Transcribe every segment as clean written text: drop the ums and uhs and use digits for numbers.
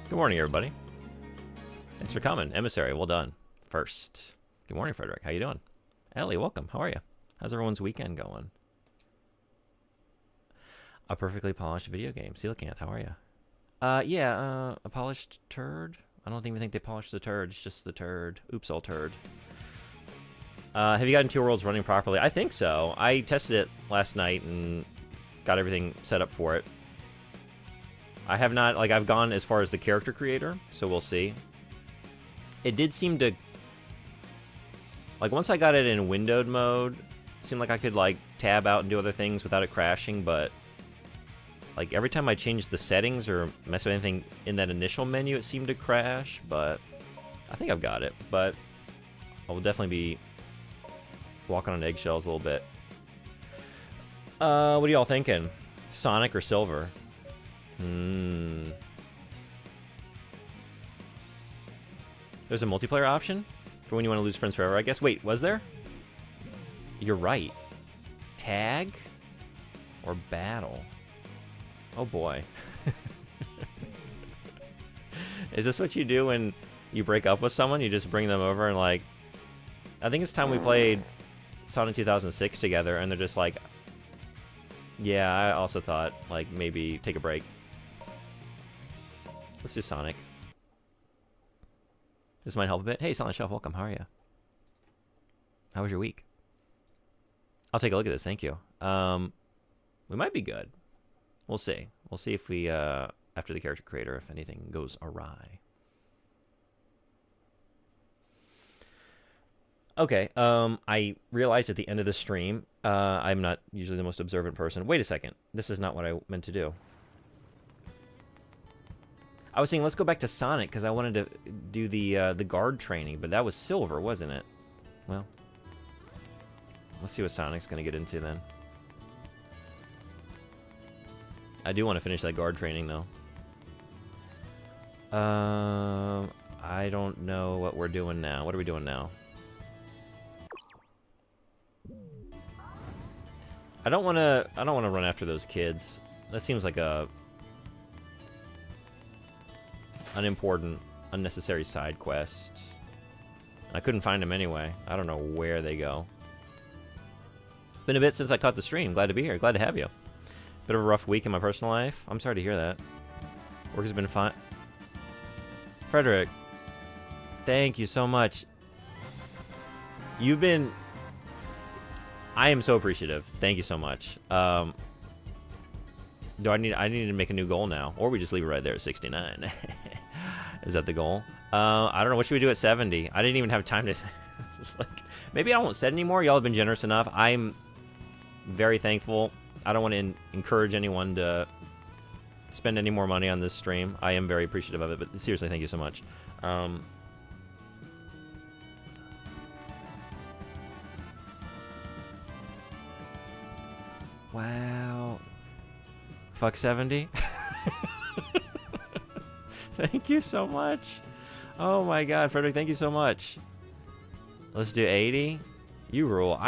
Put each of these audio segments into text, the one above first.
Good morning, everybody. Thanks for coming. Emissary, well done. First. Good morning, Frederick. How you doing? Ellie, welcome. How are you? How's everyone's weekend going? A perfectly polished video game. Coelacanth, how are you? A polished turd? I don't even think they polished the turd. It's just the turd. Oops, all turd. Have you gotten Two Worlds running properly? I think so. I tested it last night and got everything set up for it. I have not, like, I've gone as far as the character creator, so we'll see. It did seem to, like, once I got it in windowed mode, it seemed like I could, like, tab out and do other things without it crashing, but, like, every time I changed the settings or mess with anything in that initial menu, it seemed to crash, but I think I've got it. But I will definitely be walking on eggshells a little bit. What are y'all thinking? Sonic or Silver? There's a multiplayer option for when you want to lose friends forever, I guess. Wait, was there? You're right. Tag or battle? Oh boy. Is this what you do when you break up with someone? You just bring them over and, like, I think it's time we played Sonic 2006 together, and they're just like, yeah, I also thought, like, maybe take a break. Let's do Sonic. This might help a bit. Hey, Silent Shelf, welcome. How are you? How was your week? I'll take a look at this. Thank you. We might be good. We'll see. We'll see if we, after the character creator, if anything goes awry. Okay, I realized at the end of the stream, I'm not usually the most observant person. Wait a second. This is not what I meant to do. I was saying let's go back to Sonic because I wanted to do the guard training, but that was Silver, wasn't it? Well, let's see what Sonic's going to get into then. I do want to finish that guard training, though. I don't know what we're doing now. What are we doing now? I don't want to run after those kids. That seems like a unimportant, unnecessary side quest. I couldn't find them anyway. I don't know where they go. Been a bit since I caught the stream. Glad to be here. Glad to have you. Bit of a rough week in my personal life. I'm sorry to hear that. Work has been fine. Frederick, thank you so much. You've been... I am so appreciative. Thank you so much. Do I need to make a new goal now? Or we just leave it right there at 69. Is that the goal? I don't know. What should we do at 70? I didn't even have time to... like, maybe I won't set anymore. Y'all have been generous enough. I'm very thankful. I don't want to encourage anyone to spend any more money on this stream. I am very appreciative of it, but seriously, thank you so much. Wow. Fuck 70? Thank you so much. Oh my god, Frederick, thank you so much. Let's do 80. You rule.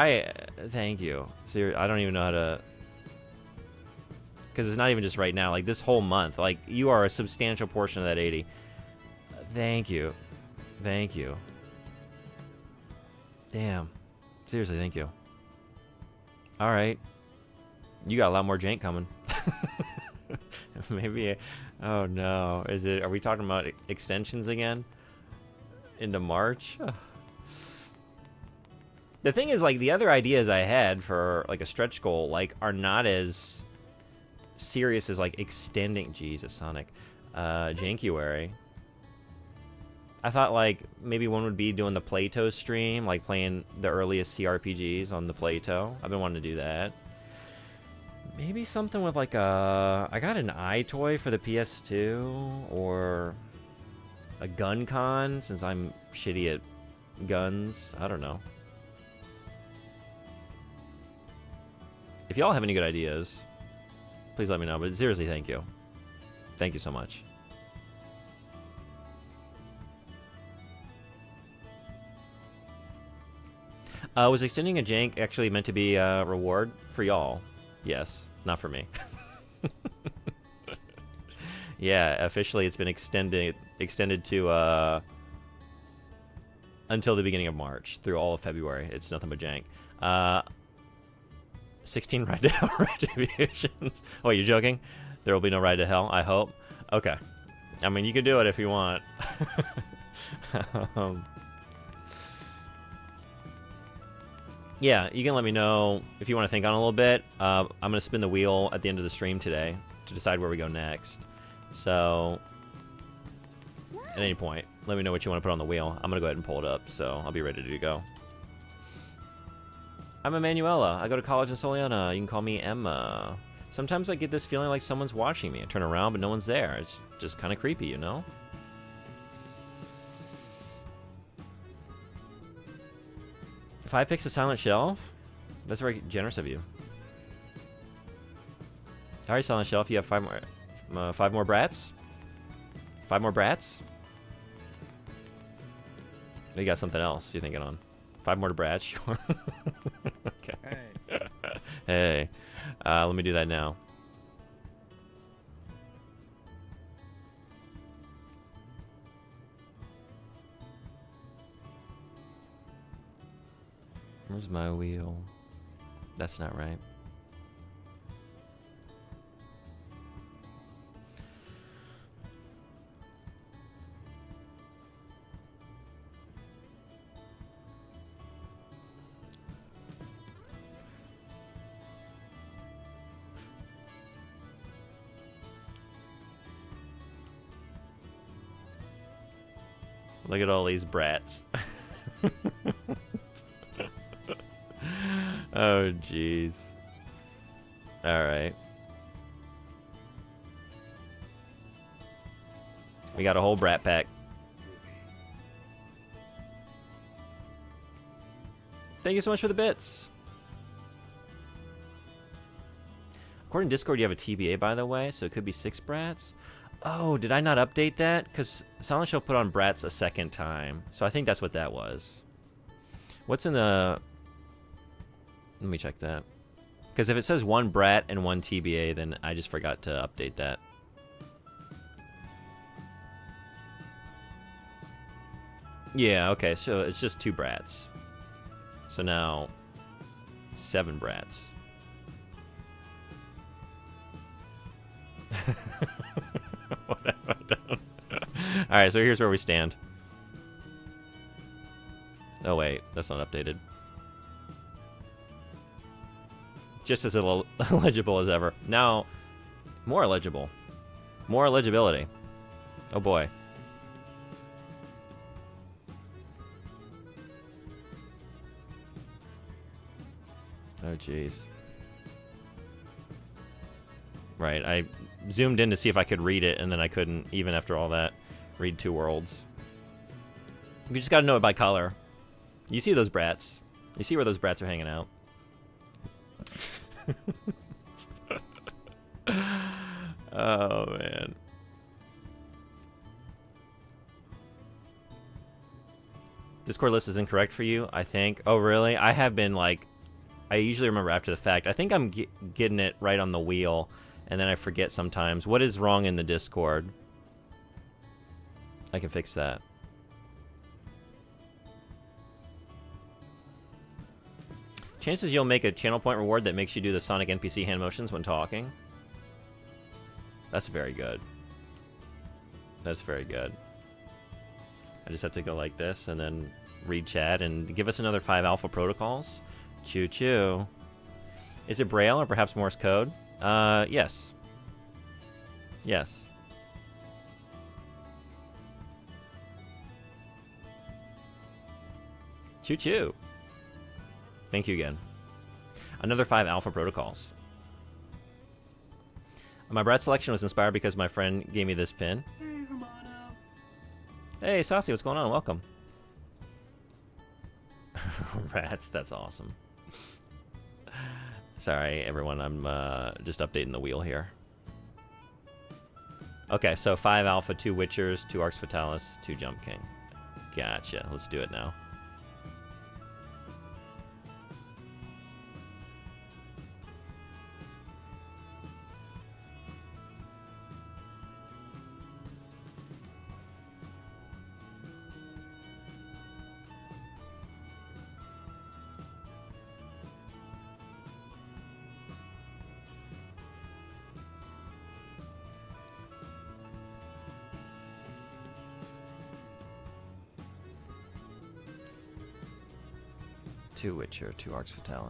Thank you. Seriously, I don't even know how to... Because it's not even just right now. Like, this whole month. Like, you are a substantial portion of that 80. Thank you. Thank you. Damn. Seriously, thank you. Alright. You got a lot more jank coming. Maybe... Oh no. Are we talking about extensions again? Into March? The thing is, like, the other ideas I had for, like, a stretch goal, like, are not as serious as, like, extending... Jesus, Sonic. Jankuary. I thought, like, maybe one would be doing the Plato stream, like, playing the earliest CRPGs on the Plato. I've been wanting to do that. Maybe something with, like, I got an iToy for the PS2, or a gun con, since I'm shitty at guns. I don't know. If y'all have any good ideas, please let me know. But seriously, thank you. Thank you so much. Was extending a jank actually meant to be a reward for y'all? Yes, not for me. Yeah, officially it's been extended to until the beginning of March through all of February. It's nothing but jank. 16 ride to hell retributions. Oh, you're joking? There will be no ride to hell, I hope. Okay. I mean, you can do it if you want. Yeah, you can let me know if you want to think on it a little bit. I'm going to spin the wheel at the end of the stream today to decide where we go next. So, at any point, let me know what you want to put on the wheel. I'm going to go ahead and pull it up, so I'll be ready to go. I'm Emanuela. I go to college in Soliana. You can call me Emma. Sometimes I get this feeling like someone's watching me. I turn around, but no one's there. It's just kind of creepy, you know? 5 picks a Silent Shelf? That's very generous of you. Alright, Silent Shelf, you have 5 more brats? 5 more brats? You got something else you're thinking on. 5 more to brats? Sure. Okay. Hey. Hey. Let me do that now. Where's my wheel? That's not right. Look at all these brats. Oh, jeez. Alright. We got a whole brat pack. Thank you so much for the bits. According to Discord, you have a TBA, by the way, so it could be 6 brats. Oh, did I not update that? Because Silent Shell put on brats a second time. So I think that's what that was. What's in the... Let me check that. Because if it says 1 brat and 1 TBA, then I just forgot to update that. Yeah, okay, so it's just 2 brats. So now, 7 brats. What have I done? Alright, so here's where we stand. Oh wait, that's not updated. Just as illegible as ever. Now, more illegible. More illegibility. Oh boy. Oh jeez. Right, I zoomed in to see if I could read it, and then I couldn't, even after all that. Read 2 worlds. You just gotta know it by color. You see those brats. You see where those brats are hanging out. Oh, man. Discord list is incorrect for you, I think. Oh, really? I have been, like... I usually remember after the fact. I think I'm getting it right on the wheel, and then I forget sometimes. What is wrong in the Discord? I can fix that. Chances you'll make a channel point reward that makes you do the Sonic NPC hand motions when talking. That's very good. That's very good. I just have to go like this and then read chat and give us another 5 alpha protocols. Choo choo. Is it Braille or perhaps Morse code? Yes. Yes. Choo choo. Thank you again. Another 5 alpha protocols. My brat selection was inspired because my friend gave me this pin. Hey, Romano. Hey, Saucy, what's going on? Welcome. Rats, that's awesome. Sorry, everyone, I'm just updating the wheel here. Okay, so 5 alpha, 2 Witchers, 2 Arcs Fatalis, 2 Jump King. Gotcha, let's do it now. 2 Witcher, 2 Arx Fatalis.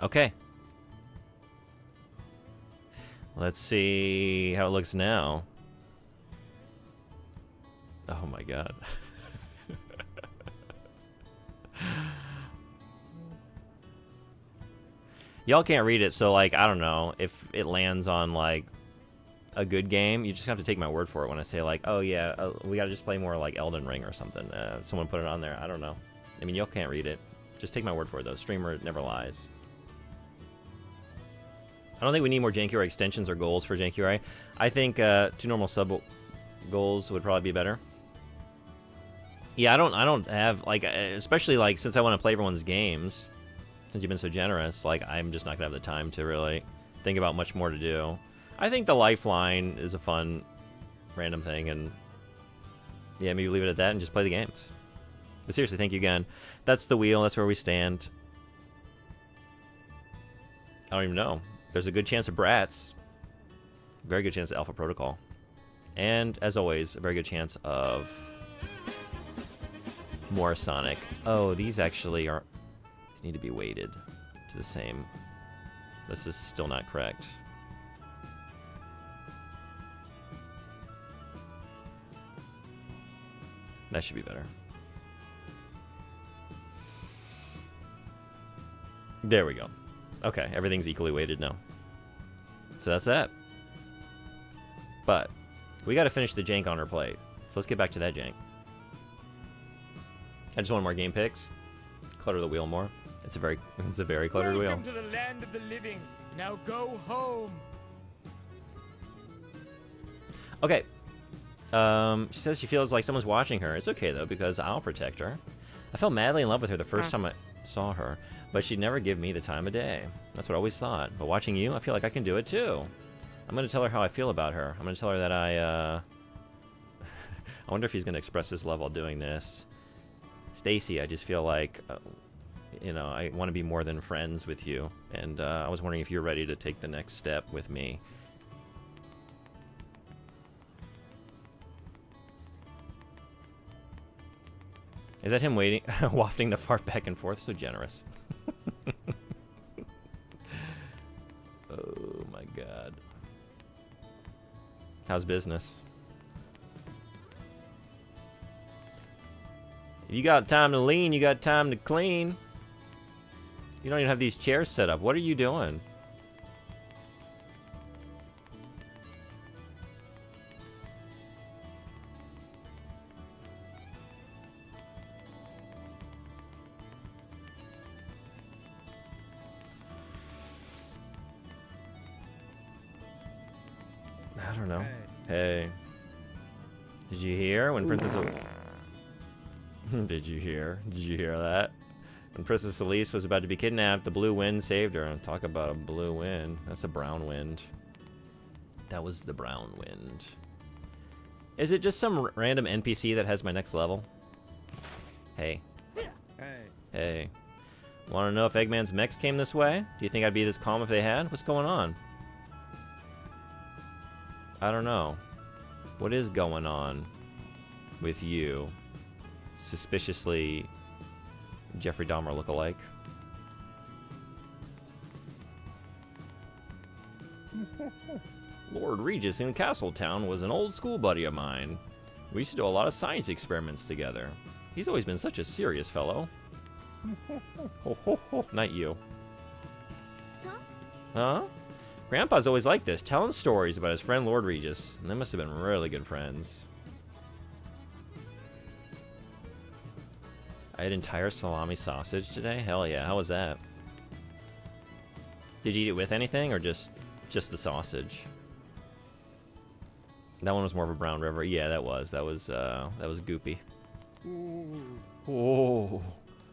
Okay. Let's see how it looks now. Oh my god. Y'all can't read it, so like, I don't know if it lands on like a good game. You just have to take my word for it when I say like, oh yeah, we gotta just play more like Elden Ring or something. Someone put it on there. I don't know. I mean, y'all can't read it. Just take my word for it though. Streamer never lies. I don't think we need more Janky Rai extensions or goals for Janky Rai. I think 2 normal sub goals would probably be better. Yeah, I don't have like, especially like since I want to play everyone's games, since you've been so generous, like I'm just not gonna have the time to really think about much more to do. I think the Lifeline is a fun random thing, and yeah, maybe leave it at that and just play the games. But seriously, thank you again. That's the wheel. That's where we stand. I don't even know. There's a good chance of Bratz. Very good chance of Alpha Protocol. And, as always, a very good chance of more Sonic. Oh, these actually are... These need to be weighted to the same. This is still not correct. That should be better. There we go. Okay, everything's equally weighted now. So that's that. But we got to finish the jank on our plate. So let's get back to that jank. I just want more game picks. Clutter the wheel more. It's a very cluttered wheel. Welcome to the land of the living. Now go home. Okay. She says she feels like someone's watching her. It's okay though, because I'll protect her. I fell madly in love with her the first time I saw her, but she'd never give me the time of day. That's what I always thought. But watching you, I feel like I can do it too. I'm gonna tell her how I feel about her. I'm gonna tell her that I wonder if he's gonna express his love while doing this. Stacy, I just feel like, you know, I want to be more than friends with you, and I was wondering if you're ready to take the next step with me. Is that him waiting, wafting the fart back and forth? So generous. Oh my god. How's business? You got time to lean, you got time to clean. You don't even have these chairs set up. What are you doing? I don't know. Hey. Did you hear when Princess... Did you hear? Did you hear that? When Princess Elise was about to be kidnapped, the blue wind saved her. Talk about a blue wind. That's a brown wind. That was the brown wind. Is it just some random NPC that has my next level? Hey. Hey. Want to know if Eggman's mechs came this way? Do you think I'd be this calm if they had? What's going on? I don't know. What is going on with you? Suspiciously Jeffrey Dahmer lookalike. Lord Regis in Castletown was an old school buddy of mine. We used to do a lot of science experiments together. He's always been such a serious fellow. Not you. Huh? Grandpa's always like this, telling stories about his friend Lord Regis. And they must have been really good friends. I had entire salami sausage today? Hell yeah, how was that? Did you eat it with anything, or just the sausage? That one was more of a brown river. Yeah, that was goopy. Oh,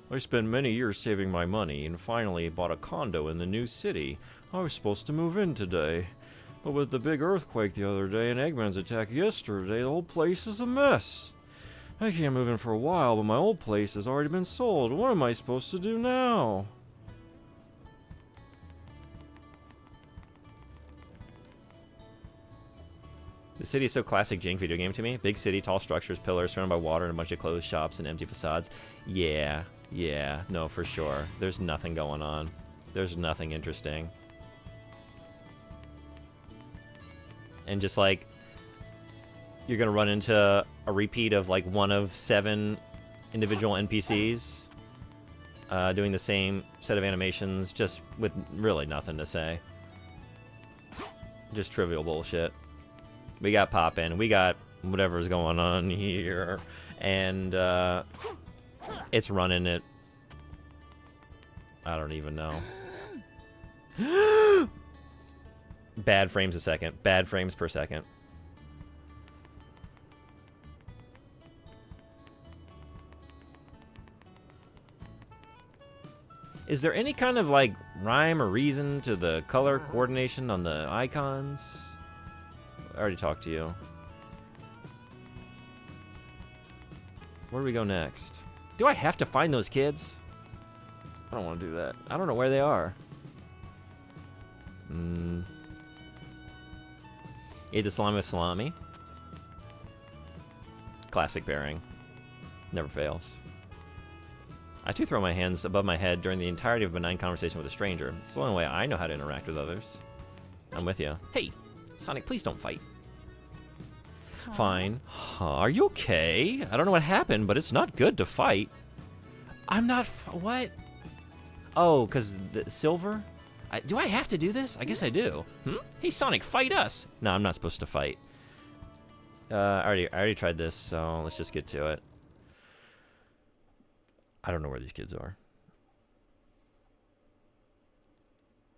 I spent many years saving my money and finally bought a condo in the new city. I was supposed to move in today. But with the big earthquake the other day and Eggman's attack yesterday, the whole place is a mess. I can't move in for a while, but my old place has already been sold. What am I supposed to do now? The city is so classic jank video game to me. Big city, tall structures, pillars, surrounded by water, and a bunch of closed shops and empty facades. Yeah, no, for sure. There's nothing going on. There's nothing interesting. And just like, you're gonna run into a repeat of like one of 7 individual NPCs doing the same set of animations, just with really nothing to say. Just trivial bullshit. We got Poppin', we got whatever's going on here, and it's running it. I don't even know. Bad frames a second. Bad frames per second. Is there any kind of like rhyme or reason to the color coordination on the icons? I already talked to you. Where do we go next? Do I have to find those kids? I don't want to do that. I don't know where they are. Eat the salami with salami. Classic bearing. Never fails. I too throw my hands above my head during the entirety of a benign conversation with a stranger. It's the only way I know how to interact with others. I'm with you. Hey, Sonic, please don't fight. Aww. Fine. Are you okay? I don't know what happened, but it's not good to fight. I'm not... what? Oh, because the silver? Do I have to do this? I guess I do. Hey, Sonic, fight us! No, I'm not supposed to fight. I already tried this, so let's just get to it. I don't know where these kids are.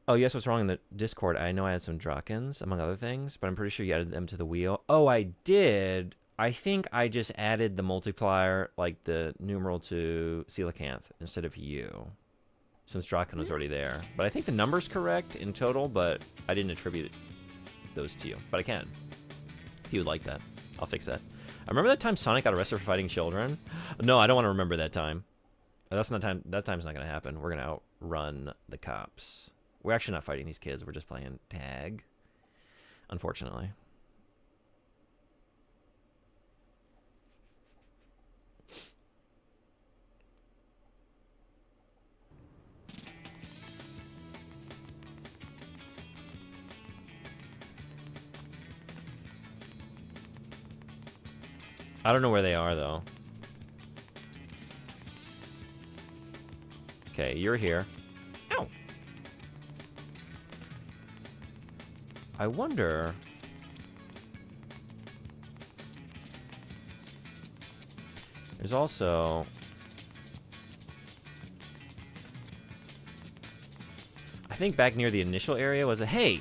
Oh, yes, what's wrong in the Discord? I know I had some Drakens, among other things, but I'm pretty sure you added them to the wheel. Oh, I did. I think I just added the multiplier, like the numeral to Coelacanth instead of you, since Draken was already there. But I think the number's correct in total, but I didn't attribute those to you. But I can, if you would like that. I'll fix that. I remember that time Sonic got arrested for fighting children. No, I don't want to remember that time. That's not time. That time's not going to happen. We're going to outrun the cops. We're actually not fighting these kids. We're just playing tag, unfortunately. I don't know where they are, though. Okay, you're here. Ow! I wonder... There's also... I think back near the initial area was a... Hey!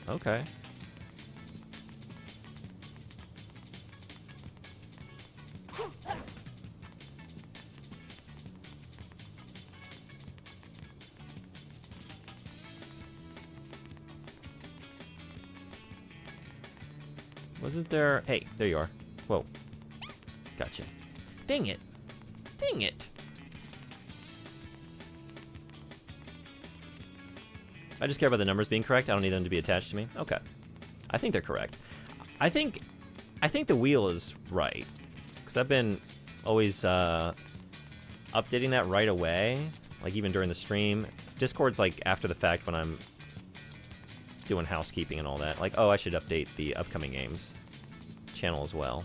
Okay. Wasn't there... Hey, there you are. Whoa. Gotcha. Dang it. Dang it. I just care about the numbers being correct. I don't need them to be attached to me. Okay. I think they're correct. I think the wheel is right. Because I've been always updating that right away. Like even during the stream. Discord's like after the fact when I'm doing housekeeping and all that. Like, oh, I should update the upcoming games channel as well.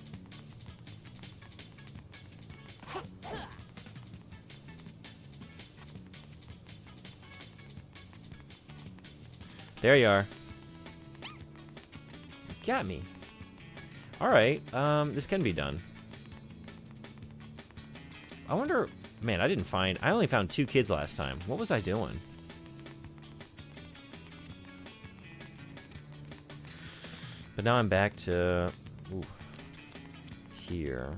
There you are. Got me. Alright, this can be done. I wonder... Man, I didn't find... I only found 2 kids last time. What was I doing? But now I'm back to... Ooh, here.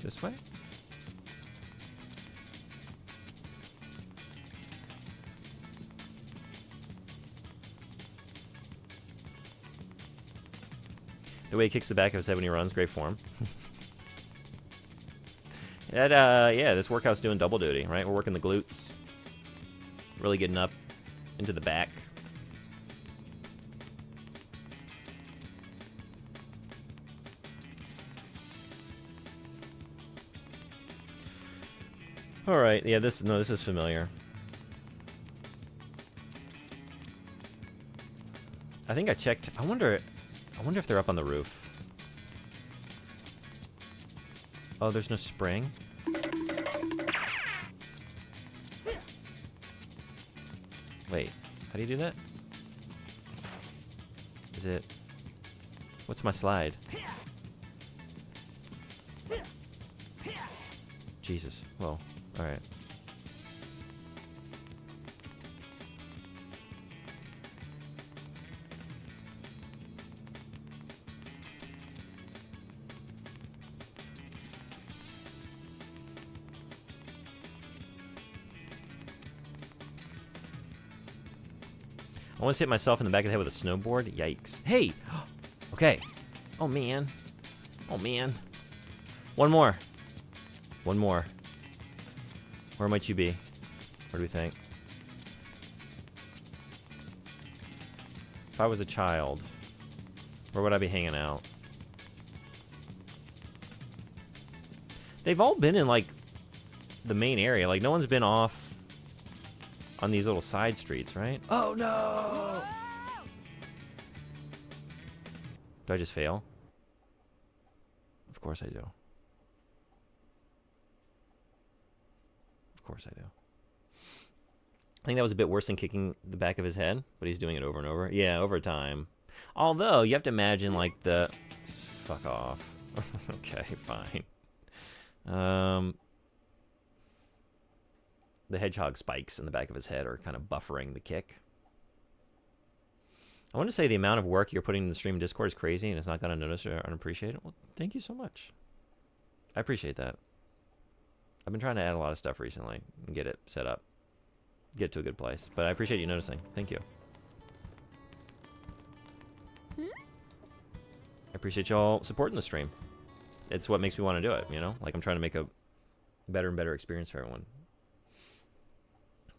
This way? The way he kicks the back of his head when he runs, great form. That, yeah, this workout's doing double duty, right? We're working the glutes. Really getting up into the back. All right, yeah, this is familiar. I think I checked. I wonder if they're up on the roof. Oh, there's no spring. Wait, how do you do that? Is it? What's my slide? Jesus. Whoa. All right. I once hit myself in the back of the head with a snowboard. Yikes. Hey! Okay. Oh, man. Oh, man. One more. One more. Where might you be? What do we think? If I was a child, where would I be hanging out? They've all been in, like, the main area. Like, no one's been off on these little side streets, right? Oh, no! Do I just fail? Of course I do. Of course I do. I think that was a bit worse than kicking the back of his head, but he's doing it over and over. Yeah, over time. Although, you have to imagine, like, the... Fuck off. Okay, fine. The hedgehog spikes in the back of his head are kind of buffering the kick. I want to say the amount of work you're putting in the stream Discord is crazy, and it's not going to notice or unappreciate it. Well, thank you so much. I appreciate that. I've been trying to add a lot of stuff recently and get it set up. Get it to a good place. But I appreciate you noticing. Thank you. I appreciate y'all supporting the stream. It's what makes me want to do it, you know? Like, I'm trying to make a better and better experience for everyone.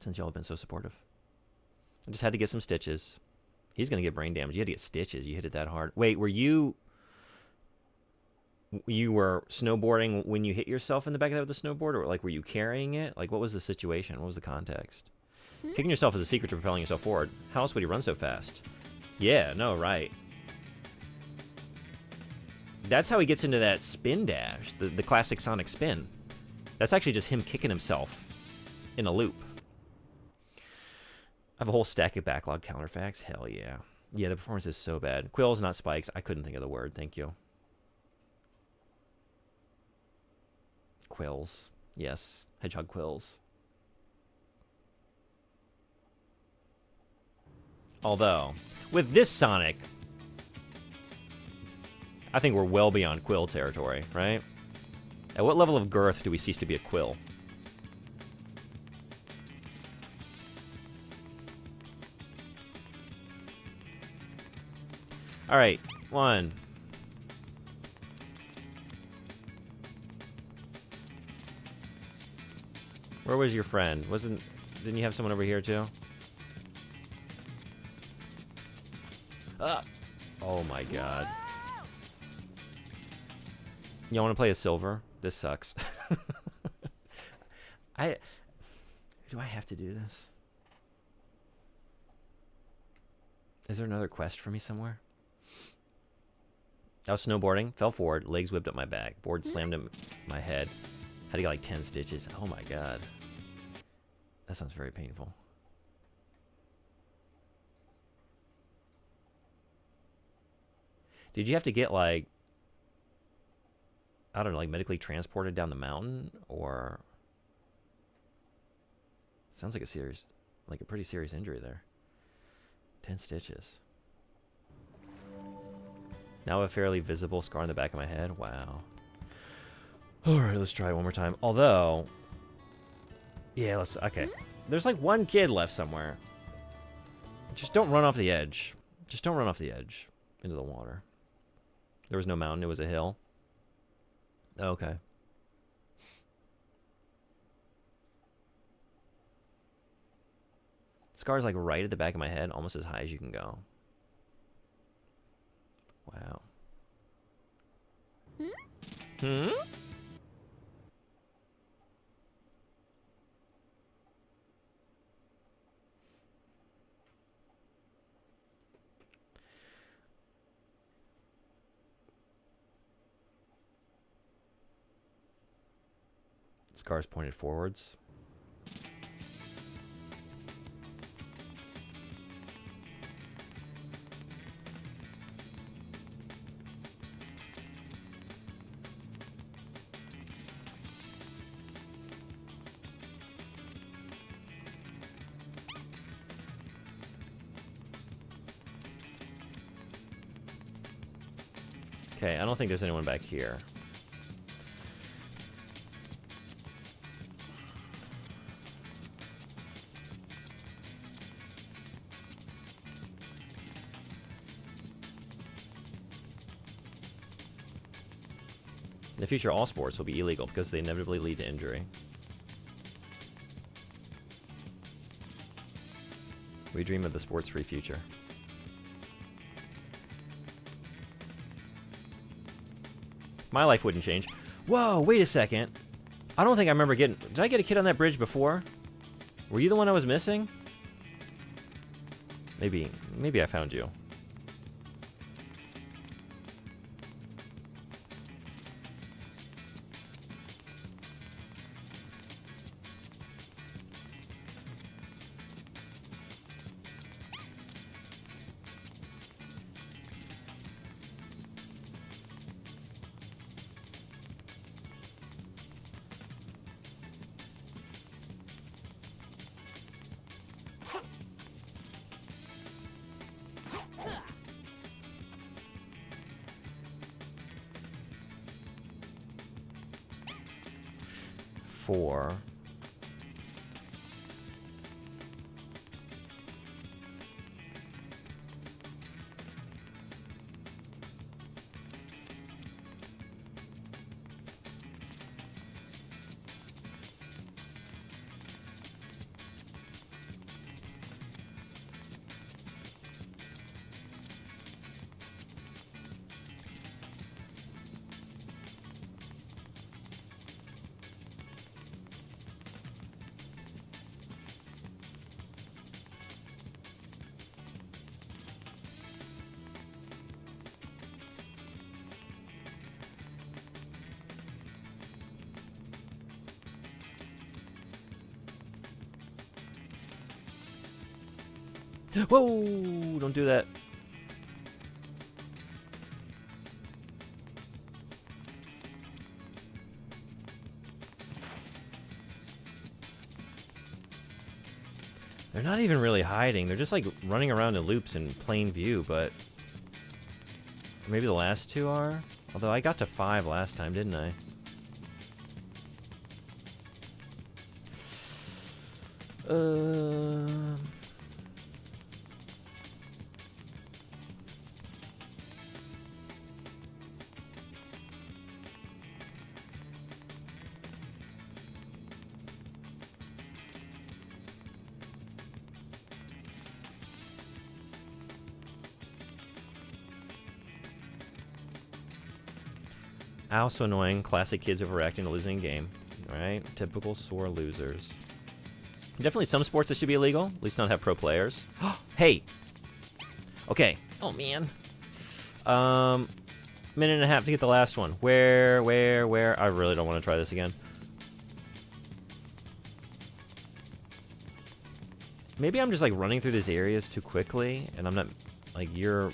Since y'all have been so supportive. I just had to get some stitches. He's going to get brain damage. You had to get stitches. You hit it that hard. Wait, were you... You were snowboarding when you hit yourself in the back of the head with a snowboard? Or, like, were you carrying it? Like, what was the situation? What was the context? Kicking yourself is a secret to propelling yourself forward. How else would he run so fast? Yeah, no, right. That's how he gets into that spin dash. The classic Sonic spin. That's actually just him kicking himself in a loop. I have a whole stack of backlog counterfacts. Hell yeah. Yeah, the performance is so bad. Quills, not spikes. I couldn't think of the word. Thank you. Quills. Yes. Hedgehog quills. Although, with this Sonic, I think we're well beyond quill territory, right? At what level of girth do we cease to be a quill? All right, one. Where was your friend? Didn't you have someone over here too? Ah! Oh my god. Y'all want to play a silver? This sucks. Do I have to do this? Is there another quest for me somewhere? I was snowboarding, fell forward, legs whipped up my back, board slammed in my head. Had to get like 10 stitches. Oh my god. That sounds very painful. Did you have to get like, I don't know, like medically transported down the mountain? Or sounds like a pretty serious injury there. 10 stitches. Now a fairly visible scar on the back of my head. Wow. Alright, let's try it one more time. Although, yeah, okay. There's like one kid left somewhere. Just don't run off the edge. Just don't run off the edge into the water. There was no mountain. It was a hill. Okay. Scar's like right at the back of my head, almost as high as you can go. Wow. Hmm? Scar's pointed forwards. Okay, I don't think there's anyone back here. In the future, all sports will be illegal because they inevitably lead to injury. We dream of the sports-free future. My life wouldn't change. Whoa, wait a second. I don't think I remember getting... Did I get a kid on that bridge before? Were you the one I was missing? Maybe I found you. Four. Whoa! Don't do that. They're not even really hiding. They're just like running around in loops in plain view, but maybe the last two are? Although I got to 5 last time, didn't I? Ow, so annoying. Classic kids overacting to losing a game. Alright, typical sore losers. Definitely some sports that should be illegal. At least not have pro players. Hey! Okay. Oh, man. Minute and a half to get the last one. Where? I really don't want to try this again. Maybe I'm just, like, running through these areas too quickly, and I'm not... Like, you're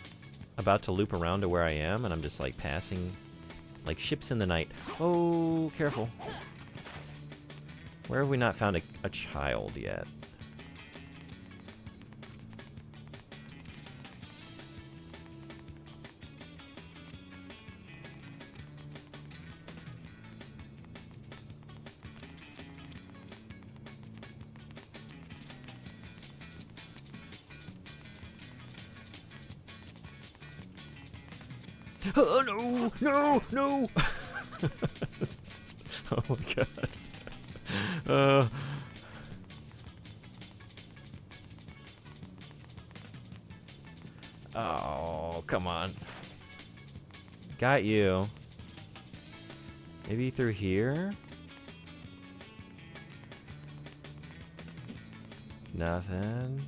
about to loop around to where I am, and I'm just, like, passing... Like ships in the night. Oh, careful. Where have we not found a child yet? Oh, no, no, no. Oh, my God. Oh, come on. Got you. Maybe through here? Nothing.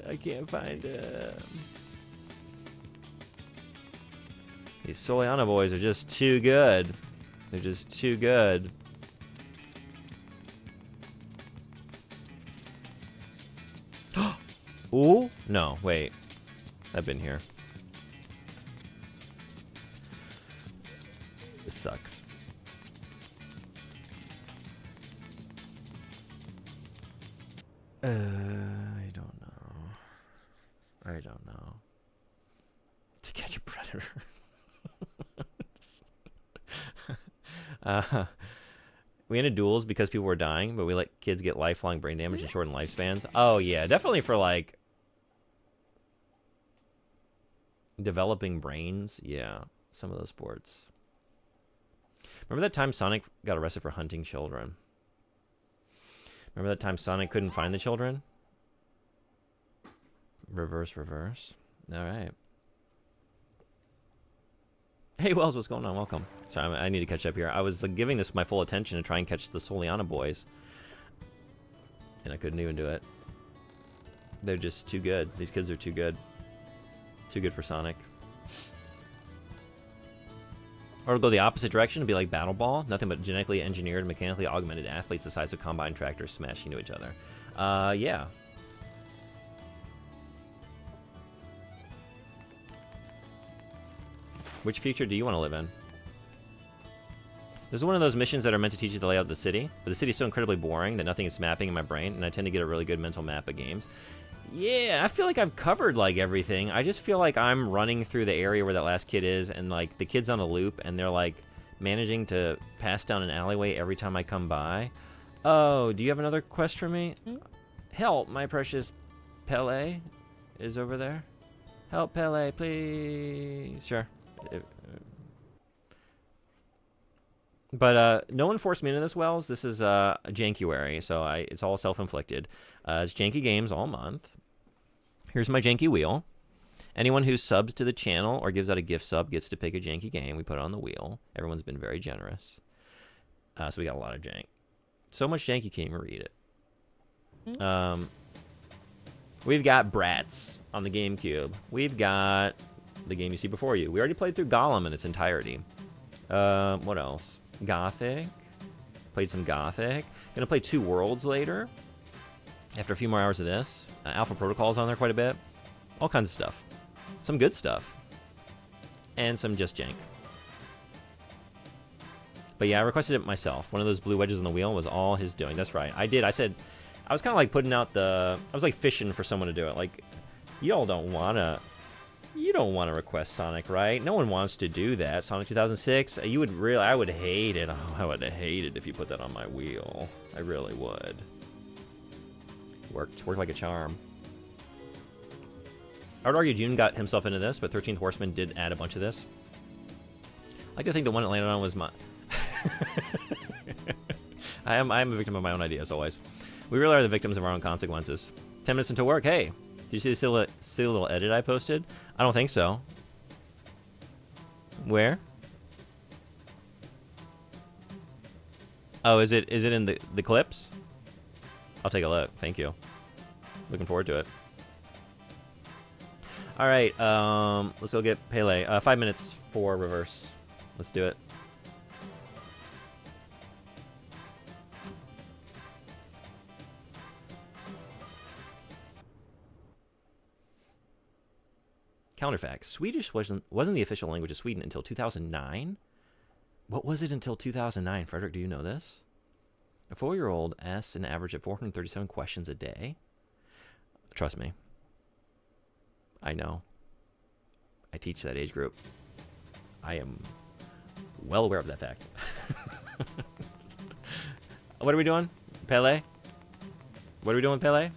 I can't find him. These Soliana boys are just too good. They're just too good. Ooh? No, wait. I've been here. This sucks. I don't know. I don't know. To catch a predator. We ended duels because people were dying, but we let kids get lifelong brain damage and shortened lifespans. Oh yeah, definitely for like developing brains. Yeah, some of those sports. Remember that time Sonic got arrested for hunting children? Remember that time Sonic couldn't find the children? Reverse, reverse. All right. Hey, Wells, what's going on? Welcome. Sorry, I need to catch up here. I was giving this my full attention to try and catch the Soliana boys. And I couldn't even do it. They're just too good. These kids are too good. Too good for Sonic. Or go the opposite direction and be like Battle Ball. Nothing but genetically engineered, mechanically augmented athletes the size of combine tractors smashing into each other. Yeah. Which future do you want to live in? This is one of those missions that are meant to teach you the layout of the city, but the city is so incredibly boring that nothing is mapping in my brain, and I tend to get a really good mental map of games. Yeah, I feel like I've covered, like, everything. I just feel like I'm running through the area where that last kid is, and, like, the kid's on a loop, and they're, like, managing to pass down an alleyway every time I come by. Oh, do you have another quest for me? Help, my precious Pele is over there. Help, Pele, please. Sure. But no one forced me into this, Wells. This is a Jankuary, so it's all self-inflicted. It's Janky Games all month. Here's my Janky wheel. Anyone who subs to the channel or gives out a gift sub gets to pick a Janky game. We put it on the wheel. Everyone's been very generous. So we got a lot of jank. So much jank you can't even read it. We've got Bratz on the GameCube. We've got the game you see before you. We already played through Gollum in its entirety. What else? Gothic. Played some Gothic. Gonna play Two Worlds later. After a few more hours of this. Alpha Protocol's on there quite a bit. All kinds of stuff. Some good stuff. And some just jank. But yeah, I requested it myself. One of those blue wedges on the wheel was all his doing. That's right. I did. I said, I was kind of like putting out the... I was like fishing for someone to do it. Like, y'all don't want to... You don't want to request Sonic, right? No one wants to do that. Sonic 2006, you would really... I would hate it. Oh, I would hate it if you put that on my wheel. I really would. Worked like a charm. I would argue June got himself into this, but 13th Horseman did add a bunch of this. I like to think the one it landed on was my... I am a victim of my own ideas, always. We really are the victims of our own consequences. 10 minutes into work, hey. Did you see the silly little edit I posted? I don't think so. Where? Oh, is it in the clips? I'll take a look. Thank you. Looking forward to it. All right, let's go get Pele. 5 minutes for reverse. Let's do it. Counterfact. Swedish wasn't the official language of Sweden until 2009? What was it until 2009? Frederick, do you know this? A 4-year-old asks an average of 437 questions a day. Trust me. I know. I teach that age group. I am well aware of that fact. What are we doing? Pele? What are we doing with Pele?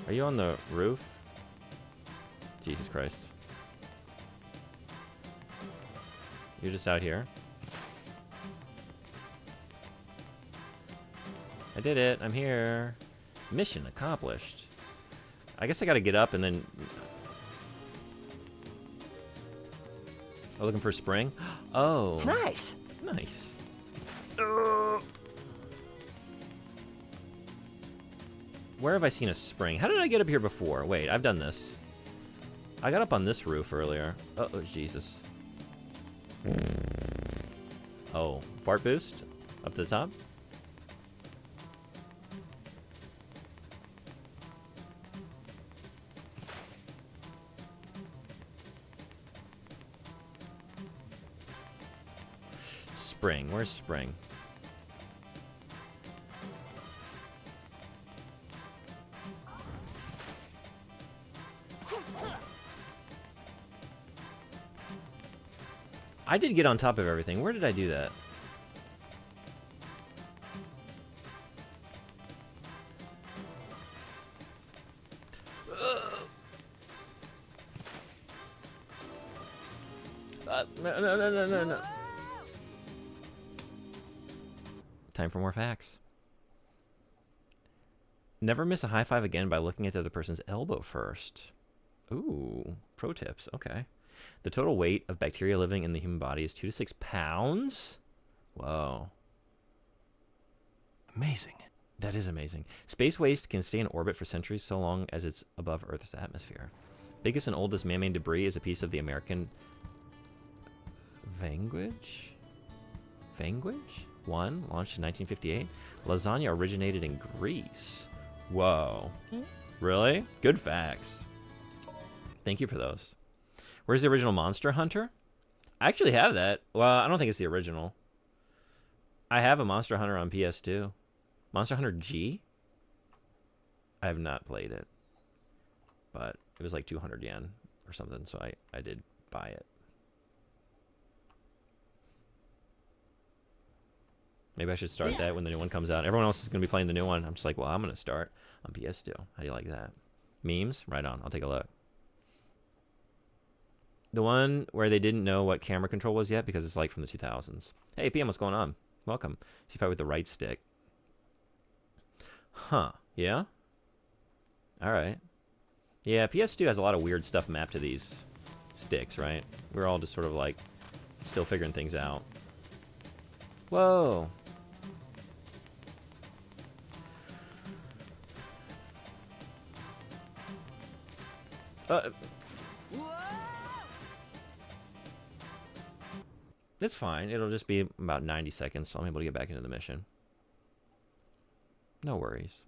Are you on the roof? Jesus Christ. You're just out here. I did it. I'm here. Mission accomplished. I guess I gotta get up and then... Oh, looking for spring? Oh. Nice. Nice. Where have I seen a spring? How did I get up here before? Wait, I've done this. I got up on this roof earlier. Oh, Jesus. Oh, fart boost? Up to the top? Spring. Where's spring? I did get on top of everything. Where did I do that? No. Time for more facts. Never miss a high five again by looking at the other person's elbow first. Ooh, pro tips. Okay. The total weight of bacteria living in the human body is 2 to 6 pounds. Whoa. Amazing. That is amazing. Space waste can stay in orbit for centuries so long as it's above Earth's atmosphere. Biggest and oldest man-made debris is a piece of the American Vanquish 1, launched in 1958. Lasagna originated in Greece. Whoa. Really? Good facts. Thank you for those. Where's the original Monster Hunter? I actually have that. Well, I don't think it's the original. I have a Monster Hunter on PS2. Monster Hunter G? I have not played it. But it was like 200 yen or something, so I did buy it. Maybe I should start that when the new one comes out. Everyone else is going to be playing the new one. I'm just like, well, I'm going to start on PS2. How do you like that? Memes? Right on. I'll take a look. The one where they didn't know what camera control was yet because it's like from the 2000s. Hey, PM, what's going on? Welcome. See if I with the right stick. Huh. Yeah? All right. Yeah, PS2 has a lot of weird stuff mapped to these sticks, right? We're all just sort of like still figuring things out. Whoa. It's fine. It'll just be about 90 seconds, so I'm able to get back into the mission. No worries.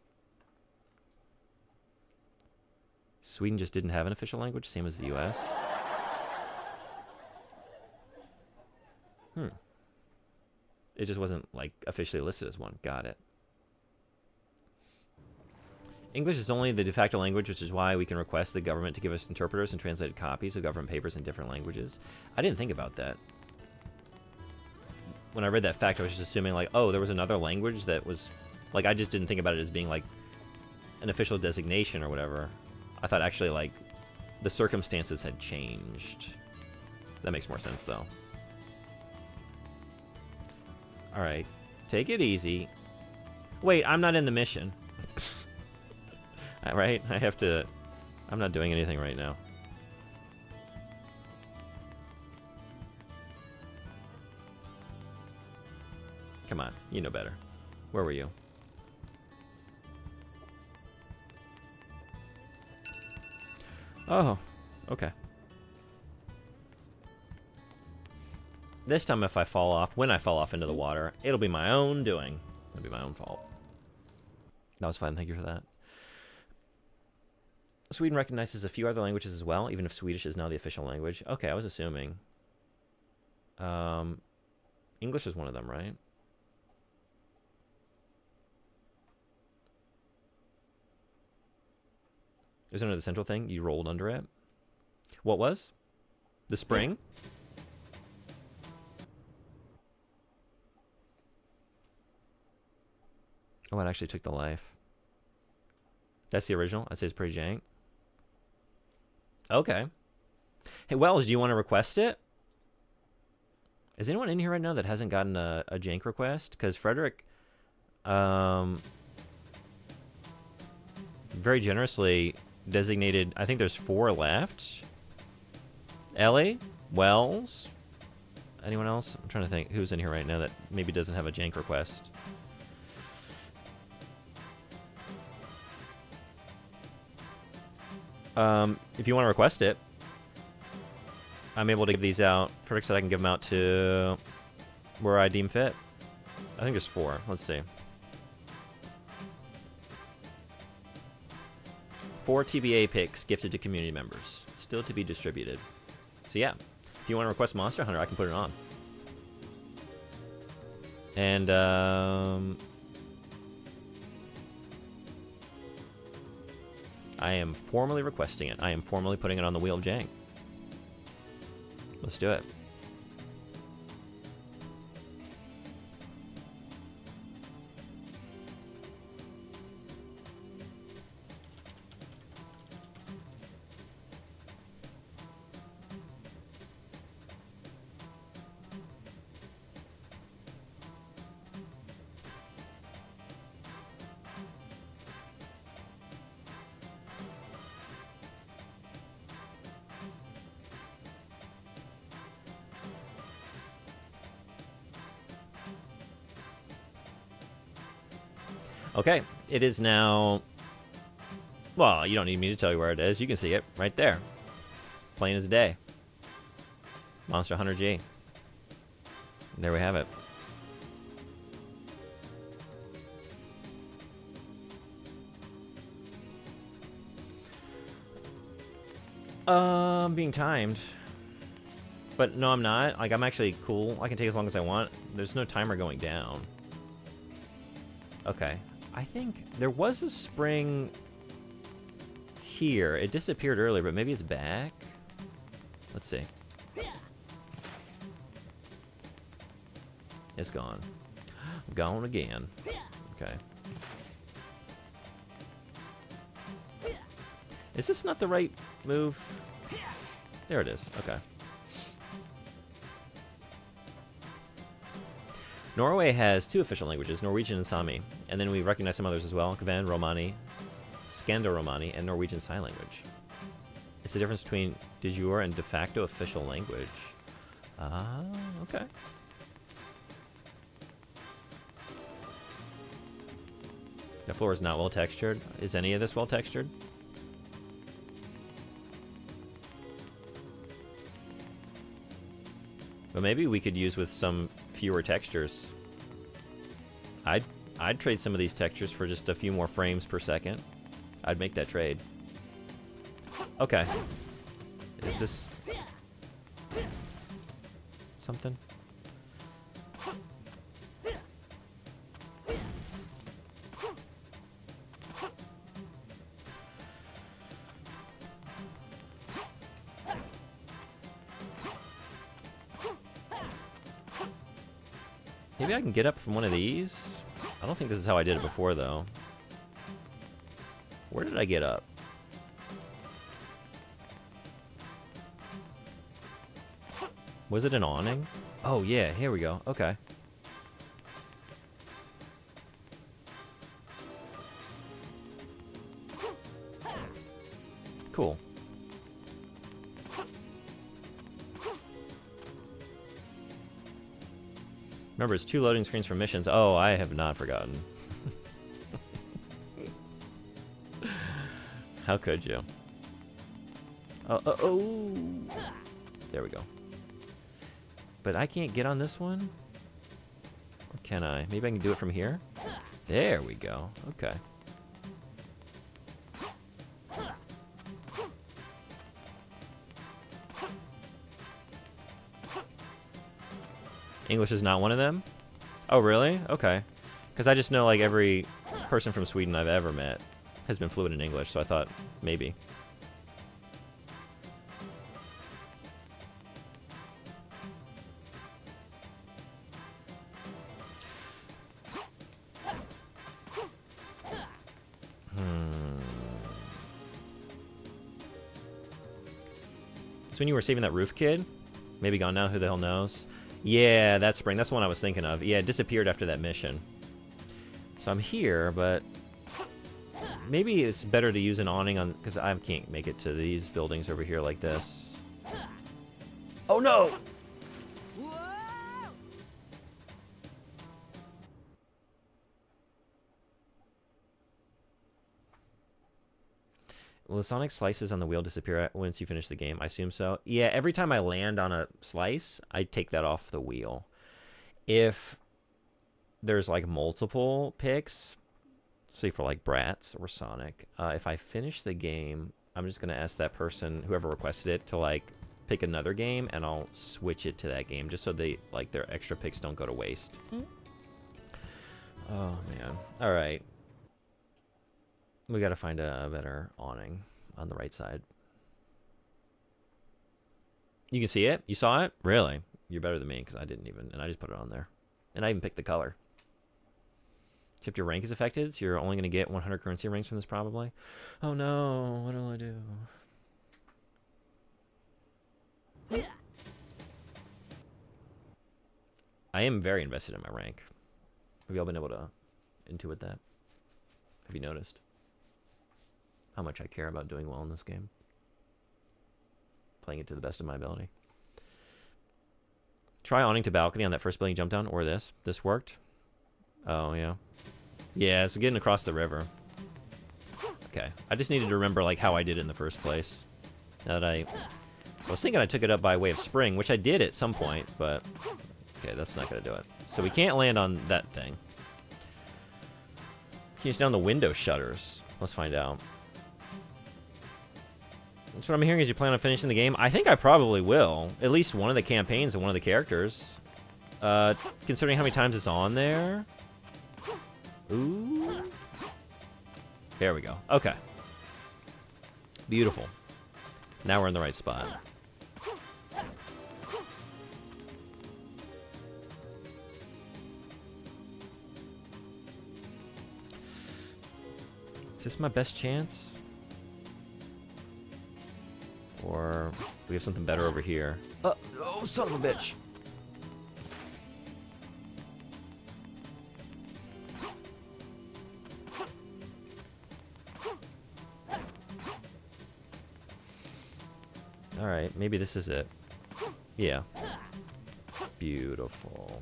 Sweden just didn't have an official language, same as the US. It just wasn't, like, officially listed as one. Got it. English is only the de facto language, which is why we can request the government to give us interpreters and translated copies of government papers in different languages. I didn't think about that. When I read that fact, I was just assuming, like, oh, there was another language that was... Like, I just didn't think about it as being, like, an official designation or whatever. I thought, actually, like, the circumstances had changed. That makes more sense, though. Alright. Take it easy. Wait, I'm not in the mission. Right? I have to... I'm not doing anything right now. Come on, you know better. Where were you? Oh, okay. This time if I fall off, when I fall off into the water, it'll be my own doing. It'll be my own fault. That was fun, thank you for that. Sweden recognizes a few other languages as well, even if Swedish is now the official language. Okay, I was assuming. English is one of them, right? Isn't it the central thing? You rolled under it? What was? The spring? Oh, it actually took the life. That's the original. I'd say it's pretty jank. Okay. Hey, Wells, do you want to request it? Is anyone in here right now that hasn't gotten a jank request? Because Frederick, very generously designated, I think there's 4 left. Ellie? Wells? Anyone else? I'm trying to think who's in here right now that maybe doesn't have a jank request. If you want to request it, I'm able to give these out. Frederick said I can give them out to where I deem fit. I think there's 4. Let's see. 4 TBA picks gifted to community members. Still to be distributed. So yeah, if you want to request Monster Hunter, I can put it on. And, I am formally requesting it. I am formally putting it on the Wheel of Jank. Let's do it. Okay, it is now... Well, you don't need me to tell you where it is. You can see it right there. Plain as day. Monster Hunter G. There we have it. I'm being timed. But no, I'm not. Like, I'm actually cool. I can take as long as I want. There's no timer going down. Okay. I think there was a spring here. It disappeared earlier, but maybe it's back. Let's see. It's gone. Gone again. Okay. Is this not the right move? There it is. Okay. Norway has 2 official languages, Norwegian and Sami. And then we recognize some others as well, Kven, Romani, Scando-Romani, and Norwegian Sign Language. It's the difference between de jure and de facto official language. Ah, okay. The floor is not well textured. Is any of this well textured? But maybe we could use with some fewer textures. I'd trade some of these textures for just a few more frames per second. I'd make that trade. Okay. Is this something? Maybe I can get up from one of these? I don't think this is how I did it before, though. Where did I get up? Was it an awning? Oh, yeah, here we go. Okay. Cool. Remember, it's 2 loading screens for missions. Oh, I have not forgotten. How could you? Oh. There we go. But I can't get on this one? Or can I? Maybe I can do it from here? There we go. Okay. English is not one of them? Oh, really? Okay. Because I just know, like, every person from Sweden I've ever met has been fluent in English, so I thought maybe. So when you were saving that roof kid, maybe gone now, who the hell knows? Yeah, that spring. That's the one I was thinking of. Yeah, it disappeared after that mission. So I'm here, but maybe it's better to use an awning on, because I can't make it to these buildings over here like this. Oh no! Will the sonic slices on the wheel disappear once you finish the game? I assume so. Yeah, every time I land on a slice, I take that off the wheel. If there's like multiple picks, say for like Bratz or Sonic, if I finish the game, I'm just gonna ask that person, whoever requested it, to like pick another game, and I'll switch it to that game just so they like their extra picks don't go to waste. Oh man! All right. We gotta find a better awning on the right side. You can see it? You saw it? Really? You're better than me, because I didn't even, and I just put it on there. And I even picked the color. Except your rank is affected, so you're only going to get 100 currency rings from this, probably. Oh no, what do I do? I am very invested in my rank. Have y'all been able to intuit that? Have you noticed how much I care about doing well in this game? Playing it to the best of my ability. Try awning to balcony on that first building you jumped on, or this. This worked. Oh, yeah. Yeah, so getting across the river. Okay. I just needed to remember, like, how I did it in the first place. Now that I was thinking I took it up by way of spring, which I did at some point, but... Okay, that's not going to do it. So we can't land on that thing. Can you stay on the window shutters? Let's find out. That's what I'm hearing is you plan on finishing the game. I think I probably will. At least one of the campaigns and one of the characters. Considering how many times it's on there. Ooh. There we go. Okay. Beautiful. Now we're in the right spot. Is this my best chance? Or do we have something better over here? Oh, son of a bitch. Alright, maybe this is it. Yeah. Beautiful.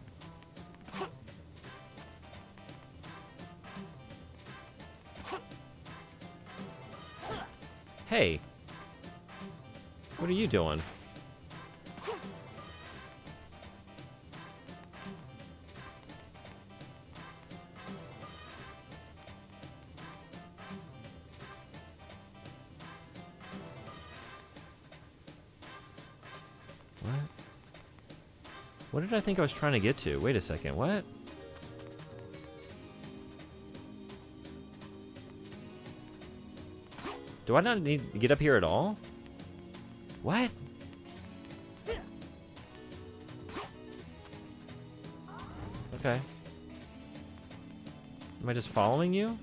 Hey. What are you doing? What? What did I think I was trying to get to? Wait a second, what? Do I not need to get up here at all? What? Okay. Am I just following you?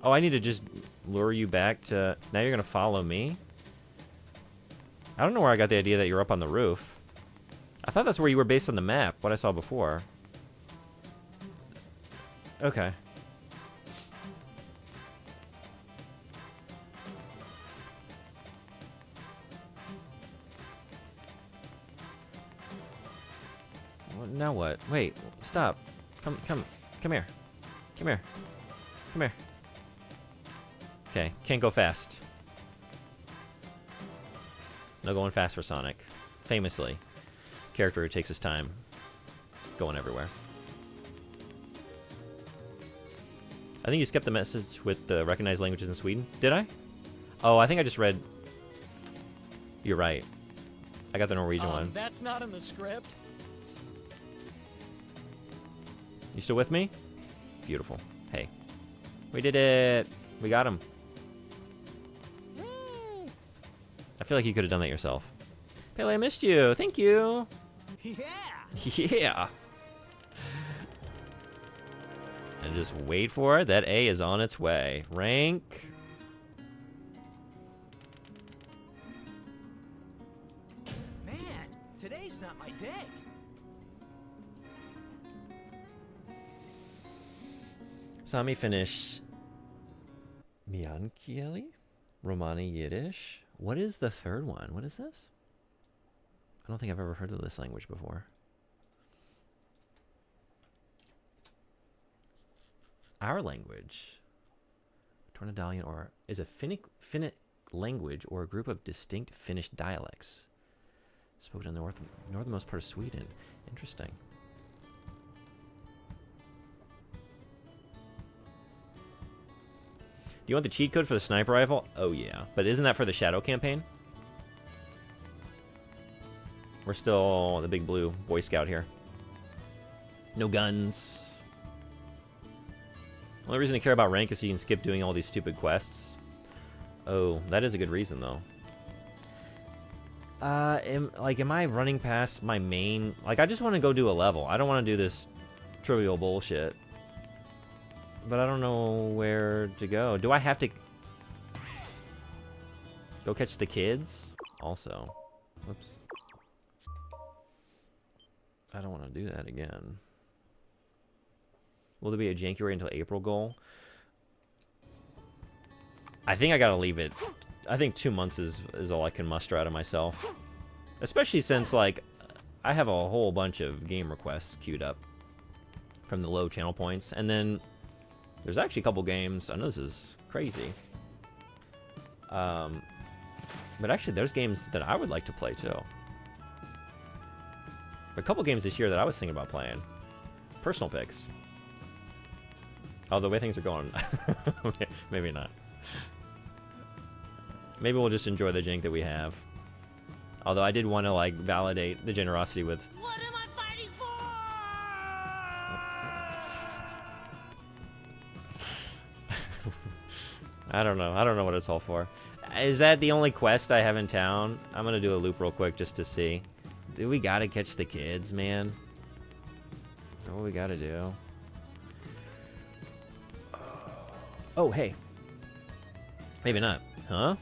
Oh, I need to just lure you back to... Now you're gonna follow me? I don't know where I got the idea that you're up on the roof. I thought that's where you were based on the map, what I saw before. Okay. Now what? Wait, stop. Come here. Come here. Come here. Okay, can't go fast. No going fast for Sonic. Famously. Character who takes his time. Going everywhere. I think you skipped the message with the recognized languages in Sweden. Did I? Oh, I think I just read... You're right. I got the Norwegian one. That's not in the script. You still with me? Beautiful. Hey. We did it! We got him. I feel like you could have done that yourself. Pele, I missed you. Thank you. Yeah. Yeah. And just wait for it. That A is on its way. Rank. Saw me finish Miankieli? Romani Yiddish? What is the third one? What is this? I don't think I've ever heard of this language before. Our language. Tornedalian or is a Finnic language or a group of distinct Finnish dialects spoken in the northernmost part of Sweden. Interesting. Do you want the cheat code for the sniper rifle? Oh yeah, but isn't that for the Shadow campaign? We're still the big blue Boy Scout here. No guns. Only reason to care about rank is so you can skip doing all these stupid quests. Oh, that is a good reason though. Am I running past my main? Like, I just want to go do a level. I don't want to do this trivial bullshit. But I don't know where to go. Do I have to go catch the kids? Also, whoops. I don't want to do that again. Will there be a Janky until April goal? I think I gotta leave it. I think 2 months is all I can muster out of myself. Especially since, like, I have a whole bunch of game requests queued up from the low channel points. And then there's actually a couple games. I know this is crazy. But actually, there's games that I would like to play, too. A couple games this year that I was thinking about playing. Personal picks. Oh, the way things are going, maybe not. Maybe we'll just enjoy the jank that we have. Although I did want to, like, validate the generosity with... What am I fighting for? I don't know. I don't know what it's all for. Is that the only quest I have in town? I'm going to do a loop real quick just to see. Do we got to catch the kids, man? Is that what we got to do? Oh, hey. Maybe not. Huh?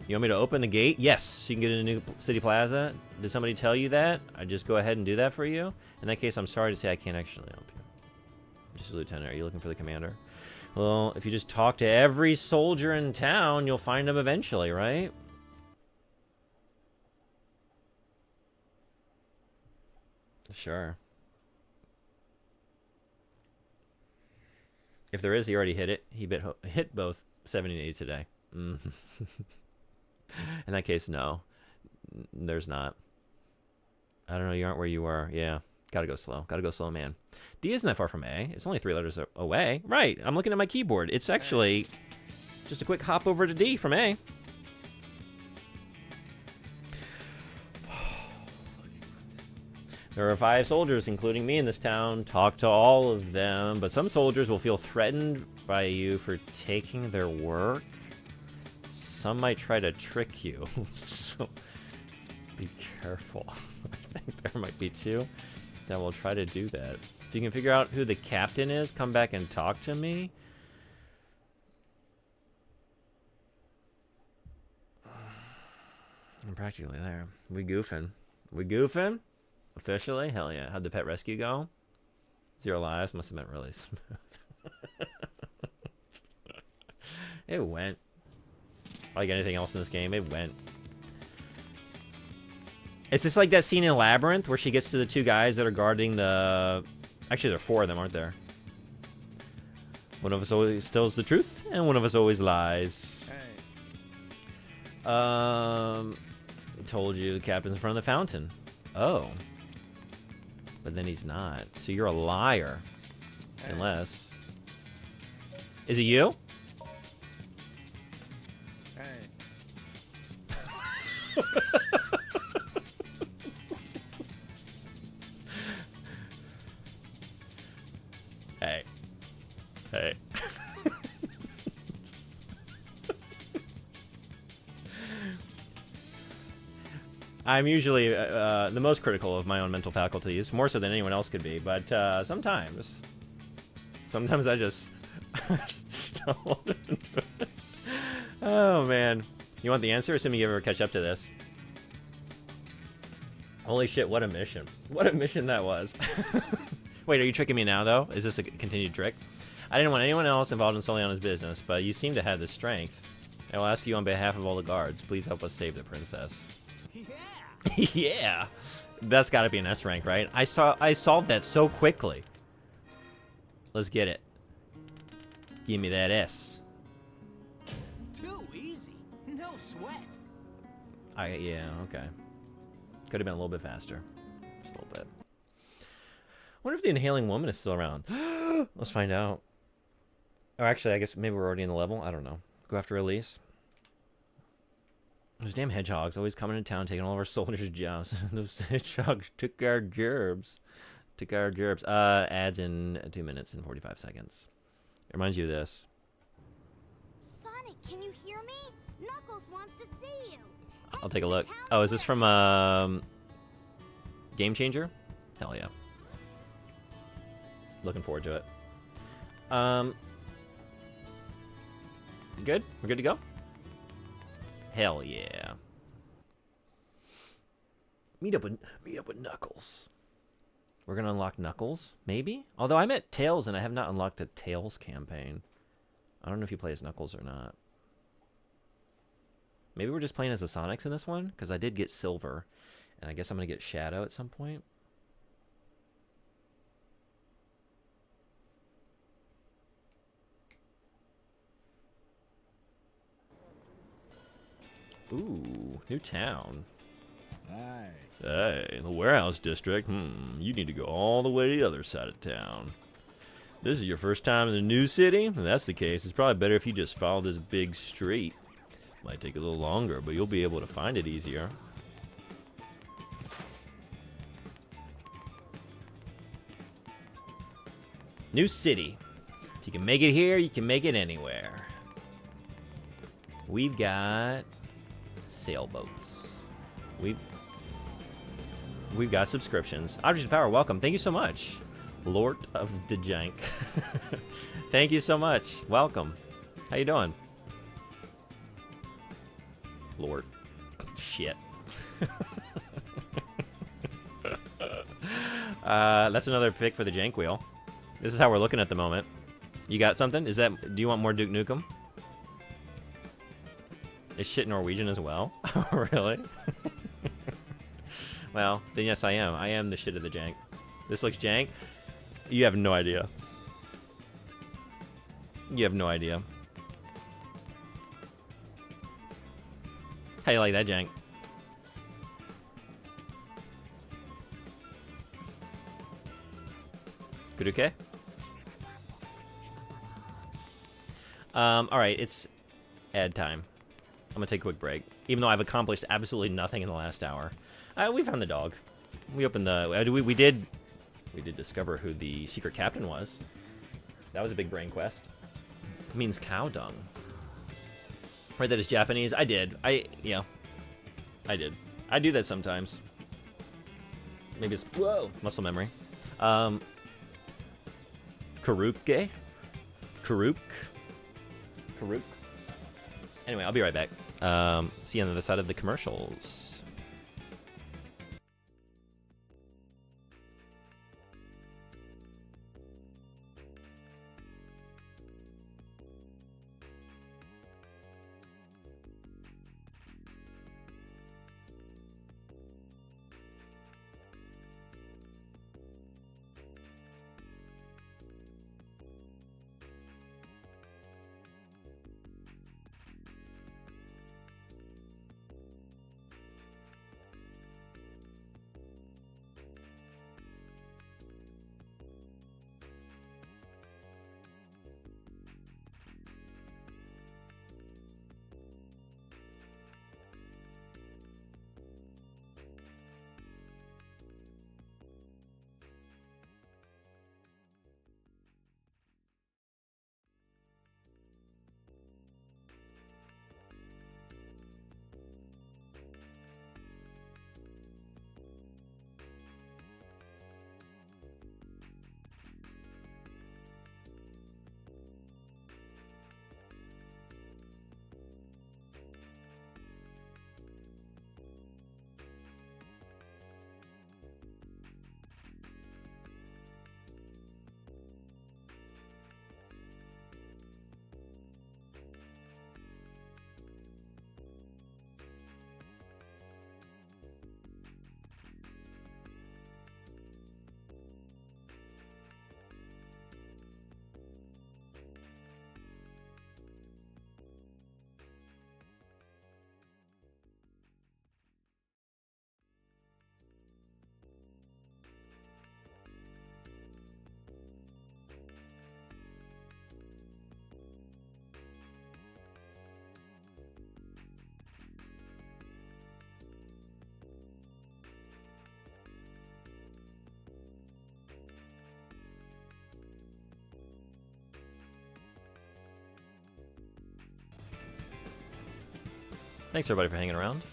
You want me to open the gate? Yes, so you can get into New City Plaza. Did somebody tell you that? I just go ahead and do that for you? In that case, I'm sorry to say I can't actually help you. Just a lieutenant. Are you looking for the commander? Well, if you just talk to every soldier in town, you'll find him eventually, right? Sure. If there is, he already hit it. He hit both 70 and 80 today. In that case, no. There's not. I don't know. You aren't where you were. Yeah. Gotta go slow. Gotta go slow, man. D isn't that far from A. It's only 3 letters away. Right. I'm looking at my keyboard. It's actually just a quick hop over to D from A. There are 5 soldiers, including me, in this town. Talk to all of them, but some soldiers will feel threatened by you for taking their work. Some might try to trick you, so be careful. I think there might be 2 that will try to do that. If you can figure out who the captain is, come back and talk to me. I'm practically there. We goofing. We goofing? Officially? Hell yeah. How'd the pet rescue go? 0 lives. Must have been really smooth. It went. Like anything else in this game, it went. It's just like that scene in Labyrinth where she gets to the 2 guys that are guarding the... Actually, there are 4 of them, aren't there? One of us always tells the truth, and one of us always lies. Hey. Told you the captain's in front of the fountain. Oh. But then he's not. So you're a liar. Hey. Unless... Is it you? Hey. Hey. Hey. I'm usually the most critical of my own mental faculties, more so than anyone else could be, but sometimes I just stumble into it. Oh, man. You want the answer? Assuming you ever catch up to this. Holy shit, what a mission. What a mission that was. Wait, are you tricking me now, though? Is this a continued trick? I didn't want anyone else involved in Soliana's business, but you seem to have the strength. I will ask you on behalf of all the guards, please help us save the princess. Yeah. Yeah, that's got to be an S rank, right? I solved that so quickly. Let's get it. Give me that S. Too easy. No sweat. Yeah, okay. Could have been a little bit faster. Just a little bit. Wonder if the inhaling woman is still around. Let's find out. Or actually, I guess maybe we're already in the level. I don't know. Go after Elise. Those damn hedgehogs always coming into town, taking all of our soldiers' jobs. Those hedgehogs took our gerbs. Took our gerbs. Ads in 2 minutes and 45 seconds. It reminds you of this. Sonic, can you hear me? Knuckles wants to see you. I'll take a look. Oh, is this from Game Changer? Hell yeah. Looking forward to it. Good? We're good to go? Hell yeah. Meet up with Knuckles. We're gonna unlock Knuckles, maybe? Although I'm at Tails and I have not unlocked a Tails campaign. I don't know if you play as Knuckles or not. Maybe we're just playing as the Sonics in this one, because I did get Silver, and I guess I'm gonna get Shadow at some point. Ooh, new town. Aye. Hey, the warehouse district. You need to go all the way to the other side of town. This is your first time in the new city? If that's the case, it's probably better if you just follow this big street. Might take a little longer, but you'll be able to find it easier. New city. If you can make it here, you can make it anywhere. We've got sailboats. We've got subscriptions. Objects of Power, welcome. Thank you so much. Lord of Dejank. Thank you so much. Welcome. How you doing? Lord. Shit. That's another pick for the Jank Wheel. This is how we're looking at the moment. You got something? Do you want more Duke Nukem? Is shit Norwegian as well? Really? Well, then yes, I am. I am the shit of the jank. This looks jank. You have no idea. You have no idea. How you like that jank? Good, okay? Alright, it's ad time. I'm gonna take a quick break. Even though I've accomplished absolutely nothing in the last hour. We found the dog. We opened the... we did discover who the secret captain was. That was a big brain quest. It means cow dung. Read that as Japanese? I did. I did. I do that sometimes. Maybe it's... Whoa! Muscle memory. Karuke? Karuk? Anyway, I'll be right back. See you on the other side of the commercials. Thanks everybody for hanging around.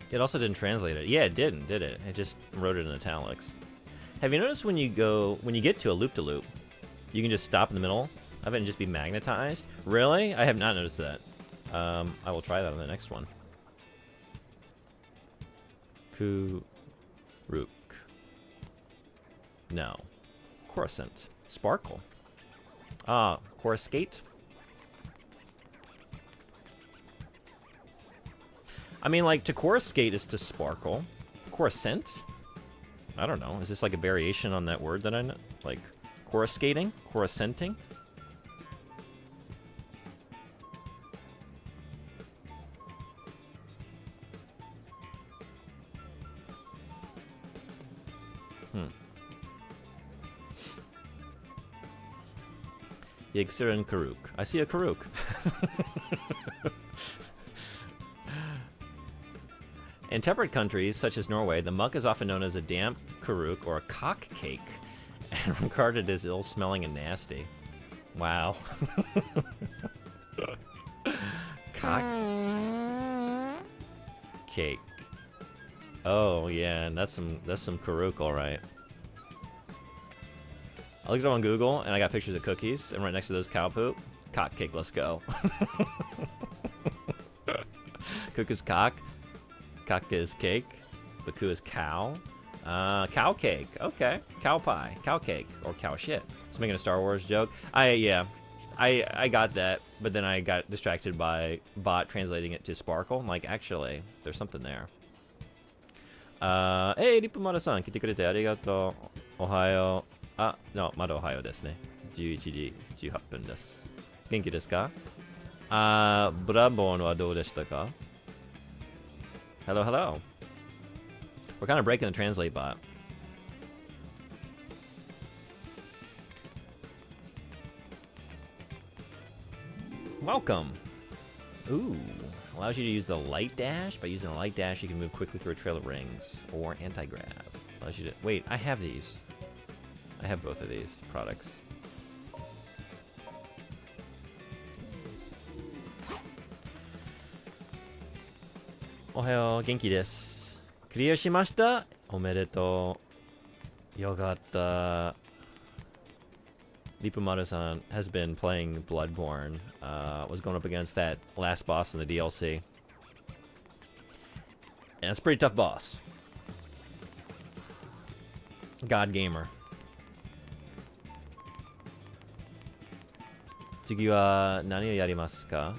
It also didn't translate it. Yeah, it didn't, did it? It just wrote it in italics. Have you noticed when you get to a loop-de-loop, you can just stop in the middle of it and just be magnetized? Really? I have not noticed that. I will try that on the next one. Kuruk. No. Coruscant. Sparkle. Ah, Coruscate? I mean, like, to coruscate is to sparkle. Coruscant? I don't know. Is this like a variation on that word that I know? Like, coruscating? Coruscanting? Yggdrasil Karuk. I see a Karuk. In temperate countries, such as Norway, the muck is often known as a damp Karuk or a cock cake, and regarded as ill-smelling and nasty. Wow. Cock cake. Oh yeah, and that's some Karuk, all right. I looked it up on Google, and I got pictures of cookies, and right next to those cow poop, cock cake. Let's go. Cook is cock. Cock is cake. Baku is cow. Cow cake. Okay. Cow pie. Cow cake. Or cow shit. It's making a Star Wars joke. I got that, but then I got distracted by bot translating it to sparkle. I'm like, actually, there's something there. Hey, Ripumara-san, 来てくれてありがとう。おはよう。あ、no、まだおはようですね。11時18分です。元気ですか？ブラボーンはどうでしたか？ Hello, hello. We're kind of breaking the translate bot. Welcome. Ooh, allows you to use the light dash. By using the light dash, you can move quickly through a trail of rings. Or anti-grab. Allows you to... Wait, I have these. I have both of these products. Ohayo, genki desu. Clear shimashita? Omedetou. Yogatta. Lipumaru-san has been playing Bloodborne. Was going up against that last boss in the DLC. And it's a pretty tough boss. God Gamer. 次は何をやりますか？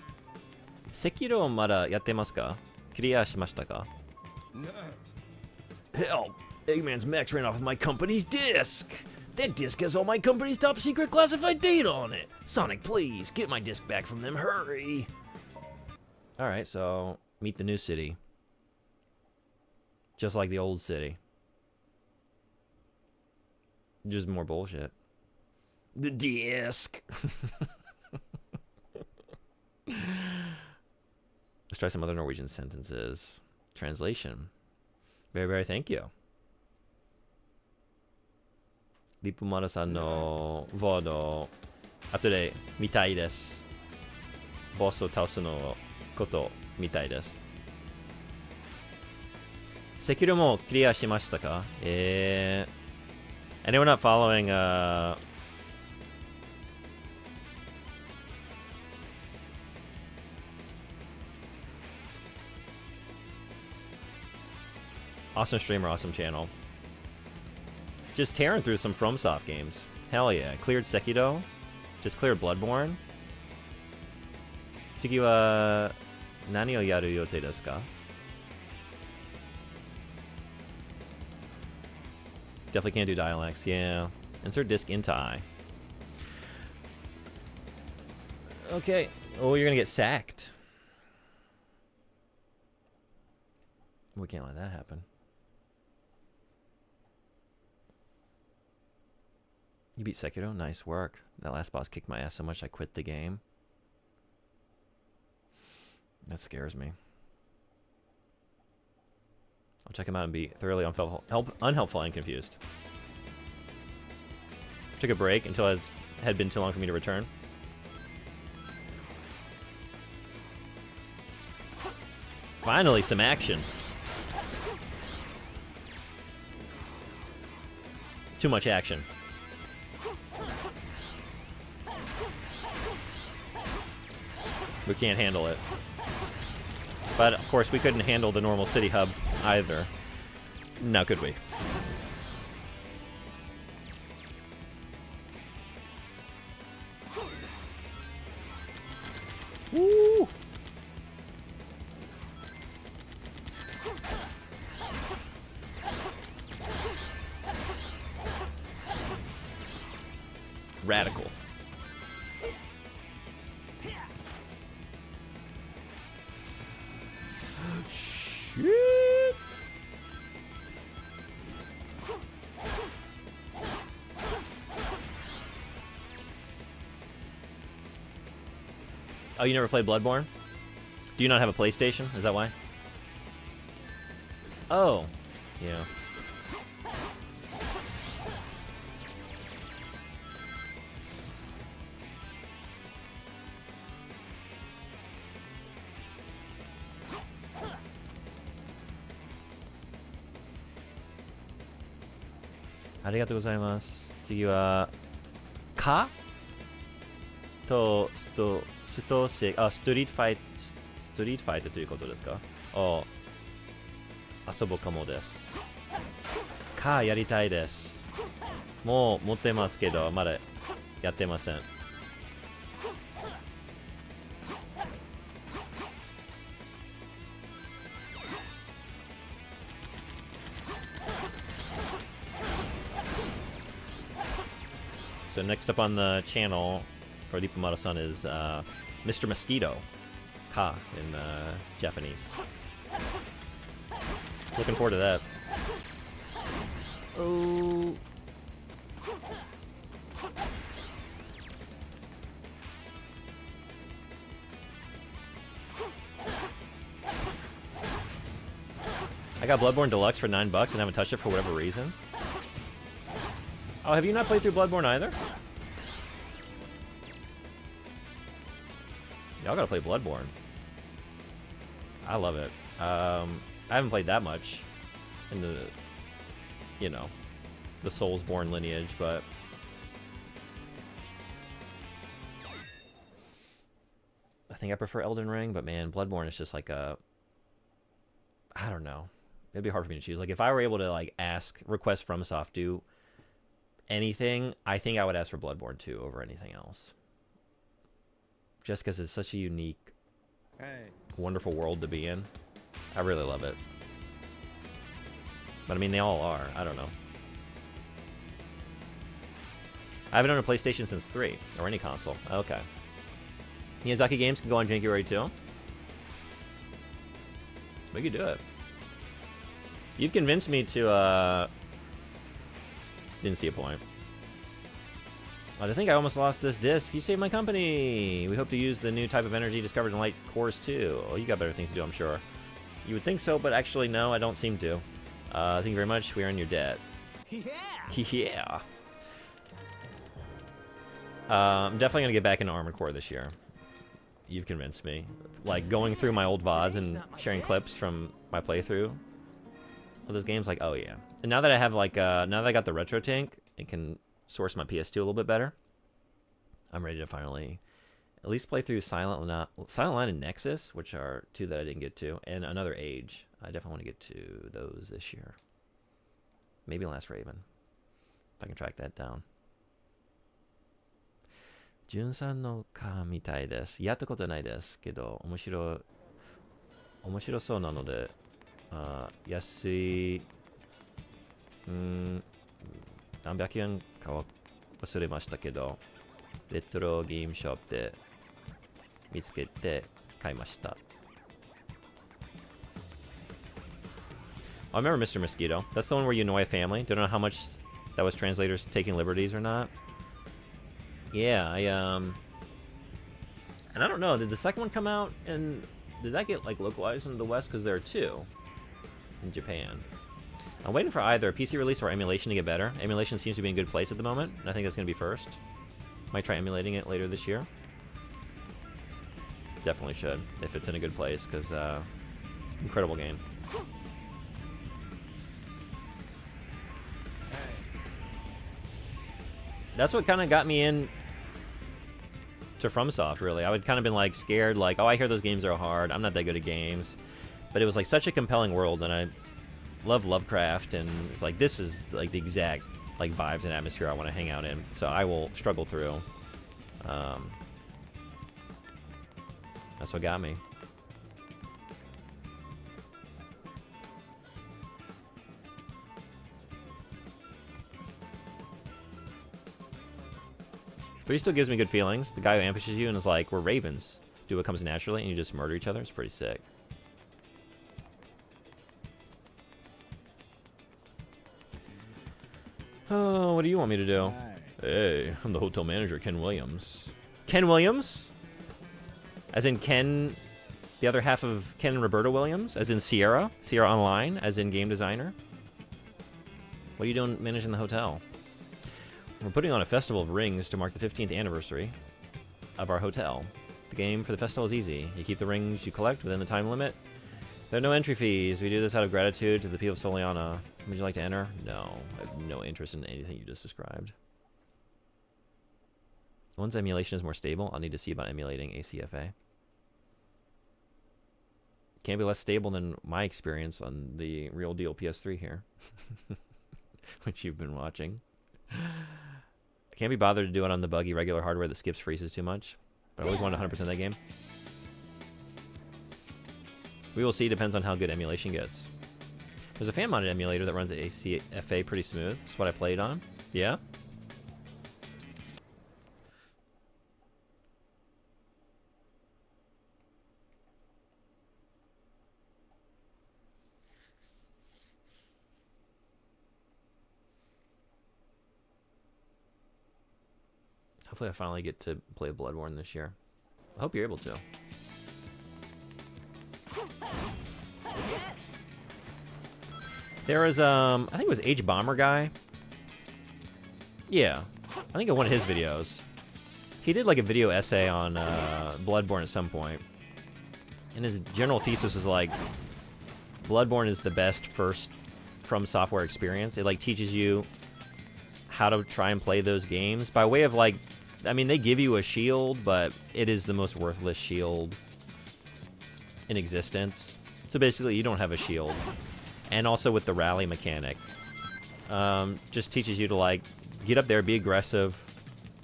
赤狼まだやってますか？クリアしましたか？ Help! Eggman's mechs ran off with my company's disc! That disc has all my company's top secret classified data on it! Sonic, please, get my disc back from them, hurry! Alright, so, meet the new city. Just like the old city. Just more bullshit. The disc! Let's try some other Norwegian sentences. Translation. Very, very thank you. Lipumaru-san no vodo後で見たいです。ボスを倒すのこと見たいです。セキュリもクリアしましたか？Anyone not following awesome streamer, awesome channel. Just tearing through some FromSoft games. Hell yeah. Cleared Sekiro. Just cleared Bloodborne. 次は何をやる予定ですか? Definitely can't do dialects. Yeah. Insert disc into I. Okay. Oh, you're gonna get sacked. We can't let that happen. You beat Sekiro? Nice work. That last boss kicked my ass so much I quit the game. That scares me. I'll check him out and be thoroughly unhelpful and confused. Took a break until it had been too long for me to return. Finally, some action. Too much action. We can't handle it. But, of course, we couldn't handle the normal city hub either. Now could we? Woo! Radical. Shit! Oh, you never played Bloodborne? Do you not have a PlayStation? Is that why? Oh, yeah. Arigatou gozaimasu. 次は、かと、ストリートファイトということですか？あ、遊ぼうかもです。か、やりたいです。もう持ってますけど、まだやってません。So next up on the channel for Ripamaro-san is Mr. Mosquito, Ka in Japanese. Looking forward to that. Oh. I got Bloodborne Deluxe for $9 and haven't touched it for whatever reason. Oh, have you not played through Bloodborne either? Y'all gotta play Bloodborne. I love it. I haven't played that much in the, you know, the Soulsborne lineage, but I think I prefer Elden Ring, but man, Bloodborne is just like a, I don't know. It'd be hard for me to choose. Like, if I were able to, like, request FromSoft do anything, I think I would ask for Bloodborne 2 over anything else. Just because it's such a unique, wonderful world to be in. I really love it. But I mean, they all are. I don't know. I haven't owned a PlayStation since 3, or any console. Okay. Miyazaki games can go on January too. We could do it. You've convinced me to, didn't see a point. I think I almost lost this disc. You saved my company. We hope to use the new type of energy discovered in light cores too. Oh, you got better things to do, I'm sure. You would think so, but actually, no, I don't seem to. Thank you very much. We are in your debt. Yeah. Yeah. I'm definitely gonna get back into Armored Core this year. You've convinced me. Like, going through my old VODs and sharing clips from my playthrough of those games, like, oh yeah. And now that I have, like, now that I got the Retro Tank, it can source my PS2 a little bit better. I'm ready to finally at least play through Silent Line and Nexus, which are two that I didn't get to, and Another Age. I definitely want to get to those this year. Maybe Last Raven, if I can track that down. Jun-san no ka mitai desu. Yatta koto nai desu kedo omoshirosou nanode yasui 何百円かは忘れましたけど、レトロゲームショップで見つけて買いました。I remember Mr. Mosquito. That's the one where you annoy a family. Don't know how much that was translators taking liberties or not. Yeah, and I don't know, did the second one come out and did that get like localized in the West? Because there are two in Japan. I'm waiting for either a PC release or emulation to get better. Emulation seems to be in a good place at the moment, and I think that's going to be first. Might try emulating it later this year. Definitely should, if it's in a good place, because Incredible game. That's what kind of got me in to FromSoft, really. I would kind of been like scared, like, oh, I hear those games are hard. I'm not that good at games. But it was like such a compelling world, and I love Lovecraft, and it's like this is like the exact like vibes and atmosphere I want to hang out in. So I will struggle through. That's what got me. But he still gives me good feelings. The guy who ambushes you and is like, we're ravens. Do what comes naturally, and you just murder each other. It's pretty sick. Oh, what do you want me to do? Hey, I'm the hotel manager, Ken Williams. Ken Williams? As in Ken, the other half of Ken and Roberta Williams? As in Sierra? Sierra Online? As in game designer? What are you doing managing the hotel? We're putting on a festival of rings to mark the 15th anniversary of our hotel. The game for the festival is easy. You keep the rings you collect within the time limit. There are no entry fees. We do this out of gratitude to the people of Soliana. Would you like to enter? No. I have no interest in anything you just described. Once emulation is more stable, I'll need to see about emulating ACFA. Can't be less stable than my experience on the real deal PS3 here. Which you've been watching. I can't be bothered to do it on the buggy regular hardware that skips freezes too much. But I always wanted 100% that game. We will see. Depends on how good emulation gets. There's a fan-mounted emulator that runs at ACFA pretty smooth. That's what I played on. Yeah? Hopefully I finally get to play Bloodborne this year. I hope you're able to. There was, I think it was H Bomber guy. Yeah. I think in one of his videos. He did like a video essay on Bloodborne at some point. And his general thesis was like, Bloodborne is the best first From Software experience. It like teaches you how to try and play those games by way of like, I mean, they give you a shield, but it is the most worthless shield in existence. So basically, you don't have a shield. And also with the rally mechanic. Just teaches you to, like, get up there, be aggressive,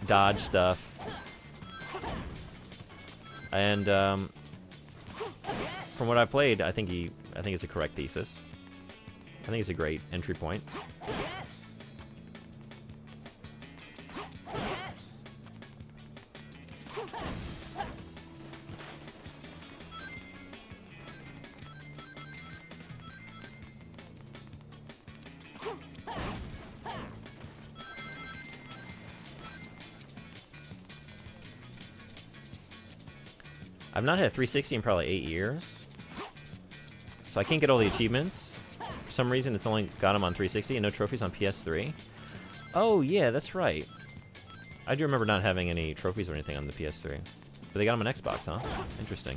dodge stuff. And from what I played, I think it's a correct thesis. I think it's a great entry point. I've not had a 360 in probably 8 years. So I can't get all the achievements. For some reason, it's only got them on 360 and no trophies on PS3. Oh, yeah, that's right. I do remember not having any trophies or anything on the PS3. But they got them on Xbox, huh? Interesting.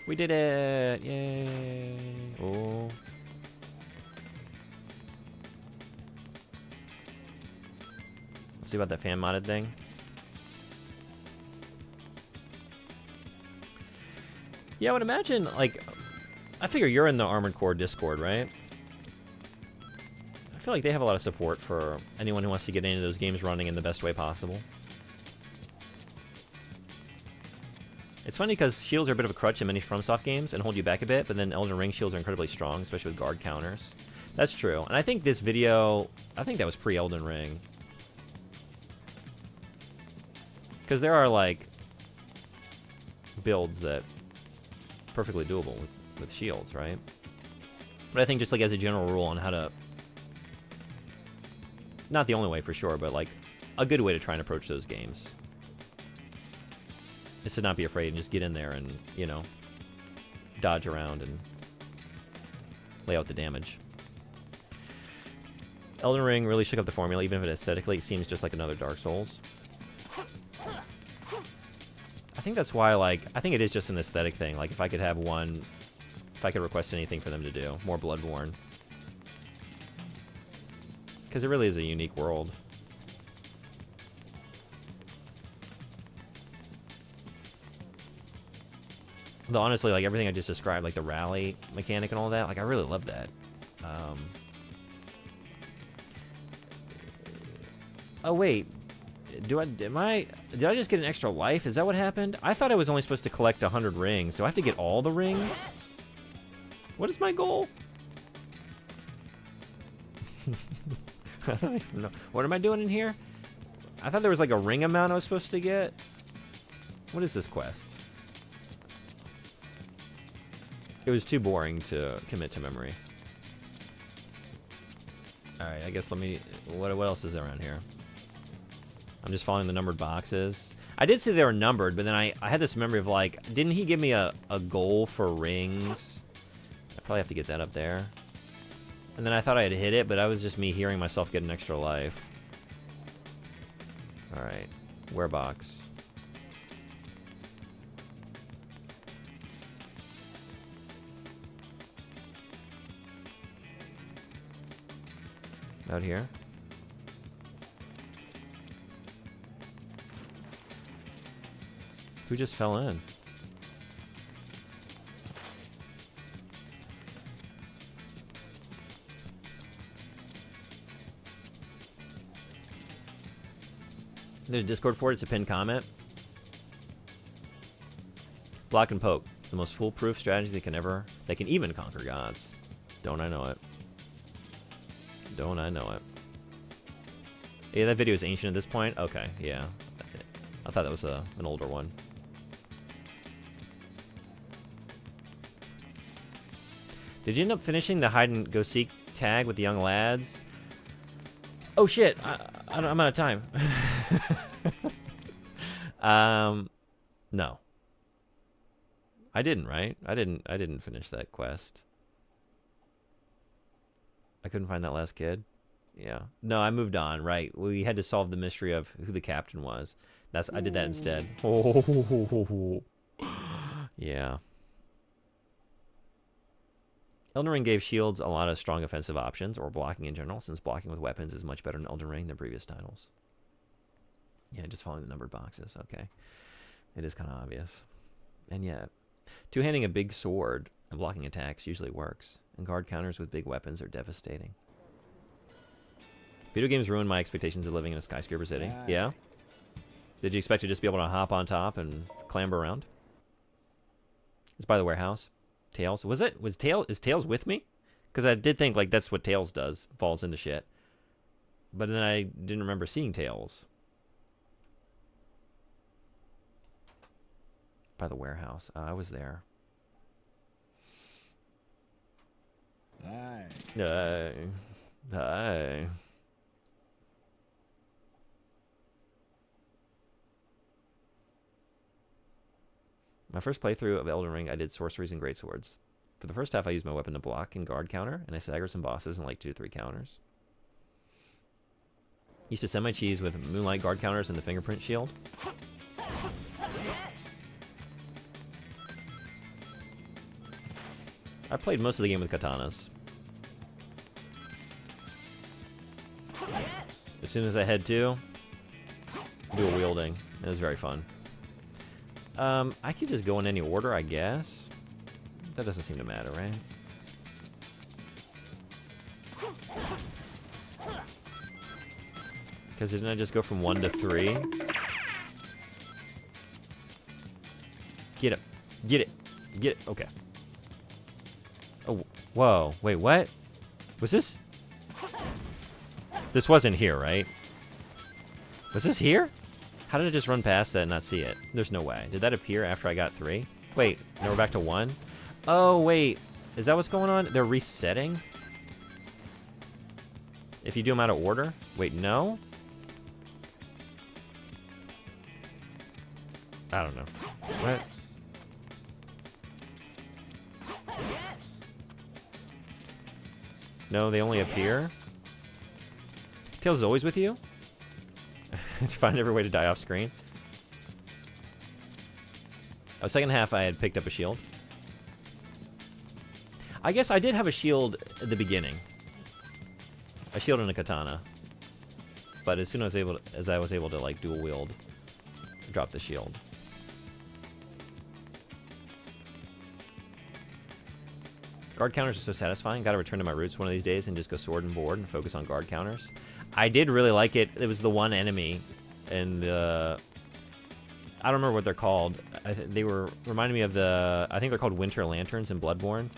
We did it! Yay! Oh. Let's see about that fan modded thing. Yeah, I would imagine, like, I figure you're in the Armored Core Discord, right? I feel like they have a lot of support for anyone who wants to get into those games running in the best way possible. It's funny because shields are a bit of a crutch in many FromSoft games and hold you back a bit, but then Elden Ring shields are incredibly strong, especially with guard counters. That's true. And I think this video, I think that was pre-Elden Ring. Because there are, like, builds that perfectly doable with shields, right? But I think just like as a general rule on how to, not the only way for sure, but like a good way to try and approach those games is to not be afraid and just get in there and, you know, dodge around and lay out the damage. Elden Ring really shook up the formula, even if it aesthetically seems just like another Dark Souls. I think that's why, like, I think it is just an aesthetic thing. Like, if I could have one, if I could request anything for them to do, more Bloodborne. Because it really is a unique world. Though honestly, like everything I just described, like the rally mechanic and all that, like I really love that. Oh wait, did I just get an extra life? Is that what happened? I thought I was only supposed to collect 100 rings. Do I have to get all the rings? What is my goal? I don't even know. What am I doing in here? I thought there was like a ring amount I was supposed to get. What is this quest? It was too boring to commit to memory. Alright, I guess let me... What else is around here? I'm just following the numbered boxes. I did say they were numbered, but then I had this memory of like... Didn't he give me a goal for rings? I probably have to get that up there. And then I thought I had hit it, but that was just me hearing myself get an extra life. Alright. Where box? Out here. Who just fell in? There's Discord for it. It's a pinned comment. Block and poke. The most foolproof strategy that can even conquer gods. Don't I know it? Don't I know it? Yeah, that video is ancient at this point? Okay, yeah. I thought that was an older one. Did you end up finishing the hide-and-go-seek tag with the young lads? Oh shit, I'm out of time. No. I didn't, right? I didn't finish that quest. I couldn't find that last kid. Yeah. No, I moved on, right. We had to solve the mystery of who the captain was. I did that instead. Yeah. Elden Ring gave shields a lot of strong offensive options, or blocking in general, since blocking with weapons is much better in Elden Ring than previous titles. Yeah, just following the numbered boxes. Okay. It is kind of obvious. And yet, two-handing a big sword and blocking attacks usually works, and guard counters with big weapons are devastating. Video games ruined my expectations of living in a skyscraper city. Yeah? Did you expect to just be able to hop on top and clamber around? It's by the warehouse. Tails. Is Tails with me? Because I did think like that's what Tails does. Falls into shit. But then I didn't remember seeing Tails. By the warehouse. I was there. Hi. Hi. My first playthrough of Elden Ring, I did sorceries and greatswords. For the first half, I used my weapon to block and guard counter, and I staggered some bosses in like 2 to 3 counters. Used to send my cheese with moonlight guard counters and the fingerprint shield. I played most of the game with katanas. As soon as I head to, dual wielding. It was very fun. I could just go in any order, I guess. That doesn't seem to matter, right? Because didn't I just go from 1 to 3? Get it. Get it. Get it. Okay. Oh, whoa. Wait, what? Was this? This wasn't here, right? Was this here? How did I just run past that and not see it? There's no way. Did that appear after I got 3? Wait, now we're back to 1? Oh, wait. Is that what's going on? They're resetting? If you do them out of order? Wait, no? I don't know. What? No, they only appear? Tails is always with you? To find every way to die off screen. Oh, second half I had picked up a shield. I guess I did have a shield at the beginning. A shield and a katana. But as soon as I was able to like dual wield, drop the shield. Guard counters are so satisfying. Gotta return to my roots one of these days and just go sword and board and focus on guard counters. I did really like it. It was the one enemy and the... I don't remember what they're called. They were reminding me of the... I think they're called Winter Lanterns in Bloodborne.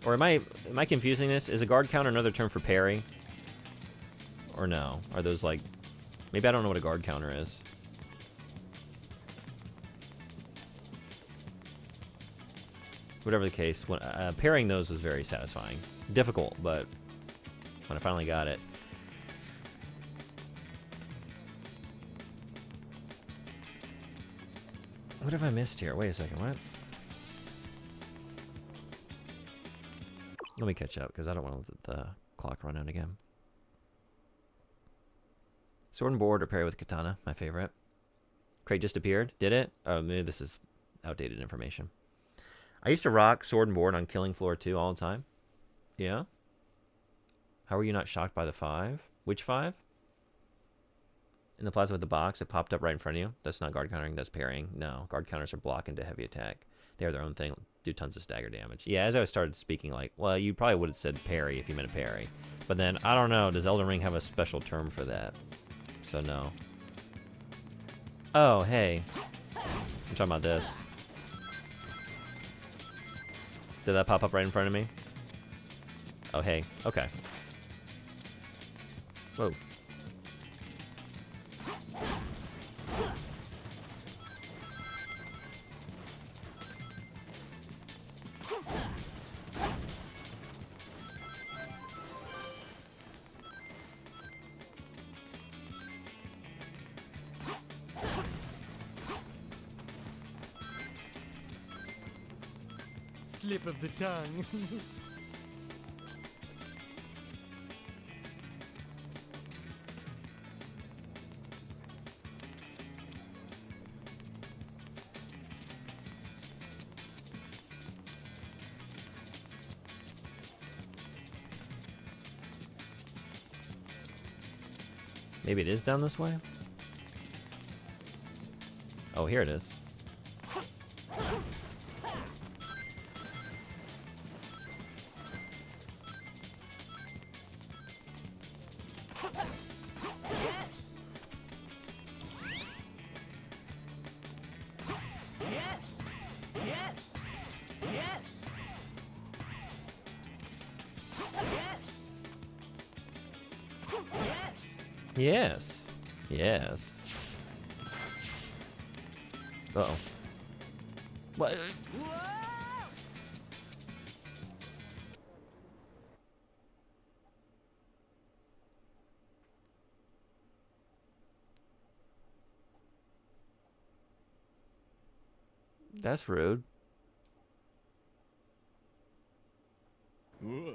Or am I confusing this? Is a guard counter another term for parry? Or no? Are those like... Maybe I don't know what a guard counter is. Whatever the case, when, parrying those was very satisfying. Difficult, but when I finally got it. What have I missed here? Wait a second, what? Let me catch up, because I don't want to let the clock run out again. Sword and board or parry with katana, my favorite. Craig just appeared. Did it? Oh, maybe this is outdated information. I used to rock sword and board on Killing Floor 2 all the time. Yeah? How were you not shocked by the 5? Which 5? In the plaza with the box, it popped up right in front of you. That's not guard countering, that's parrying. No, guard counters are block into heavy attack. They are their own thing, do tons of stagger damage. Yeah, as I started speaking, like, well, you probably would have said parry if you meant a parry. But then, I don't know, does Elden Ring have a special term for that? So, no. Oh, hey. I'm talking about this. Did that pop up right in front of me? Oh, hey. Okay. Whoa. Slip of the tongue. Maybe it is down this way? Oh, here it is. Yes. Yes. Yes. Yes. Yes. Yes. Yes. Yes. Uh-oh. What? Whoa! That's rude. Whoa.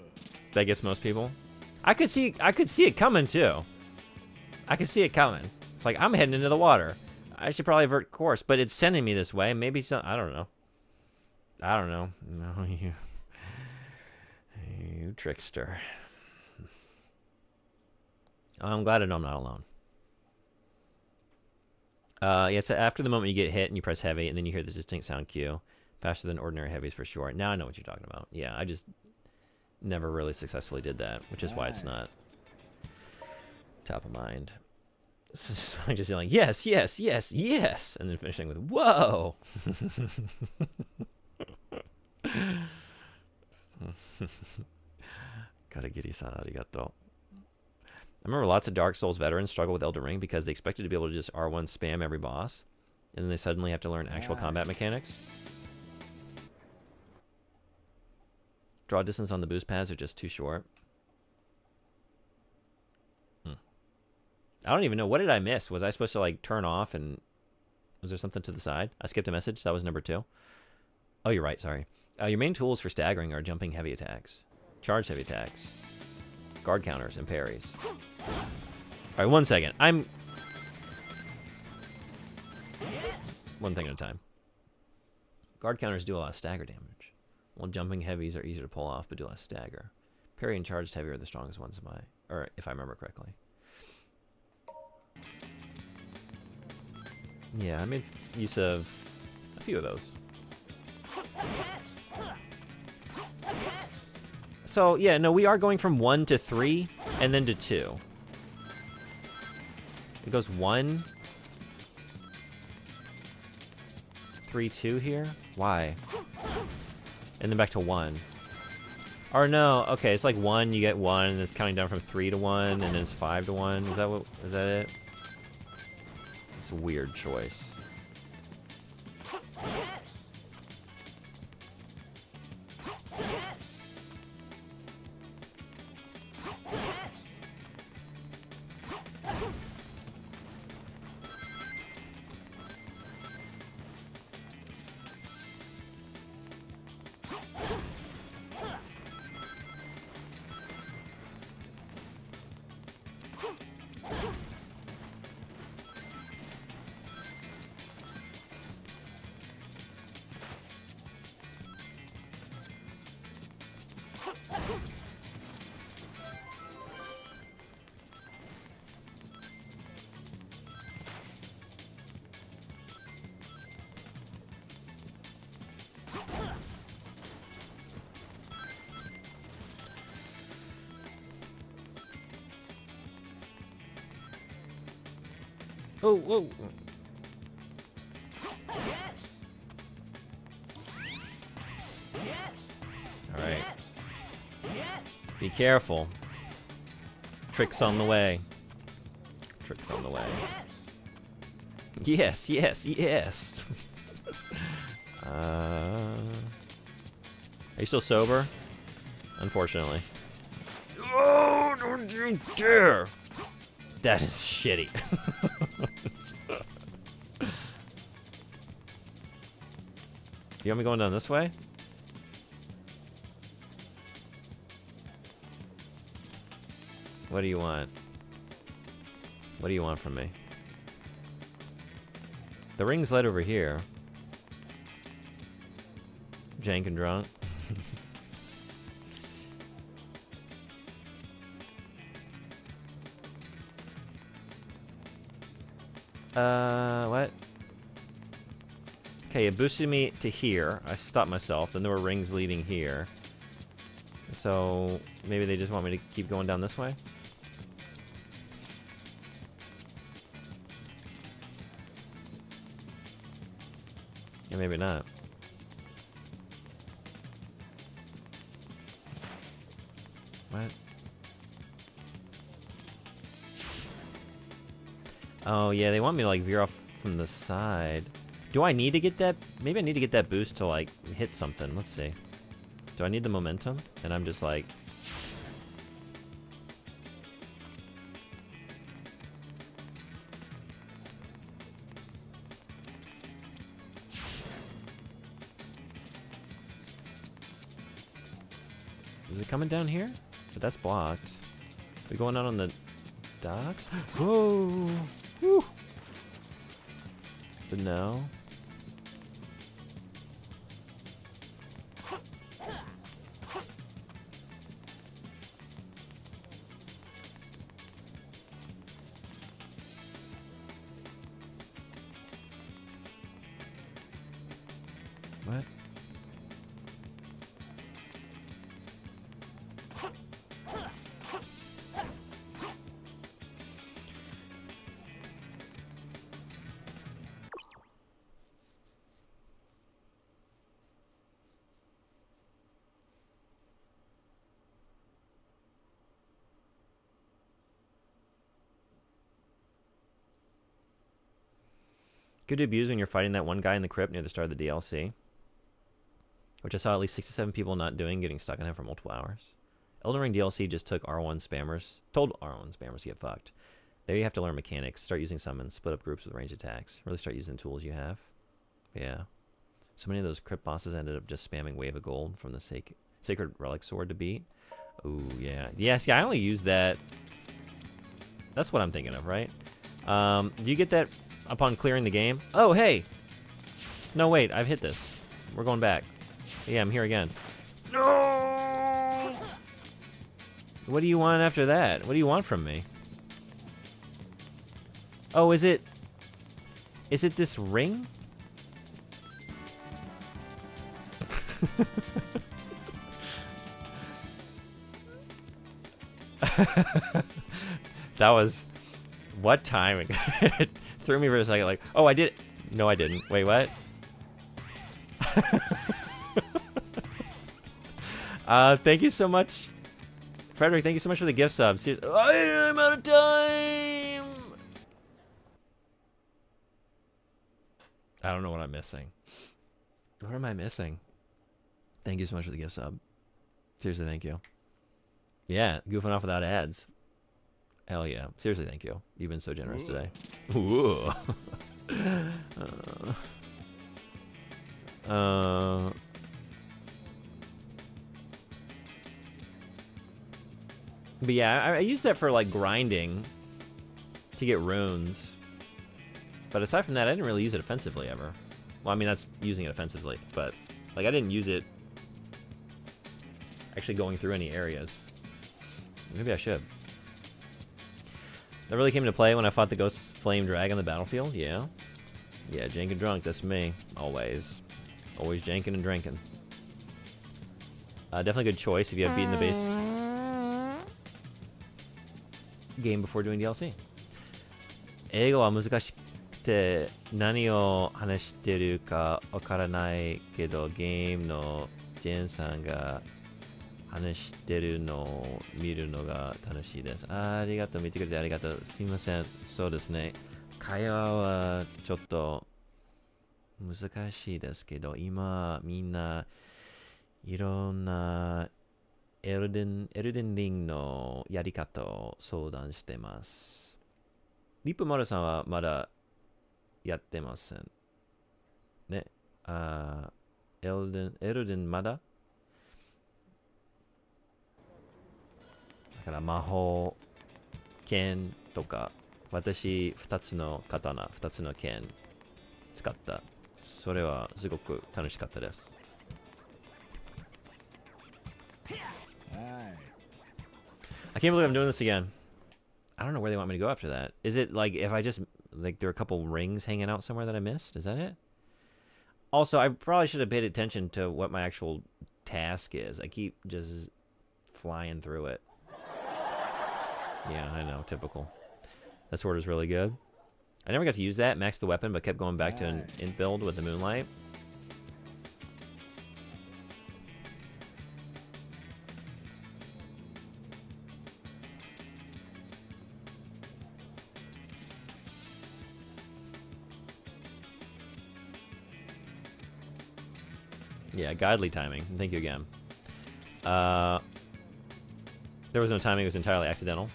That gets most people. I could see it coming too. I could see it coming. It's like I'm heading into the water. I should probably avert course, but it's sending me this way. Maybe some. I don't know. I don't know. No, you trickster. I'm glad I know I'm not alone. Yeah, so after the moment you get hit and you press heavy, and then you hear this distinct sound cue. Faster than ordinary heavies for sure. Now I know what you're talking about. Yeah, I just never really successfully did that, which is why it's not top of mind. So I'm just yelling, yes, yes, yes, yes, and then finishing with, whoa! Karagiri-san, arigato. I remember lots of Dark Souls veterans struggle with Elden Ring because they expected to be able to just R1 spam every boss, and then they suddenly have to learn actual combat mechanics. Draw distance on the boost pads are just too short. I don't even know. What did I miss? Was I supposed to, like, turn off and... Was there something to the side? I skipped a message. That was number 2. Oh, you're right. Sorry. Your main tools for staggering are jumping heavy attacks. Charged heavy attacks. Guard counters and parries. Alright, 1 second. I'm... Yes. One thing at a time. Guard counters do a lot of stagger damage, while jumping heavies are easier to pull off but do less stagger. Parry and charged heavy are the strongest ones if I remember correctly. Yeah, I made use of a few of those. Yes. Yes. So, yeah, no, we are going from 1 to 3, and then to 2. It goes 1, 3, 2 here? Why? And then back to 1. Or no, okay, it's like 1, you get 1, and it's counting down from 3 to 1, and then it's 5 to 1. Is that it? It's a weird choice. Yes. Yes. Yes. Oh, whoa. Yes. Yes. All right. Yes. Yes. Be careful. Tricks on the way. Tricks on the way. Yes. Yes, yes, yes. Are you still sober? Unfortunately. Oh, don't you dare! That is shitty. You want me going down this way? What do you want? What do you want from me? The ring's led over here. Jank and drunk. What? Okay, it boosted me to here. I stopped myself, then there were rings leading here. So, maybe they just want me to keep going down this way? Yeah, maybe not. What? Oh, yeah, they want me to, like, veer off from the side. Do I need to get that? Maybe I need to get that boost to, like, hit something. Let's see. Do I need the momentum? And I'm just like... Is it coming down here? But that's blocked. We going out on the docks? Whoa! Woo! But no. What? Good to abuse when you're fighting that one guy in the crypt near the start of the DLC. Which I saw at least 6 to 7 people not doing, getting stuck in it for multiple hours. Elden Ring DLC just told R1 spammers to get fucked. There you have to learn mechanics, start using summons, split up groups with ranged attacks, really start using the tools you have. Yeah. So many of those crypt bosses ended up just spamming Wave of Gold from the sake Sacred Relic Sword to beat. Ooh, yeah. Yeah, see, I only use that. That's what I'm thinking of, right? Do you get that upon clearing the game? Oh, hey! No, wait, I've hit this. We're going back. Yeah, I'm here again. No! What do you want after that? What do you want from me? Oh, is it this ring? That was... What timing? It threw me for a second like, oh, I did... No, I didn't. Wait, what? Thank you so much. Frederick, thank you so much for the gift sub. Seriously. I'm out of time! I don't know what I'm missing. What am I missing? Thank you so much for the gift sub. Seriously, thank you. Yeah, goofing off without ads. Hell yeah. Seriously, thank you. You've been so generous today. Ooh. But yeah, I use that for like grinding to get runes. But aside from that, I didn't really use it offensively ever. Well, I mean, that's using it offensively, but like I didn't use it actually going through any areas. Maybe I should. That really came into play when I fought the Ghost Flame Dragon on the battlefield. Yeah. Yeah, jank and drunk. That's me. Always. Always janking and drinking. Definitely a good choice if you have beaten the base game before doing DLC. 英語は難しくて何を話してるかわからないけどゲームのジェンさんが話してるのを見るのが楽しいです。ありがとう。見てくれてありがとう。すいません。そうですね。会話はちょっと難しいですけど、今みんないろんなエルデンリングのやり方を相談してます。リップマルさんはまだやってません。ね。エルデンまだだから魔法剣とか私2つの刀2つの剣使ったそれはすごく楽しかったです。I can't believe I'm doing this again. I don't know where they want me to go after that. Is it like if I just like there are a couple rings hanging out somewhere that I missed? Is that it? Also, I probably should have paid attention to what my actual task is. I keep just flying through it. Yeah, I know, typical. That sword is really good. I never got to use that, max the weapon, but kept going back to an int build with the Moonlight. Yeah, godly timing. Thank you again. There was no timing, it was entirely accidental.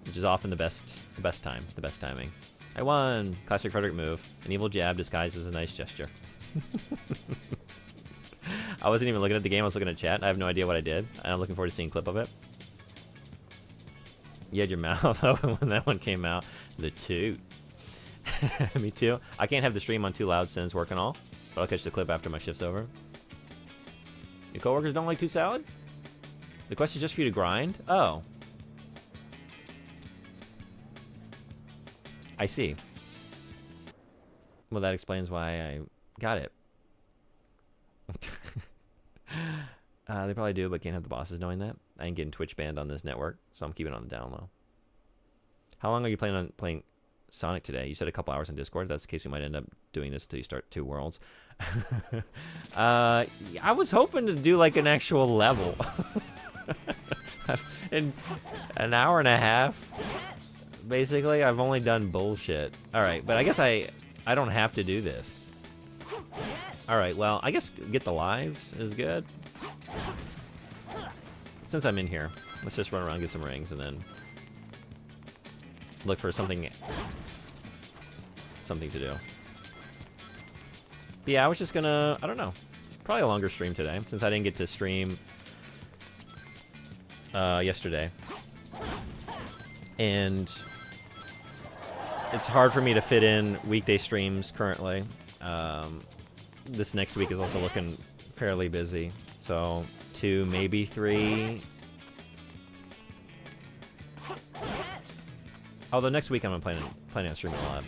Which is often the best timing. I won! Classic Frederick move. An evil jab disguised as a nice gesture. I wasn't even looking at the game, I was looking at chat. I have no idea what I did. I'm looking forward to seeing a clip of it. You had your mouth open when that one came out. The toot. Me too. I can't have the stream on too loud since work and all. But I'll catch the clip after my shift's over. Your coworkers don't like Toot Salad? The quest is just for you to grind? Oh. I see. Well, that explains why I got it. They probably do, but can't have the bosses knowing that. I ain't getting Twitch banned on this network, so I'm keeping it on the down low. How long are you planning on playing Sonic today? You said a couple hours on Discord. If that's the case, we might end up doing this until you start 2 worlds. I was hoping to do like an actual level. In an hour and a half, basically, I've only done bullshit. Alright, but I guess I don't have to do this. Alright, well, I guess get the lives is good. Since I'm in here, let's just run around, get some rings, and then look for something to do. But yeah, I was just gonna, I don't know. Probably a longer stream today, since I didn't get to stream yesterday. And it's hard for me to fit in weekday streams currently. This next week is also looking fairly busy. So 2, maybe 3. Yes. Although next week I'm planning on streaming a lot.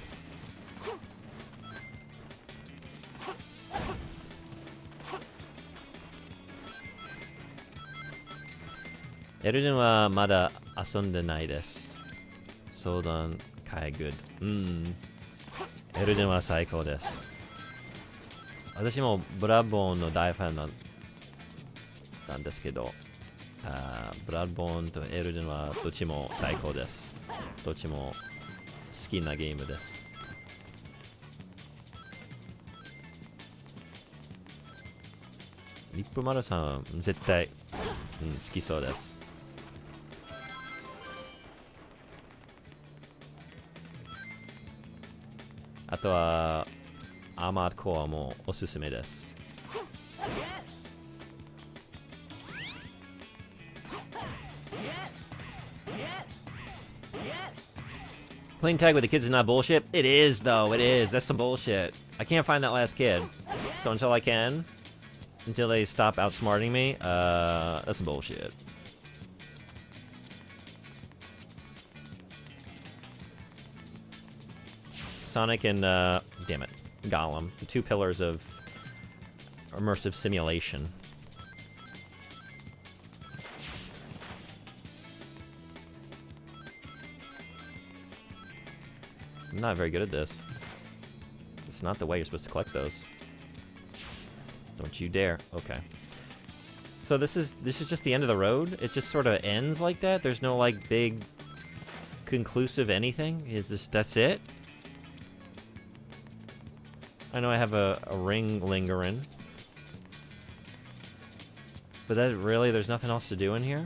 Elden wa mada asonde nai desu. Soudan kai good. Elden wa saikou desu. 私もブラッドボーンの大ファンなんですけど、ブラッドボーンとエルデンはどっちも最高です。どっちも好きなゲームです。リップマルさん絶対、好きそうです。あとはアーマードコアもおすすめです。Yes. Yes. Yes. Yes. Playing tag with the kids is not bullshit. It is though. It is. That's some bullshit. I can't find that last kid. So until I can, until they stop outsmarting me, that's some bullshit. Sonic and damn it, Gollum, the 2 pillars of immersive simulation. I'm not very good at this. It's not the way you're supposed to collect those. Don't you dare. Okay. So this is just the end of the road? It just sort of ends like that? There's no like big conclusive anything? That's it? I know I have a ring lingering. But that really, there's nothing else to do in here?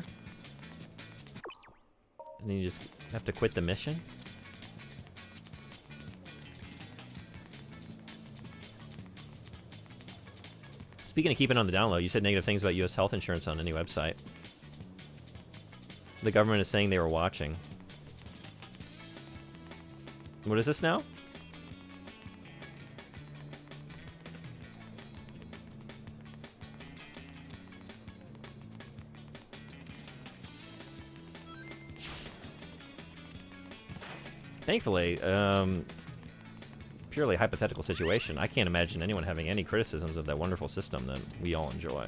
And then you just have to quit the mission? Speaking of keeping on the download, you said negative things about U.S. health insurance on any website. The government is saying they were watching. What is this now? Thankfully, purely hypothetical situation. I can't imagine anyone having any criticisms of that wonderful system that we all enjoy.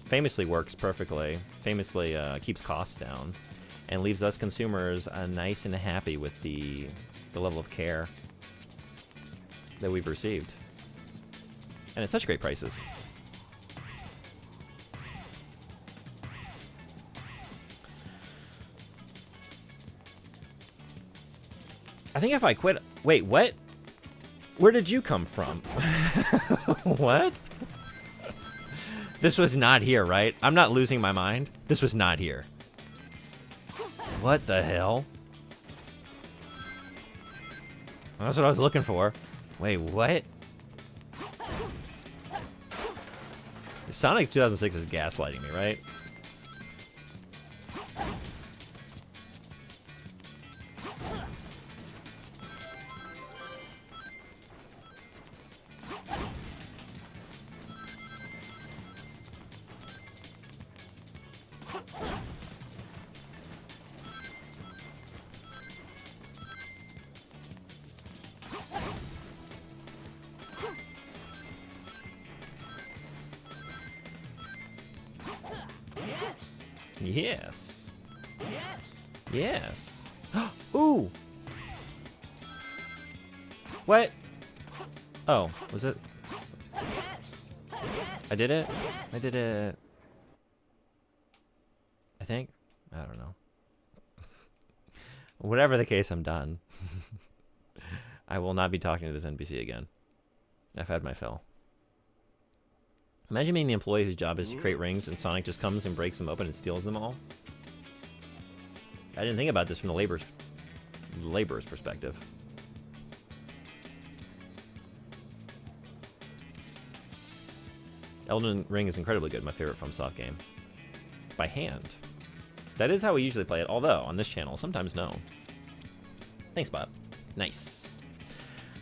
Famously works perfectly, famously keeps costs down, and leaves us consumers nice and happy with the level of care that we've received. And at such great prices. I think if I quit... Wait, what? Where did you come from? What? This was not here, right? I'm not losing my mind. This was not here. What the hell? That's what I was looking for. Wait, what? Sonic 2006 is gaslighting me, right? Yes. Yes. Yes. Yes. Ooh. What? Oh, was it? Yes. I did it? I did it. I think? I don't know. Whatever the case, I'm done. I will not be talking to this NPC again. I've had my fill. Imagine being the employee whose job is to create rings and Sonic just comes and breaks them open and steals them all. I didn't think about this from the laborer's perspective. Elden Ring is incredibly good, my favorite FromSoft game. By hand. That is how we usually play it, although on this channel, sometimes no. Thanks, Bob. Nice.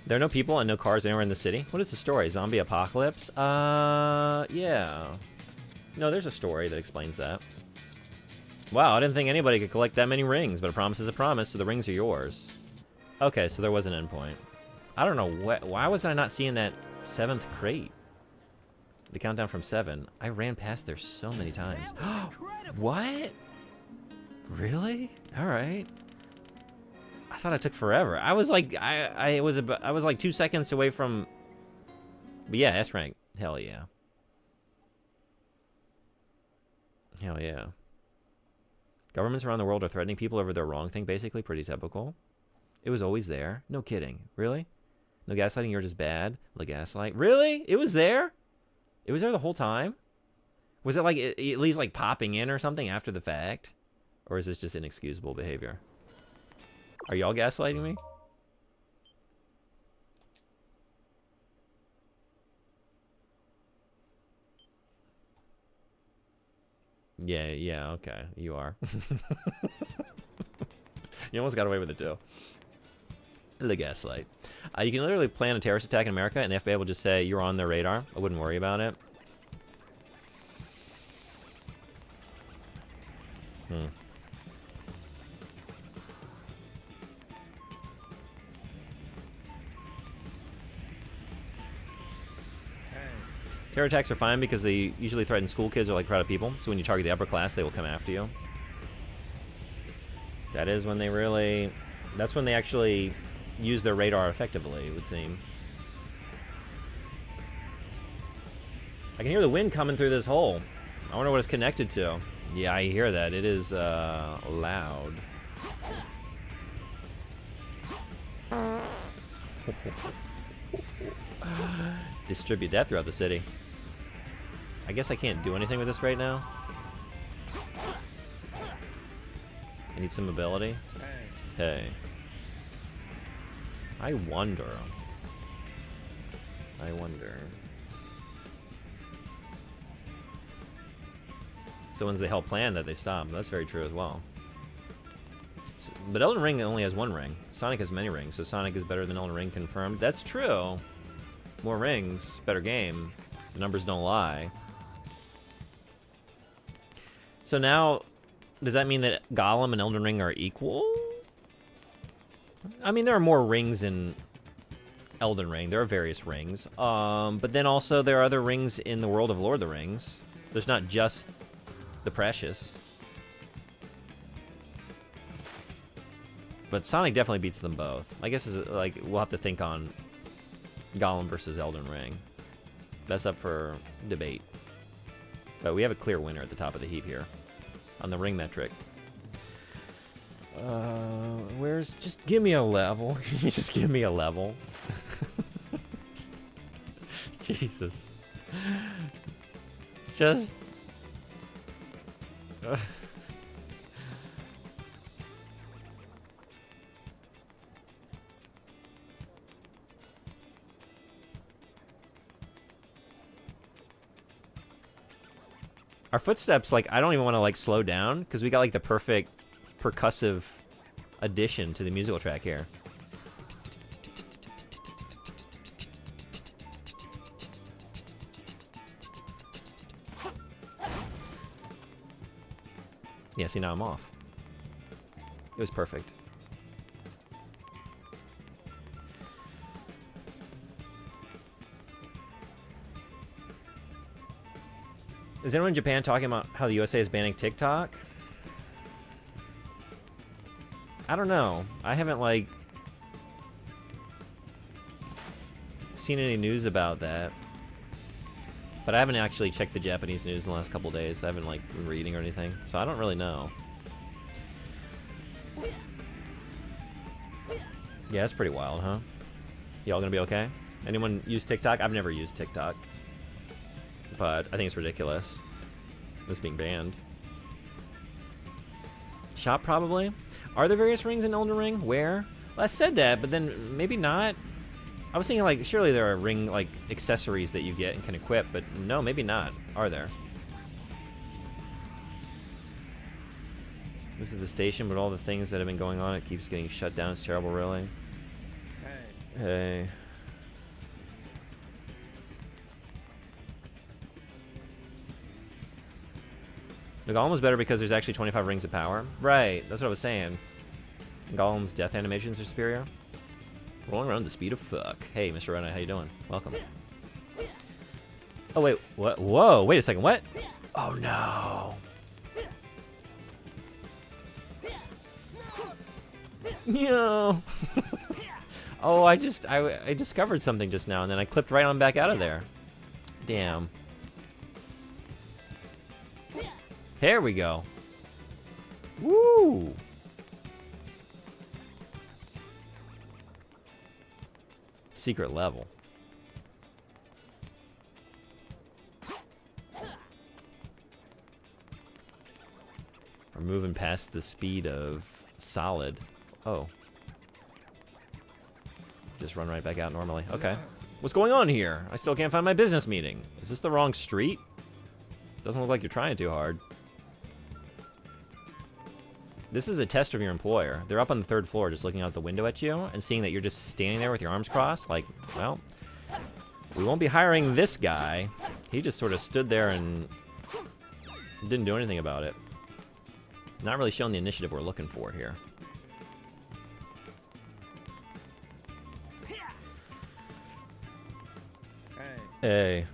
There are no people and no cars anywhere in the city. What is the story? Zombie apocalypse? Yeah. No, there's a story that explains that. Wow, I didn't think anybody could collect that many rings, but a promise is a promise, so the rings are yours. Okay, so there was an endpoint. I don't know, why was I not seeing that 7th crate? The countdown from 7. I ran past there so many times. What? Really? All right. I thought it took forever. I was like, I was like 2 seconds away from. But yeah, S rank. Hell yeah. Hell yeah. Governments around the world are threatening people over their wrong thing. Basically, pretty typical. It was always there. No kidding. Really? No gaslighting. You're just bad. The gaslight. Really? It was there. It was there the whole time. Was it like at least like popping in or something after the fact, or is this just inexcusable behavior? Are y'all gaslighting me? Yeah, okay. You are. You almost got away with it, too. The gaslight. You can literally plan a terrorist attack in America, and the FBI will just say, you're on their radar. I wouldn't worry about it. Terror attacks are fine because they usually threaten school kids or like crowded people. So when you target the upper class, they will come after you. That is when they really... That's when they actually use their radar effectively, it would seem. I can hear the wind coming through this hole. I wonder what it's connected to. Yeah, I hear that. It is loud. Distribute that throughout the city. I guess I can't do anything with this right now. I need some mobility. Hey. I wonder. So once they help plan that, they stop. That's very true as well. So, but Elden Ring only has one ring. Sonic has many rings, so Sonic is better than Elden Ring confirmed. That's true. More rings, better game. The numbers don't lie. So now, does that mean that Gollum and Elden Ring are equal? I mean, there are more rings in Elden Ring. There are various rings. But then also there are other rings in the world of Lord of the Rings. There's not just the Precious. But Sonic definitely beats them both. I guess it's like we'll have to think on Gollum versus Elden Ring. That's up for debate. But we have a clear winner at the top of the heap here on the ring metric. Where's... Just give me a level. Just give me a level. Jesus. Just... Our footsteps, like, I don't even want to, like, slow down, because we got, like, the perfect percussive addition to the musical track here. Yeah, see, now I'm off. It was perfect. Is anyone in Japan talking about how the USA is banning TikTok? I don't know. I haven't, like, seen any news about that. But I haven't actually checked the Japanese news in the last couple days. I haven't, like, been reading or anything. So I don't really know. Yeah, that's pretty wild, huh? Y'all gonna be okay? Anyone use TikTok? I've never used TikTok. But I think it's ridiculous. It's being banned. Shop, probably? Are there various rings in Elden Ring? Where? Well, I said that, but then maybe not. I was thinking like surely there are ring like accessories that you get and can equip, but no, maybe not. Are there? This is the station, but all the things that have been going on, it keeps getting shut down. It's terrible, really. Hey. The Golem was better because there's actually 25 rings of power. Right, that's what I was saying. Golem's death animations are superior. Rolling around the speed of fuck. Hey, Mr. Rena, how you doing? Welcome. Oh, wait, what? Whoa, wait a second, what? Oh, no. No. Oh, I discovered something just now, and then I clipped right on back out of there. Damn. There we go. Woo! Secret level. We're moving past the speed of solid. Oh. Just run right back out normally. Okay. What's going on here? I still can't find my business meeting. Is this the wrong street? Doesn't look like you're trying too hard. This is a test of your employer. They're up on the 3rd floor just looking out the window at you and seeing that you're just standing there with your arms crossed. Like, well, we won't be hiring this guy. He just sort of stood there and didn't do anything about it. Not really showing the initiative we're looking for here. Hey.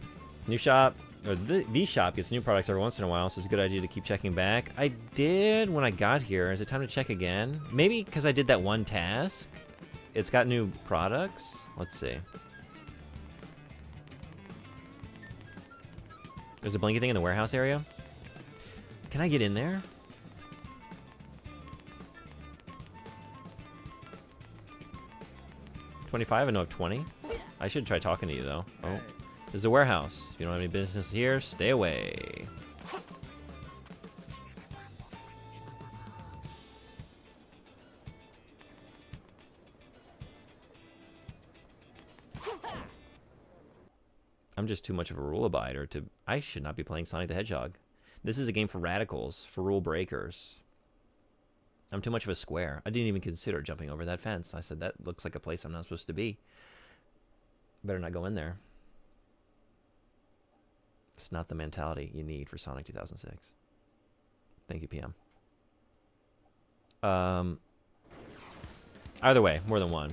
New shop. Or the shop gets new products every once in a while, so it's a good idea to keep checking back. I did when I got here. Is it time to check again? Maybe because I did that one task. It's got new products. Let's see. There's a blinky thing in the warehouse area. Can I get in there? $25, I know of 20. I should try talking to you though. Oh. This is a warehouse. If you don't have any business here, stay away. I'm just too much of a rule abider to... I should not be playing Sonic the Hedgehog. This is a game for radicals, for rule breakers. I'm too much of a square. I didn't even consider jumping over that fence. I said, that looks like a place I'm not supposed to be. Better not go in there. It's not the mentality you need for Sonic 2006. Thank you, PM. Either way, more than one.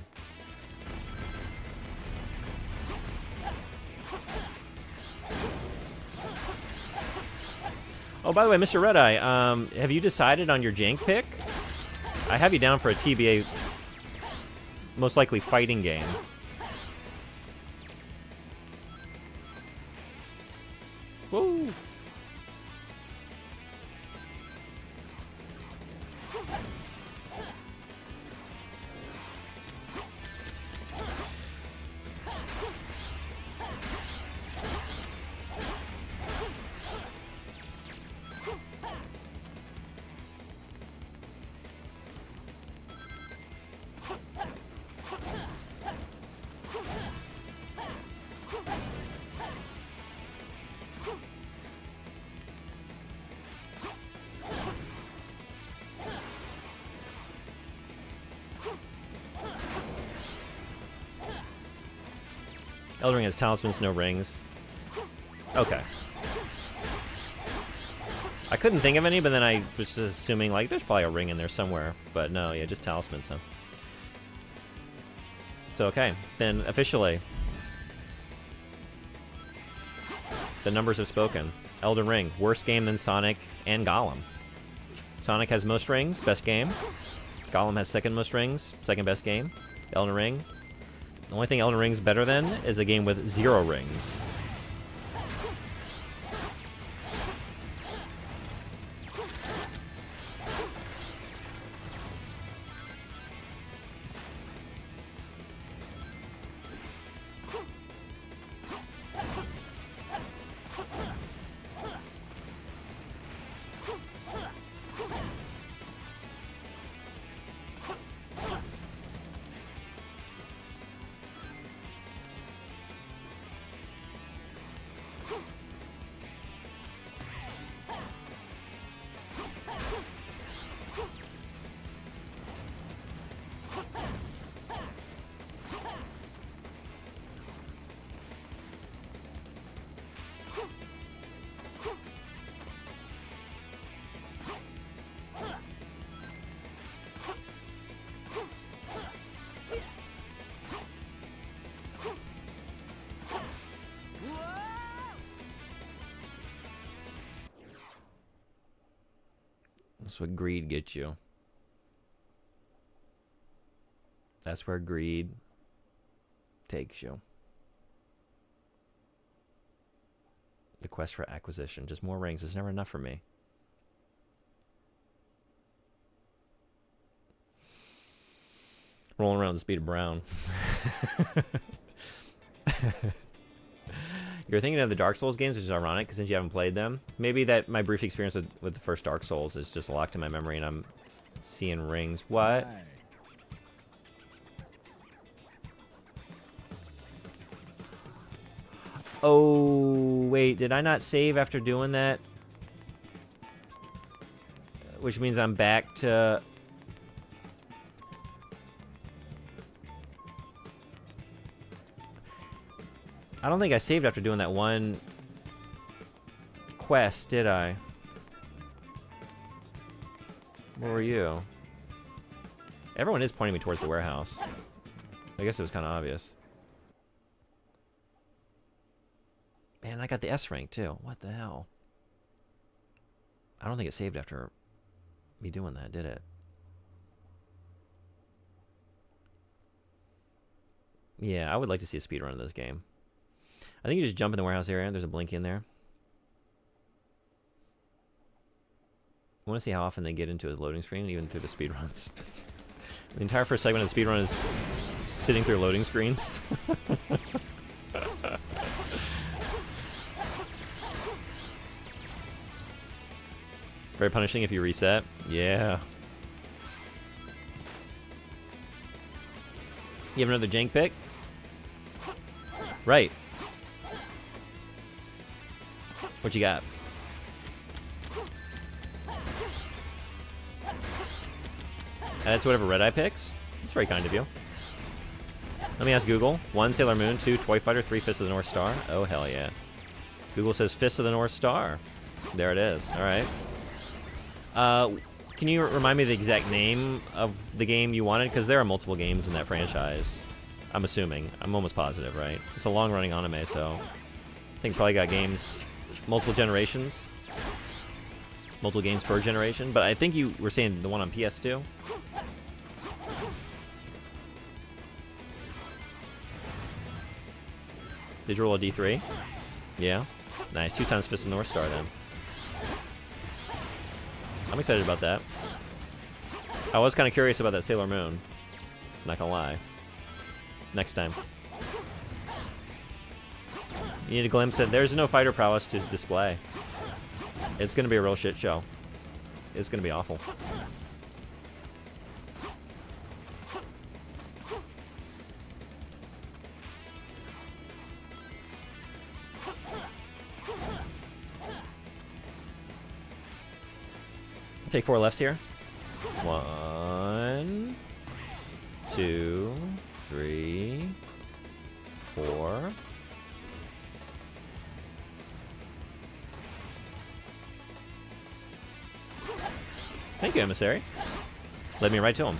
Oh, by the way, Mr. Redeye, have you decided on your jank pick? I have you down for a TBA, most likely fighting game. Woo! Elden Ring has talismans, no rings. Okay. I couldn't think of any, but then I was just assuming, like, there's probably a ring in there somewhere. But no, yeah, just talismans, huh? So, okay. Then, officially, the numbers have spoken. Elden Ring, worst game than Sonic and Golem. Sonic has most rings, best game. Golem has second most rings, second best game. Elden Ring. The only thing Elden Ring's better than is a game with 0 rings. That's what greed gets you. That's where greed takes you. The quest for acquisition. Just more rings is never enough for me. Rolling around the speed of Brown. You're thinking of the Dark Souls games, which is ironic, because since you haven't played them. Maybe that my brief experience with the first Dark Souls is just locked in my memory and I'm seeing rings. What? Aye. Oh, wait, did I not save after doing that? Which means I'm back to... I don't think I saved after doing that one quest, did I? Where were you? Everyone is pointing me towards the warehouse. I guess it was kind of obvious. Man, I got the S rank too. What the hell? I don't think it saved after me doing that, did it? Yeah, I would like to see a speedrun of this game. I think you just jump in the warehouse area. There's a Blinky in there. I want to see how often they get into his loading screen, even through the speedruns. The entire first segment of the speedrun is sitting through loading screens. Very punishing if you reset. Yeah. You have another jank pick? Right. What you got? That's whatever Red Eye picks. That's very kind of you. Let me ask Google. 1, Sailor Moon. 2, Toy Fighter. 3, Fist of the North Star. Oh, hell yeah. Google says Fist of the North Star. There it is. All right. Can you remind me the exact name of the game you wanted? Because there are multiple games in that franchise. I'm assuming. I'm almost positive, right? It's a long-running anime, so I think probably got games, multiple generations, multiple games per generation. But I think you were saying the one on PS2. Did you roll a D3? Yeah. Nice. 2 times Fist of the North Star then. I'm excited about that. I was kind of curious about that Sailor Moon. Not gonna lie. Next time. You need a glimpse at... There's no fighter prowess to display. It's gonna be a real shit show. It's gonna be awful. Take 4 lefts here. 1, 2, 3, 4. Thank you, emissary. Led me right to him.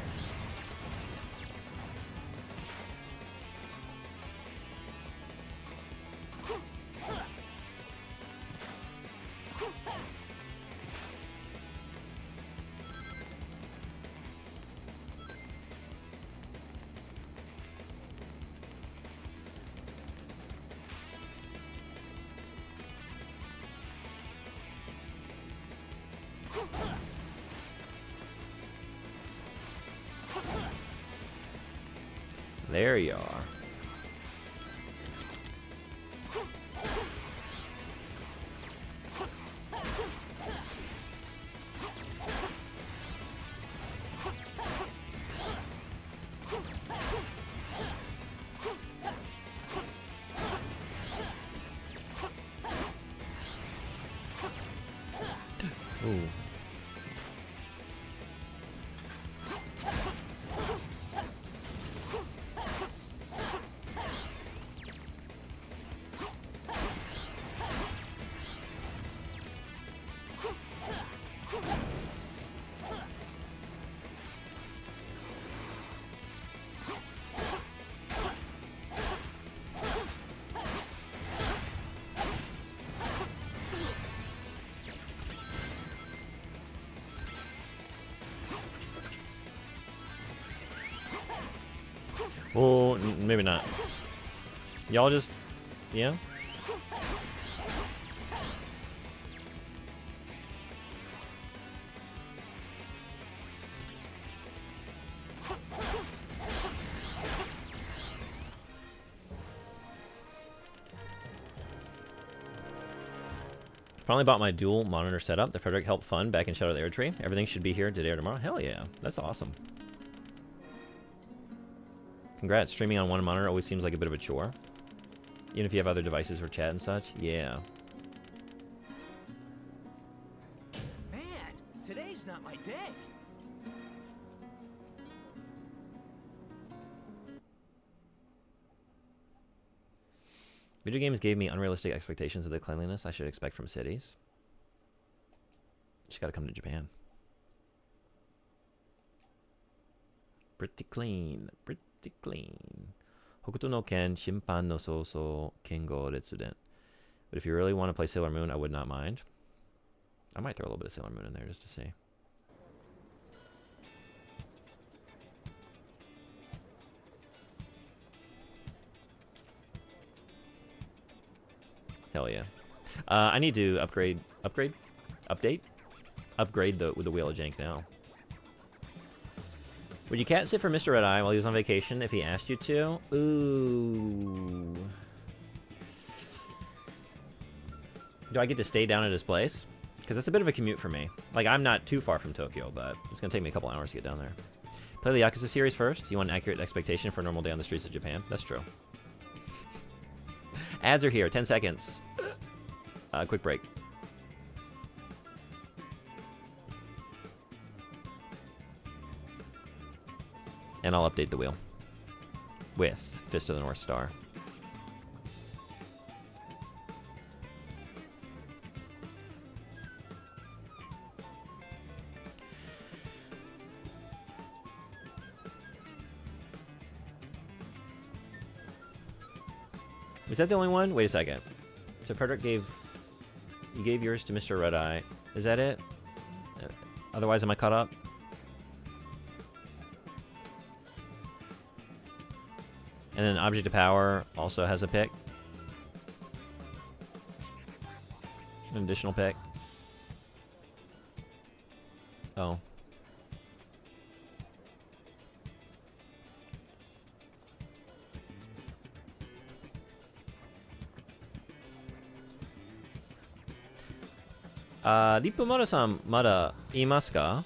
There you are. Ooh. No, maybe not. Y'all just, yeah. Finally bought my dual monitor setup. The Frederick helped fund back in Shadow of the Erdtree. Everything should be here today or tomorrow. Hell yeah, that's awesome. Congrats. Streaming on one monitor always seems like a bit of a chore. Even if you have other devices for chat and such. Yeah. Man, today's not my day. Video games gave me unrealistic expectations of the cleanliness I should expect from cities. Just gotta come to Japan. Pretty clean. Pretty clean. Hokuto no Ken, Shimpan no Soso, Kengo Retsuden. But if you really want to play Sailor Moon, I would not mind. I might throw a little bit of Sailor Moon in there just to see. Hell yeah. I need to upgrade the Wheel of Jank now. Would you cat sit for Mr. Red Eye while he was on vacation if he asked you to? Ooh. Do I get to stay down at his place? Because that's a bit of a commute for me. Like, I'm not too far from Tokyo, but it's going to take me a couple hours to get down there. Play the Yakuza series first. You want an accurate expectation for a normal day on the streets of Japan? That's true. Ads are here. 10 seconds. Quick break. And I'll update the wheel with Fist of the North Star. Is that the only one? Wait a second. So Frederick you gave yours to Mr. Red Eye. Is that it? Otherwise, am I caught up? And then Object of Power also has a pick. An additional pick. Oh.リップマルさんまだいますか？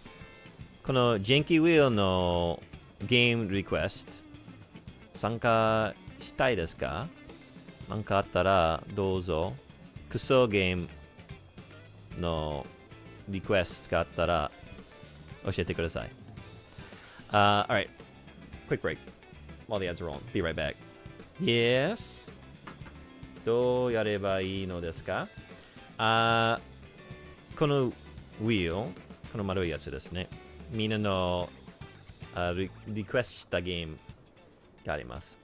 このジェンキーウィールのゲームリクエスト参加したいですか？なんかあったらどうぞ。クソゲームのリクエストがあったら教えてください。Alright, quick break while the ads are rolling. Be right back. Yes. どうやればいいのですか？このウィール、この丸いやつですね。みんなのリクエストしたゲームがあります。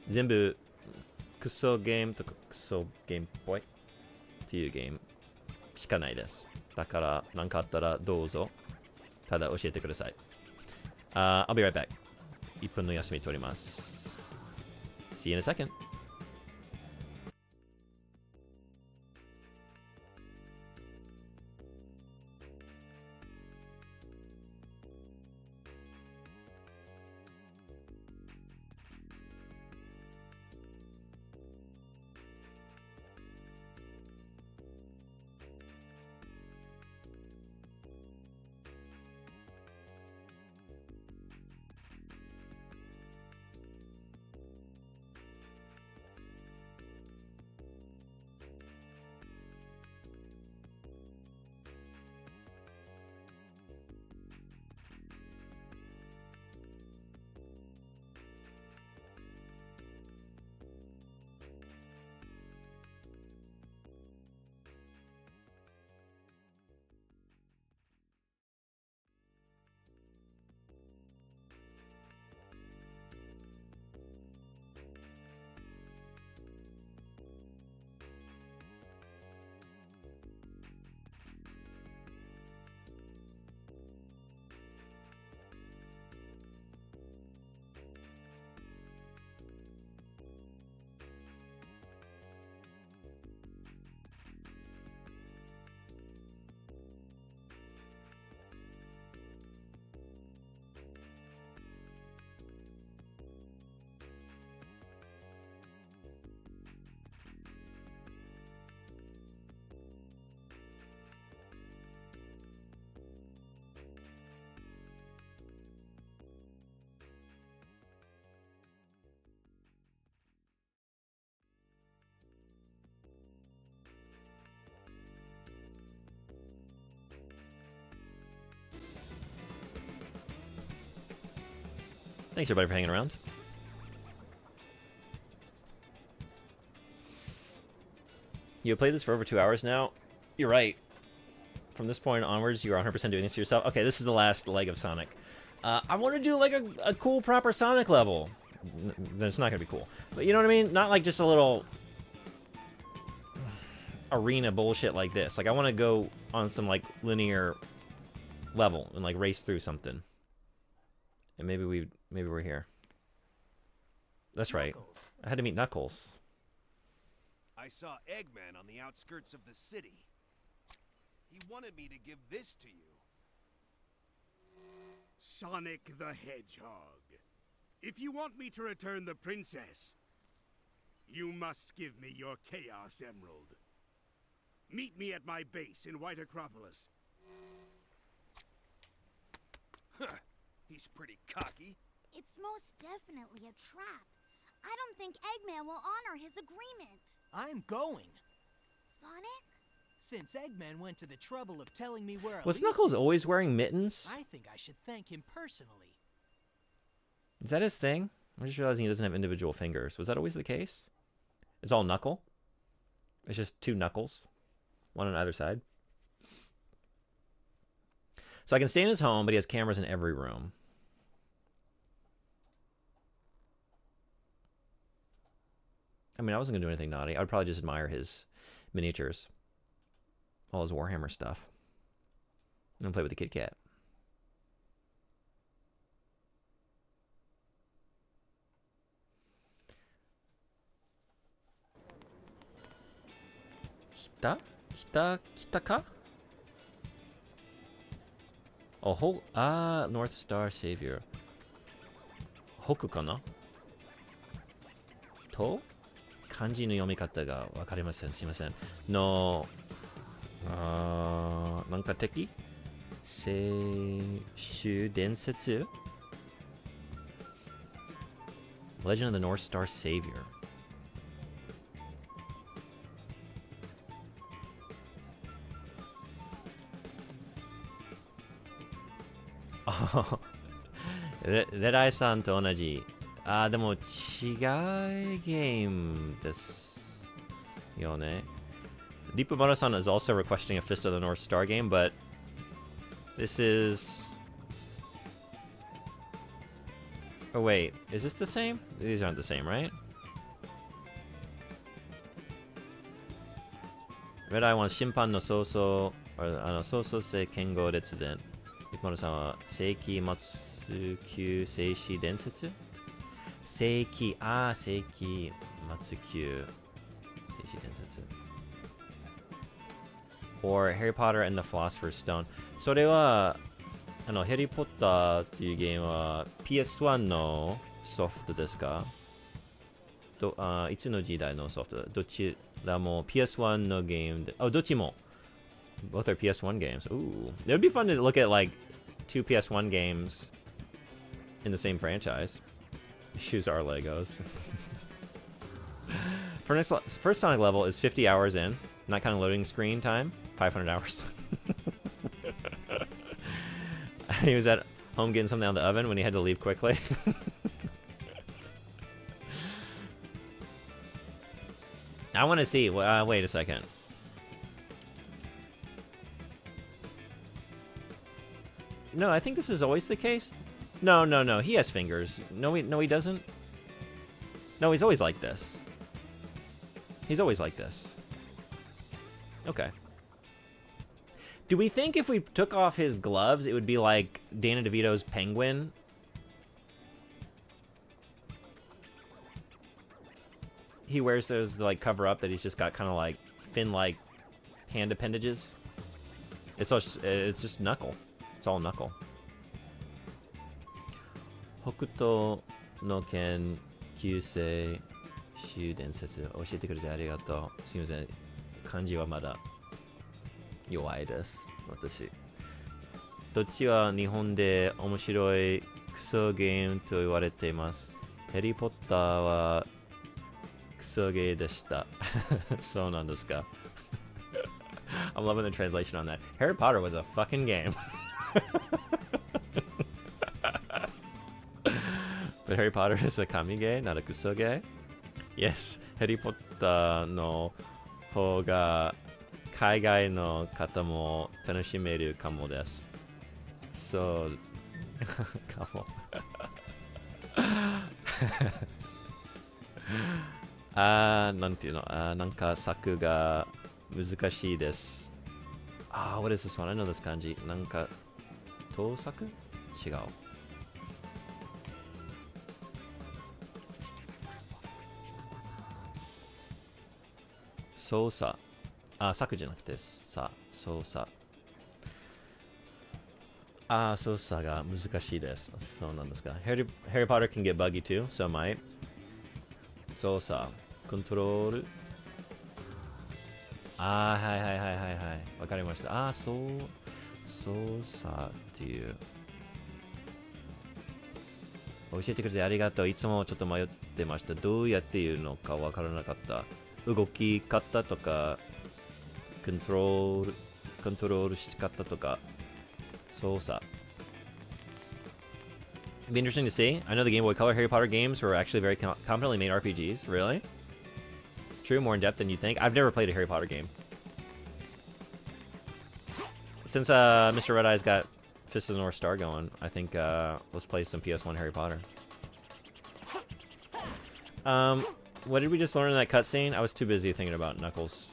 全部クソゲームとかクソゲームっぽいっていうゲームしかないです。だから何かあったらどうぞ。ただ教えてください。I'll be right back. 1分の休み取ります。See you in a second. Thanks everybody for hanging around. You have played this for over 2 hours now. You're right. From this point onwards, you are 100% doing this to yourself. Okay, this is the last leg of Sonic. I want to do like a cool, proper Sonic level. Then it's not gonna be cool, but you know what I mean. Not like just a little arena bullshit like this. Like I want to go on some like linear level and like race through something. And maybe we're here. That's right. Knuckles. I had to meet Knuckles. I saw Eggman on the outskirts of the city. He wanted me to give this to you. Sonic the Hedgehog. If you want me to return the princess, you must give me your Chaos Emerald. Meet me at my base in White Acropolis. Huh. He's pretty cocky. It's most definitely a trap. I don't think Eggman will honor his agreement. I'm going. Sonic? Since Eggman went to the trouble of telling me where Was Elise Knuckles is, always wearing mittens? I think I should thank him personally. Is that his thing? I'm just realizing he doesn't have individual fingers. Was that always the case? It's all knuckle? It's just 2 knuckles. One on either side. So I can stay in his home, but he has cameras in every room. I mean, I wasn't going to do anything naughty. I would probably just admire his miniatures. All his Warhammer stuff. And play with the Kit Kat. Kita ka? North Star Savior. Hoku kana? To? Kanji no yomikata ga wakarimasen. Sumimasen. No... nanka teki? Seishu densetsu? Legend of the North Star Savior. Redeye-san と同じ。でも違うゲームですよね。Deep Maru-san is also requesting a Fist of the North Star game, but this is... Oh wait, is this the same? These aren't the same, right? Redeye wants 審判の早々、早々性剣豪列伝。Deep Maru-san は世紀末級静止伝説世紀末級静止伝説 or Harry Potter and the Philosopher's Stone それはヘリーポッターっていうゲームは PS1 のソフトですかいつの時代のソフトどちらも PS1 のゲームでどっちも both are PS1 games. Ooh. It would be fun to look at like 2 PS1 games in the same franchise. Shoes are Legos. First Sonic level is 50 hours in, not counting loading screen time, 500 hours. He was at home getting something out of the oven when he had to leave quickly. I want to see. Wait a second. No, I think this is always the case. No. He has fingers. No, he doesn't. No, he's always like this. He's always like this. Okay. Do we think if we took off his gloves, it would be like Danny DeVito's Penguin? He wears those to like cover up that he's just got kind of like fin-like hand appendages. It's just knuckle. It's all knuckle. Hokuto no Ken Kyusei Shu Densetsu 教えてくれてありがとう。すみません。漢字はまだ弱いです。私。どっちは日本で面白いクソゲームと言われています。ヘリーポッターはクソゲーでした。そうなんですか。I'm loving the translation on that. Harry Potter was a fucking game. Harry Potter is a kamige, not a kusoge. Yes, Harry Potter の方が海外の方も楽しめるかもです。そうかも。なんていうの、なんか作が難しいです。what is this one? I know this kanji. なんか盗作？違う。操作。作じゃなくて操作。操作が難しいです。そうなんですか。Harry Potter can get buggy too, so might. 操作。コントロール。はい。わかりました。操作っていう。教えてくれてありがとう。いつもちょっと迷ってました。どうやって言うのかわからなかった。動き方とか、コントロールし方とか、操作。It'd be interesting to see. I know the Game Boy Color Harry Potter games were actually very competently made RPGs. Really? It's true, more in depth than you think. I've never played a Harry Potter game. Since Mr. Red Eye's got Fist of the North Star going, I think let's play some PS1 Harry Potter. What did we just learn in that cutscene? I was too busy thinking about Knuckles'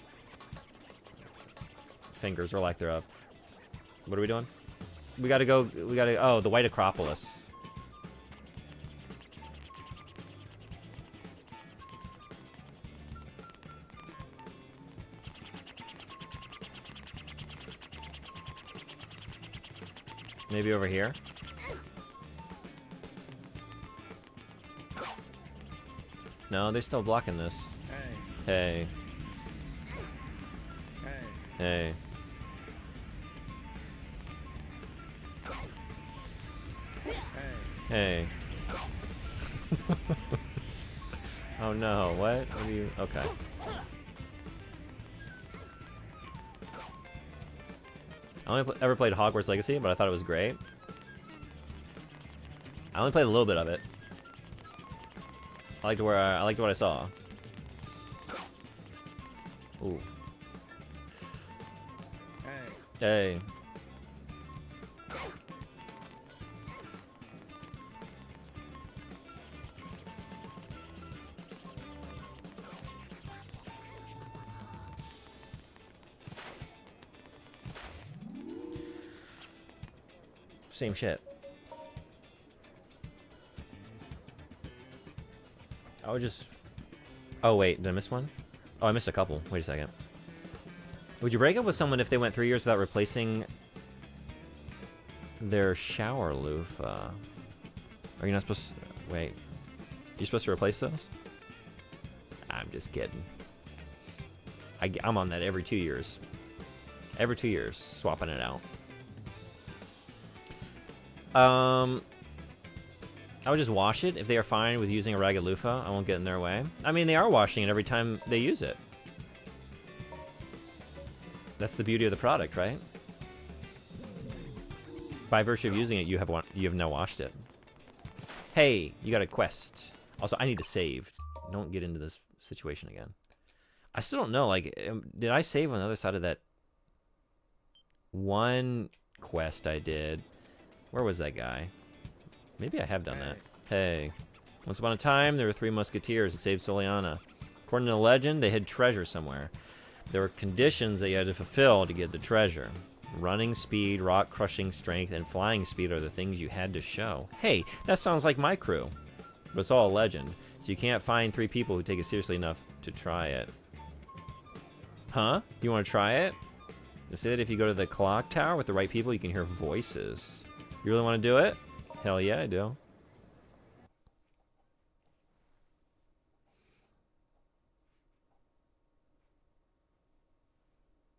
fingers or lack thereof. What are we doing? We gotta go. Oh, the White Acropolis. Maybe over here? No, they're still blocking this. Hey. Hey. Hey. Oh no, what? What are you... Okay. I only ever played Hogwarts Legacy, but I thought it was great. I only played a little bit of it. I liked what I saw. Ooh. Hey. Same shit. I would just... Oh wait, did I miss one? Oh, I missed a couple. Wait a second. Would you break up with someone if they went 3 years without replacing their shower loofah? Are you not supposed to... Wait. You supposed to replace those? I'm just kidding. I'm on that every 2 years. Every 2 years, swapping it out. I would just wash it. If they are fine with using a ragged loofah, I won't get in their way. I mean, they are washing it every time they use it. That's the beauty of the product, right? By virtue of using it, you have now washed it. Hey, you got a quest. Also, I need to save. Don't get into this situation again. I still don't know, like, did I save on the other side of that one quest I did? Where was that guy? Maybe I have done that. Hey. Once upon a time, there were 3 musketeers that saved Soliana. According to the legend, they hid treasure somewhere. There were conditions that you had to fulfill to get the treasure. Running speed, rock crushing strength, and flying speed are the things you had to show. Hey, that sounds like my crew. But it's all a legend, so you can't find 3 people who take it seriously enough to try it. Huh? You want to try it? They say that if you go to the clock tower with the right people, you can hear voices. You really want to do it? Hell yeah, I do.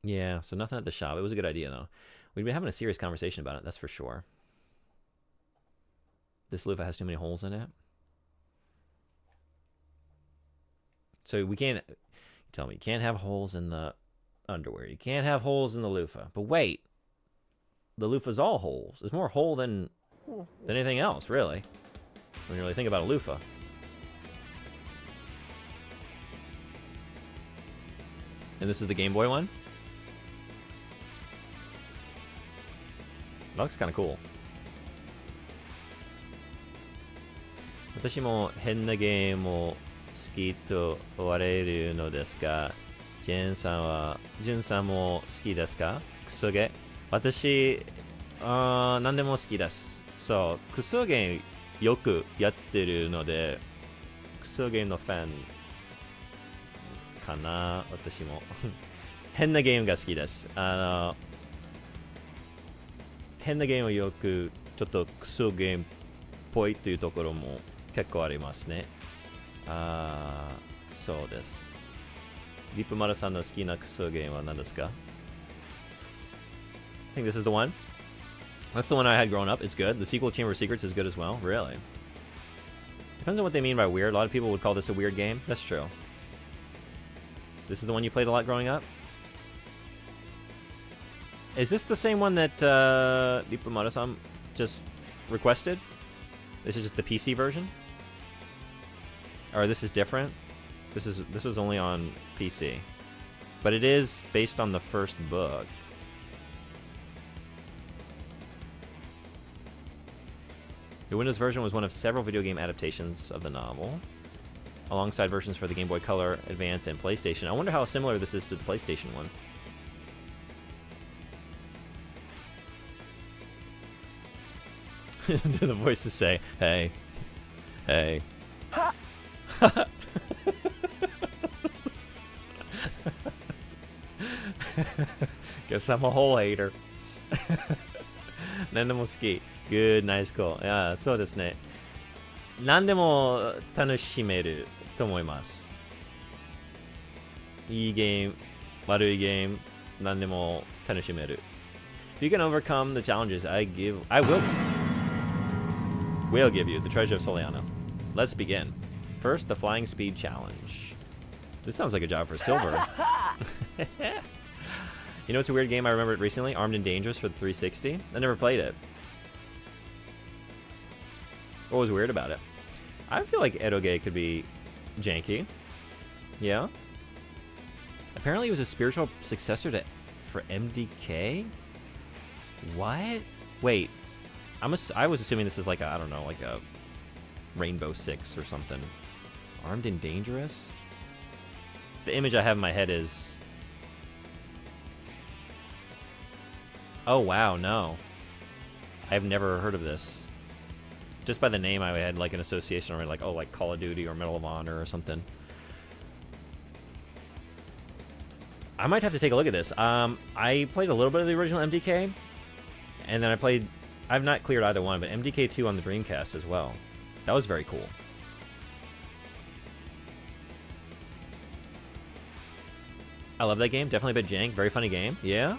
Yeah, so nothing at the shop. It was a good idea, though. We've been having a serious conversation about it, that's for sure. This loofah has too many holes in it. So we can't... Tell me, you can't have holes in the underwear. You can't have holes in the loofah. But wait. The loofah's all holes. There's more hole than anything else, really. When you really think about a loofah. And this is the Game Boy one? That looks kind of cool. 私も変なゲームを好きと言われるのですが、ジェンさんも好きですか？クソゲー。私、何でも好きです。そう、クソゲーよくやってるので、クソゲーのファンかな、私も。変なゲームが好きです。変なゲームをよく、ちょっとクソゲームっぽいというところも結構ありますね。そうです。リップマルさんの好きなクソゲームは何ですか？ I think this is the one. That's the one I had growing up. It's good. The sequel, Chamber of Secrets, is good as well. Really? Depends on what they mean by weird. A lot of people would call this a weird game. That's true. This is the one you played a lot growing up? Is this the same one that Lipa Mara-san just requested? This is just the PC version? Or this is different? This was only on PC. But it is based on the first book. The Windows version was one of several video game adaptations of the novel, alongside versions for the Game Boy Color, Advance, and PlayStation. I wonder how similar this is to the PlayStation one. Do the voices say, hey, hey. Guess I'm a whole hater. 何でも好き。Good, nice, cool. いや、そうですね。何でも楽しめると思います。いいゲーム、悪いゲーム、何でも楽しめる。If you can overcome the challenges I will give you the treasure of Soliana. Let's begin. First, the flying speed challenge. This sounds like a job for Silver. You know, it's a weird game. I remembered recently, Armed and Dangerous for the 360. I never played it. What was weird about it? I feel like Eroge could be janky. Yeah. Apparently, it was a spiritual successor for MDK. What? Wait. I was assuming this is like a, I don't know, like a Rainbow Six or something. Armed and Dangerous? The image I have in my head is... Oh, wow, no. I've never heard of this. Just by the name, I had like an association or like, oh, like Call of Duty or Medal of Honor or something. I might have to take a look at this. I played a little bit of the original MDK, and then I've not cleared either one, but MDK2 on the Dreamcast as well. That was very cool. I love that game. Definitely a bit jank. Very funny game. Yeah?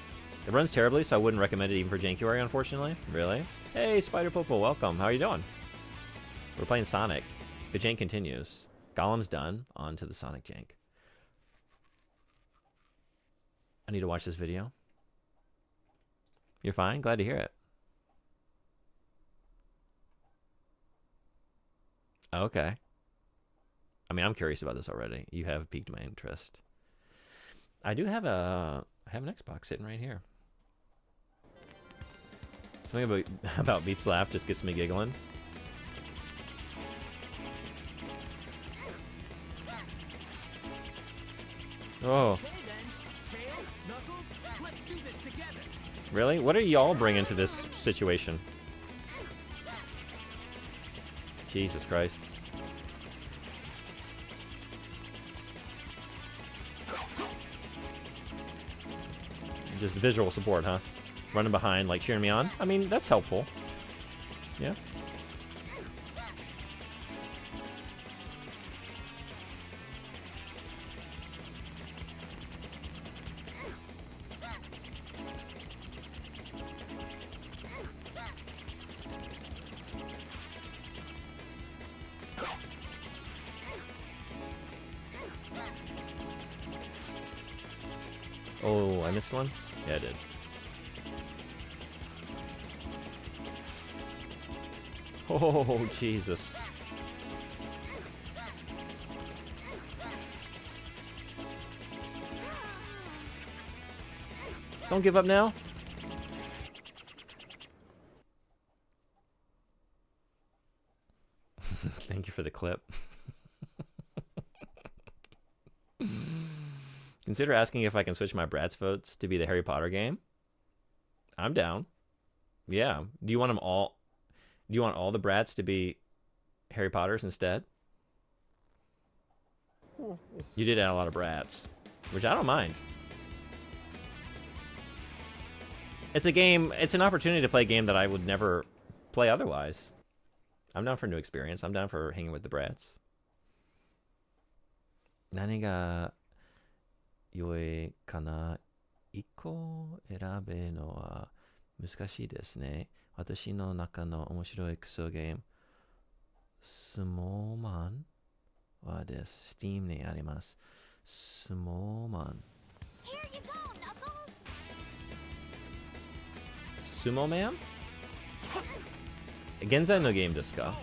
It runs terribly, so I wouldn't recommend it even for Jankuary, unfortunately. Really? Hey, Spider Popo, welcome. How are you doing? We're playing Sonic. The jank continues. Golem's done. On to the Sonic jank. I need to watch this video. You're fine? Glad to hear it. Okay. I mean, I'm curious about this already. You have piqued my interest. I have an Xbox sitting right here. Something about Beat's laugh just gets me giggling. Oh. Okay then. Tails, Knuckles, let's do this together. Really? What are y'all bringing to this situation? Jesus Christ. Just visual support, huh? Running behind, like cheering me on? I mean, that's helpful. Yeah. Oh, I missed one? Yeah, I did. Oh, Jesus. Don't give up now. Thank you for the clip. Consider asking if I can switch my Bratz votes to be the Harry Potter game. I'm down. Yeah. Do you want them all? Do you want all the Bratz to be Harry Potters instead? You did add a lot of Bratz, which I don't mind. It's a game. It's an opportunity to play a game that I would never play otherwise. I'm down for a new experience. I'm down for hanging with the Bratz. 何が良いかな。一個選べるのは難しいですね。私の中の面白いクソゲーム、スモーマンはです。Steam にあります。スモーマン。Here you go, Knuckles! スモーマン？現在のゲームですか？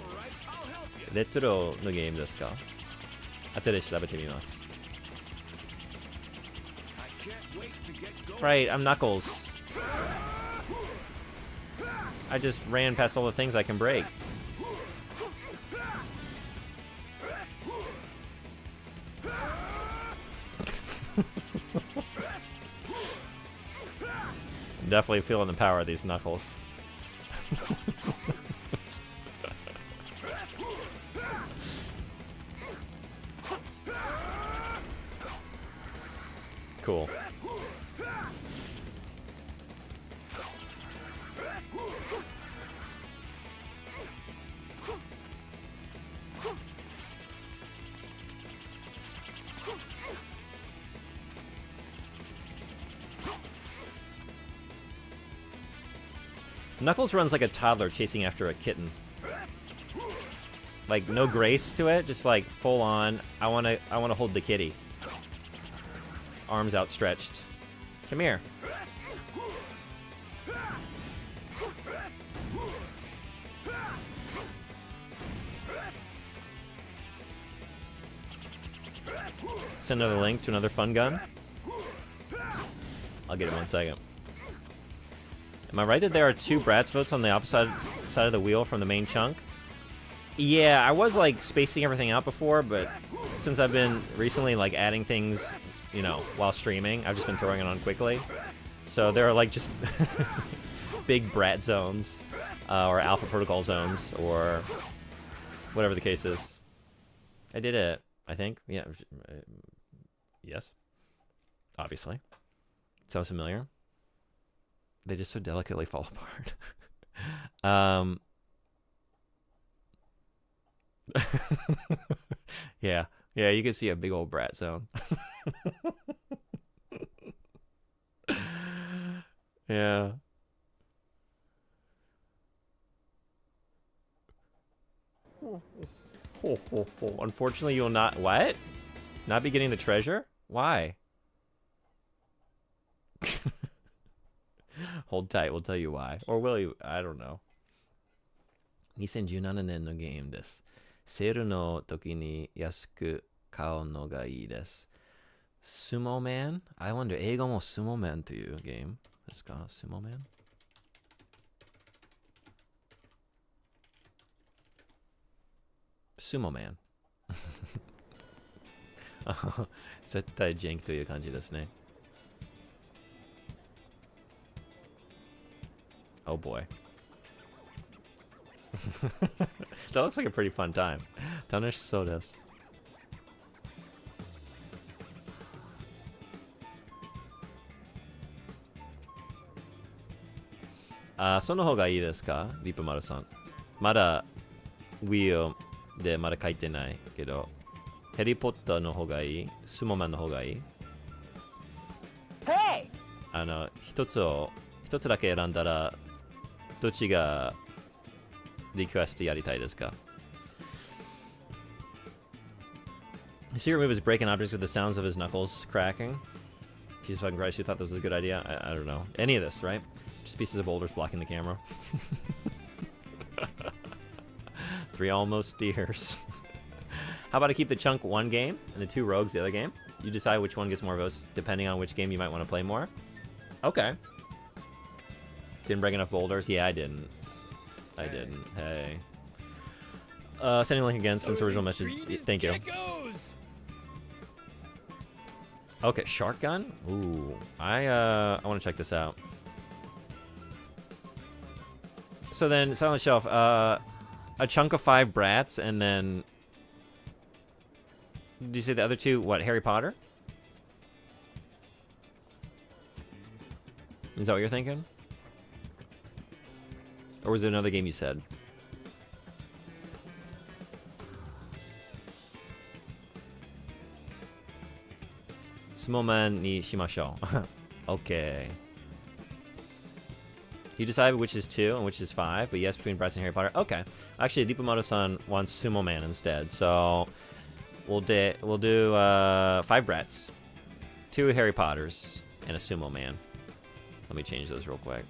レトロのゲームですか？後で調べてみます。Right, I'm Knuckles. I just ran past all the things I can break. I'm definitely feeling the power of these Knuckles. Cool. Knuckles runs like a toddler chasing after a kitten. Like no grace to it, just like full on. I wanna hold the kitty. Arms outstretched. Come here. Send another link to another fun gun. I'll get it in 1 second. Am I right that there are 2 Bratz votes on the opposite side of the wheel from the main chunk? Yeah, I was like spacing everything out before, but since I've been recently like adding things, you know, while streaming, I've just been throwing it on quickly. So there are like just big Brat zones, or Alpha Protocol zones, or whatever the case is. I did it, I think. Yeah. Yes. Obviously. Sounds familiar. They just so delicately fall apart. Yeah, you can see a big old Brat zone. Yeah. Unfortunately, you will not. What? Not be getting the treasure? Why? Hold tight, we'll tell you why. Or will you? I don't know. 2017年のゲームです。セールの時に安く買うのがいいです。スモーマン I wonder 英語もスモーマンというゲームですか？スモーマンスモーマン絶対ジェンキという感じですね。Oh boy. That looks like a pretty fun time. 楽しそうです。その方がいいですか？リップマルさん。まだ Wii でまだ書いてないけど、ヘリポッターの方がいい？スモーマンの方がいい？ Hey! 一つだけ選んだら、どっちがリクエストやりたいですか？ The secret move is breaking objects with the sounds of his knuckles cracking. Jesus fucking Christ, you thought this was a good idea? I don't know. Any of this, right? Just pieces of boulders blocking the camera. 3 almost steers. How about I keep the chunk one game and the 2 rogues the other game? You decide which one gets more votes depending on which game you might want to play more. Okay. Didn't bring enough boulders? Yeah, I didn't. I didn't. Hey. Sending link again since original message. Thank you. Okay, shark gun? Ooh. I want to check this out. So then, Silent Shelf, a chunk of 5 brats, and then... Did you say the other 2, what, Harry Potter? Is that what you're thinking? Or was it another game you said? Sumoman ni shimashou. Okay. You decide which is 2 and which is 5, but yes, between Bratz and Harry Potter. Okay. Actually, Dipamoto-san wants Sumo Man instead, so we'll do 5 Bratz, 2 Harry Potters, and a Sumo Man. Let me change those real quick.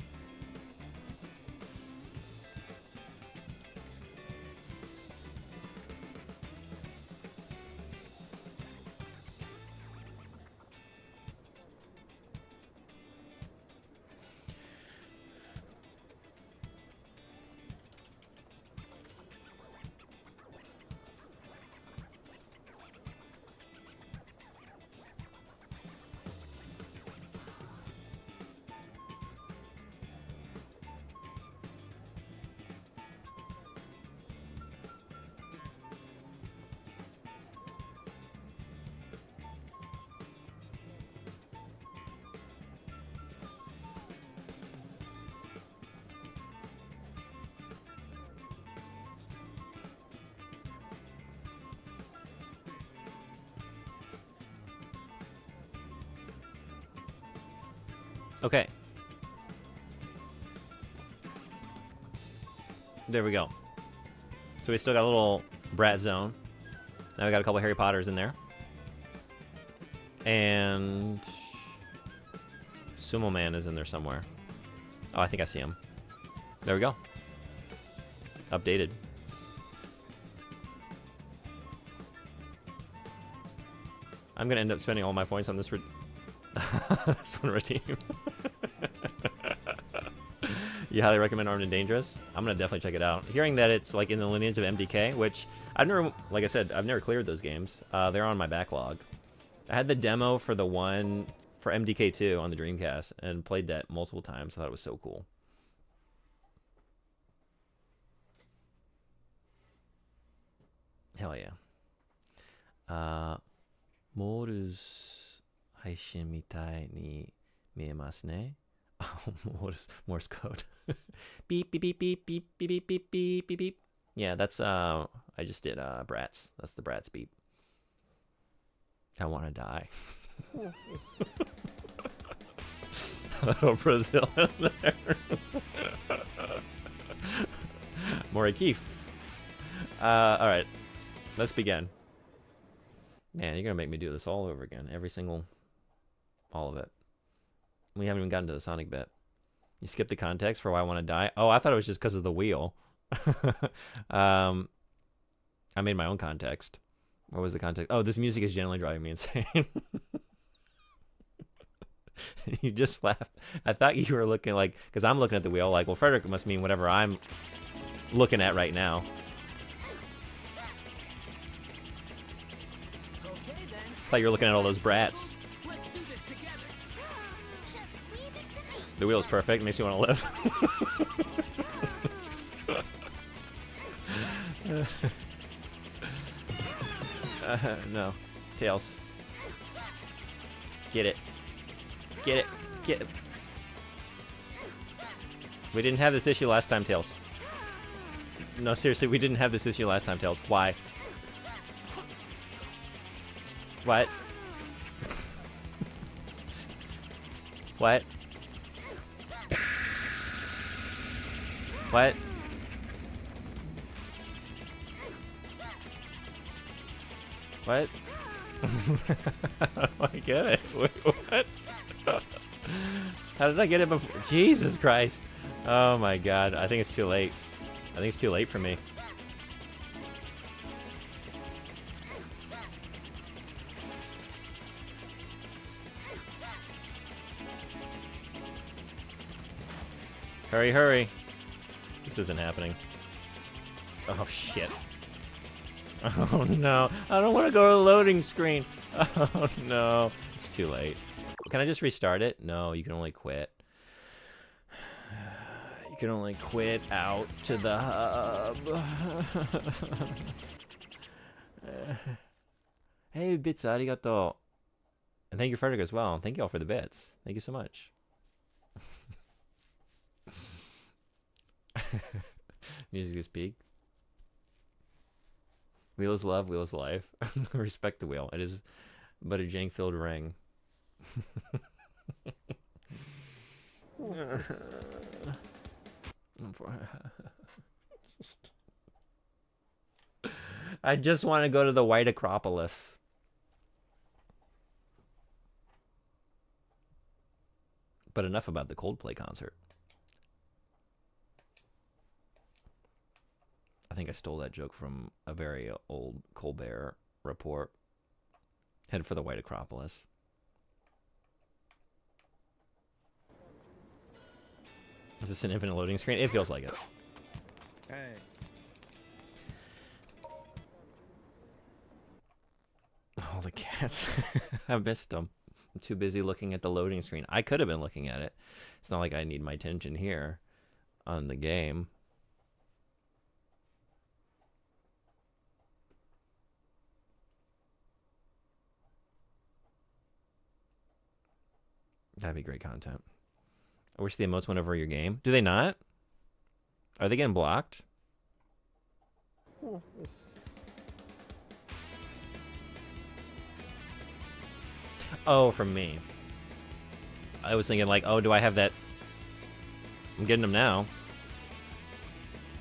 Okay. There we go. So we still got a little Brat Zone. Now we got a couple Harry Potters in there. And Sumo Man is in there somewhere. Oh, I think I see him. There we go. Updated. I'm gonna end up spending all my points on this this one redeem. You highly recommend Armed and Dangerous? I'm gonna definitely check it out. Hearing that it's like in the lineage of MDK, which I've never, like I said, I've never cleared those games. They're on my backlog. I had the demo for the one for MDK2 on the Dreamcast and played that multiple times. I thought it was so cool. Hell yeah. Morse 配信みたいに見えますね。Morse code. Beep beep beep beep beep beep beep beep beep beep. Yeah, that's I just did Bratz. That's the Bratz beep. I want to die. Little Brazil in there. Maury Keefe. All right, let's begin. Man, you're gonna make me do this all over again. All of it. We haven't even gotten to the Sonic bit. You skipped the context for why I want to die? Oh, I thought it was just because of the wheel. I made my own context. What was the context? Oh, this music is generally driving me insane. You just laughed. I thought you were looking like, because I'm looking at the wheel, like, well, Frederick must mean whatever I'm looking at right now. Okay then. I thought you were looking at all those brats. Let's do this together. Just leave it to me. The wheel's perfect. Makes you want to live. No. Tails. Get it. Get it. Get it. We didn't have this issue last time, Tails. No, seriously, we didn't have this issue last time, Tails. Why? What? What? What? What? How do I get it? Wait, what? How did I get it before? Jesus Christ. Oh my god. I think it's too late. I think it's too late for me. Hurry, hurry. This isn't happening. Oh, shit. Oh, no. I don't want to go to the loading screen. Oh, no. It's too late. Can I just restart it? No, you can only quit. You can only quit out to the hub. Hey, bits, arigato. And thank you, Frederick, as well. Thank you all for the bits. Thank you so much. Music is peak. Wheel is love, wheel is life. Respect the wheel. It is but a jank-filled ring. I just want to go to the White Acropolis. But enough about the Coldplay concert. I think I stole that joke from a very old Colbert report. Head for the White Acropolis. Is this an infinite loading screen? It feels like it. Hey. Oh, the cats. I missed them. I'm too busy looking at the loading screen. I could have been looking at it. It's not like I need my attention here on the game. That'd be great content. I wish the emotes went over your game. Do they not? Are they getting blocked? Oh, from me. I was thinking like, oh, do I have that? I'm getting them now.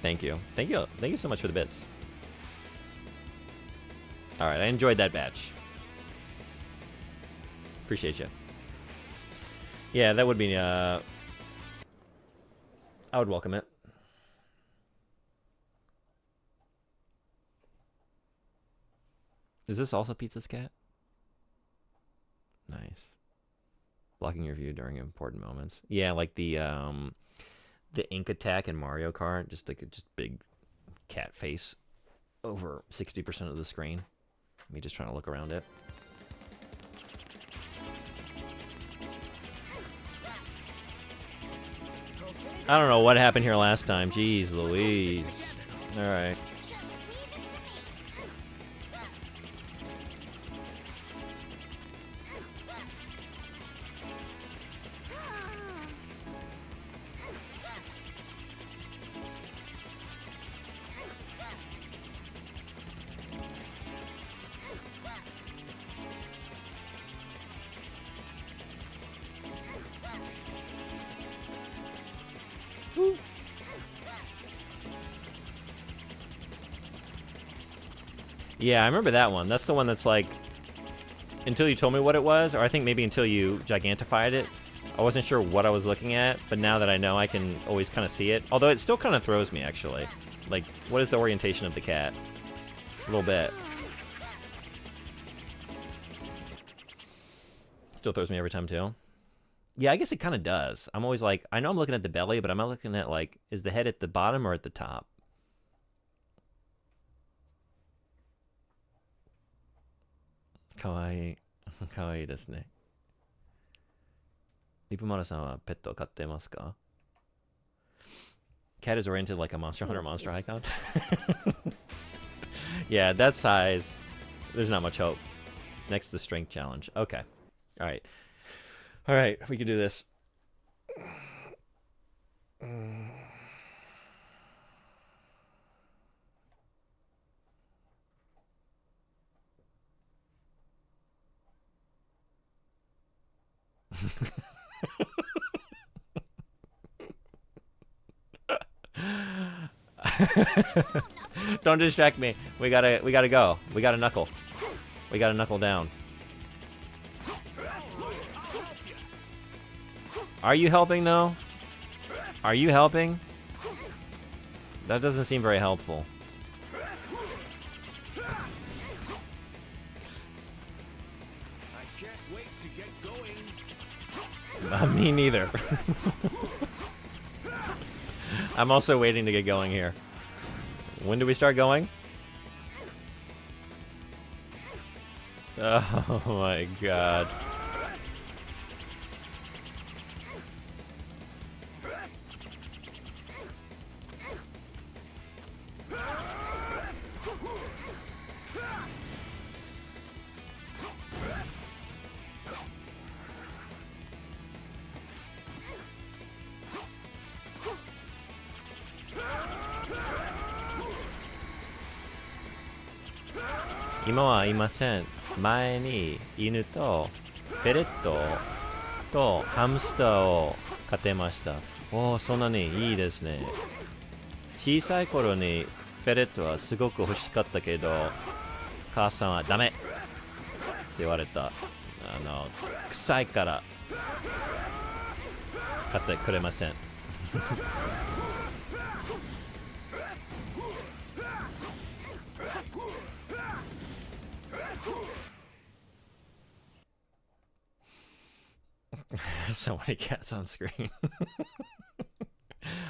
Thank you. Thank you. Thank you so much for the bits. All right, I enjoyed that batch. Appreciate you. Yeah, that would be, I would welcome it. Is this also Pizza's cat? Nice. Blocking your view during important moments. Yeah, like the ink attack in Mario Kart, just like a big cat face over 60% of the screen. Me just trying to look around it. I don't know what happened here last time. Jeez Louise. All right. Just leave it to me. Yeah, I remember that one. That's the one that's like, until you told me what it was, or I think maybe until you gigantified it, I wasn't sure what I was looking at, but now that I know, I can always kind of see it. Although it still kind of throws me, actually. Like, what is the orientation of the cat? A little bit. Still throws me every time, too. Yeah, I guess it kind of does. I'm always like, I know I'm looking at the belly, but I'm not looking at, like, is the head at the bottom or at the top? Kawaii. Kawaii desu ne. Lipumaru-san wa petto katte masu ka? Cat is oriented like a Monster Hunter monster icon. Yeah, that size, there's not much hope. Next, the strength challenge. Okay. All right. All right, we can do this. Don't distract me. We gotta go. We gotta knuckle. We gotta knuckle down. Are you helping though? Are you helping? That doesn't seem very helpful. I can't wait to get going. Me neither. I'm also waiting to get going here. When do we start going? Oh my god. Ima wa imasen. 前に犬とフェレットとハムスターを飼ってました。おお、そんなにいいですね。小さい頃にフェレットはすごく欲しかったけど、母さんはダメって言われた。臭いから買ってくれません。So many cats on screen.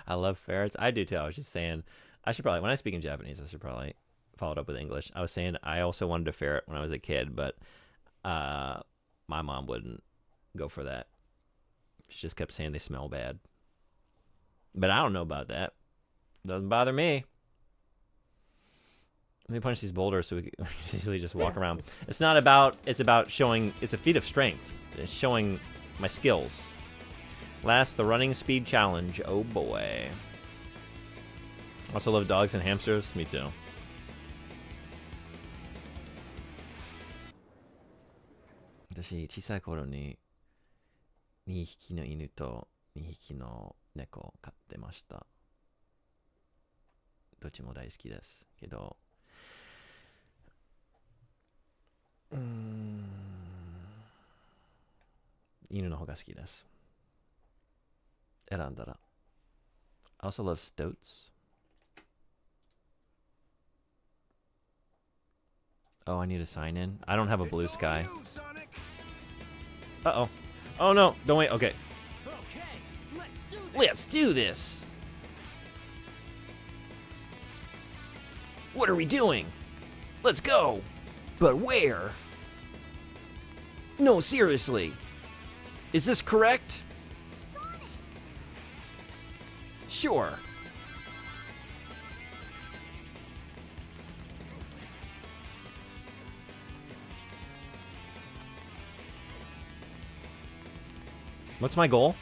I love ferrets. I do too. I was just saying, I should probably, when I speak in Japanese, I should probably follow it up with English. I was saying I also wanted a ferret when I was a kid, but my mom wouldn't go for that. She just kept saying they smell bad. But I don't know about that. Doesn't bother me. Let me punch these boulders so we can easily just walk around. It's not about, it's about showing, it's a feat of strength. It's showing my skills. Last, the running speed challenge. Oh boy. Also love dogs and hamsters. Me too.私、小さい頃に2匹の犬と2匹の猫を飼ってました。どっちも大好きです。けど、犬の方が好きです。選んだら。I also love stoats. Oh, I need to sign in. I don't have a blue sky. Uh-oh. Oh no, don't wait. Okay. Okay, let's do this. Let's do this. What are we doing? Let's go. But where? No, seriously. Is this correct? Sonic! Sure. What's my goal?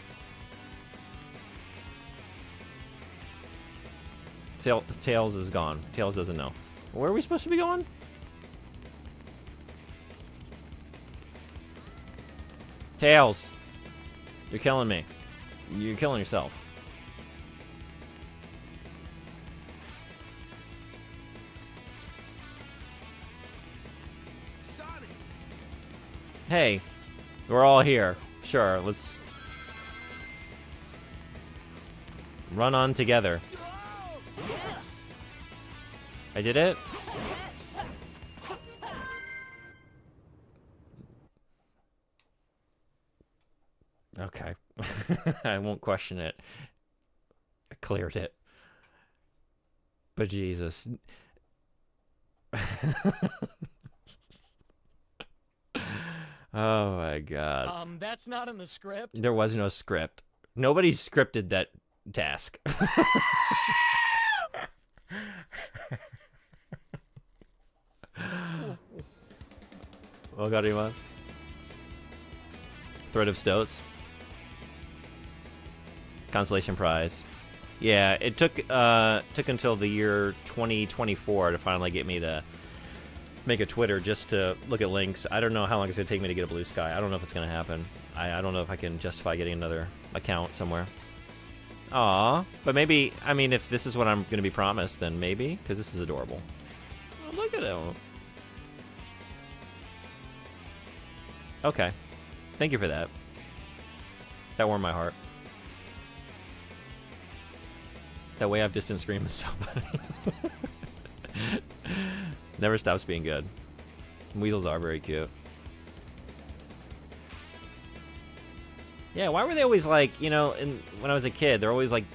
Tails is gone. Tails doesn't know. Where are we supposed to be going? Tails! You're killing me. You're killing yourself. Sonic! Hey, we're all here. Sure, let's run on together. Yes. I did it? Yes. Okay. I won't question it. I cleared it. But Jesus. Oh my god. That's not in the script. There was no script. Nobody scripted that task. Wagarimasu. Thread of Stoats. Consolation prize. Yeah, it took until the year 2024 to finally get me to make a Twitter just to look at links. I don't know how long it's gonna take me to get a blue sky. I don't know if it's gonna happen. I don't know if I can justify getting another account somewhere. Aw, but maybe, I mean, if this is what I'm gonna be promised, then maybe, because this is adorable. Oh, look at him. Okay. Thank you for that. That warmed my heart. That way I've distance scream with somebody. Never stops being good. Weasels are very cute. Yeah, why were they always like, you know, when I was a kid, they're always like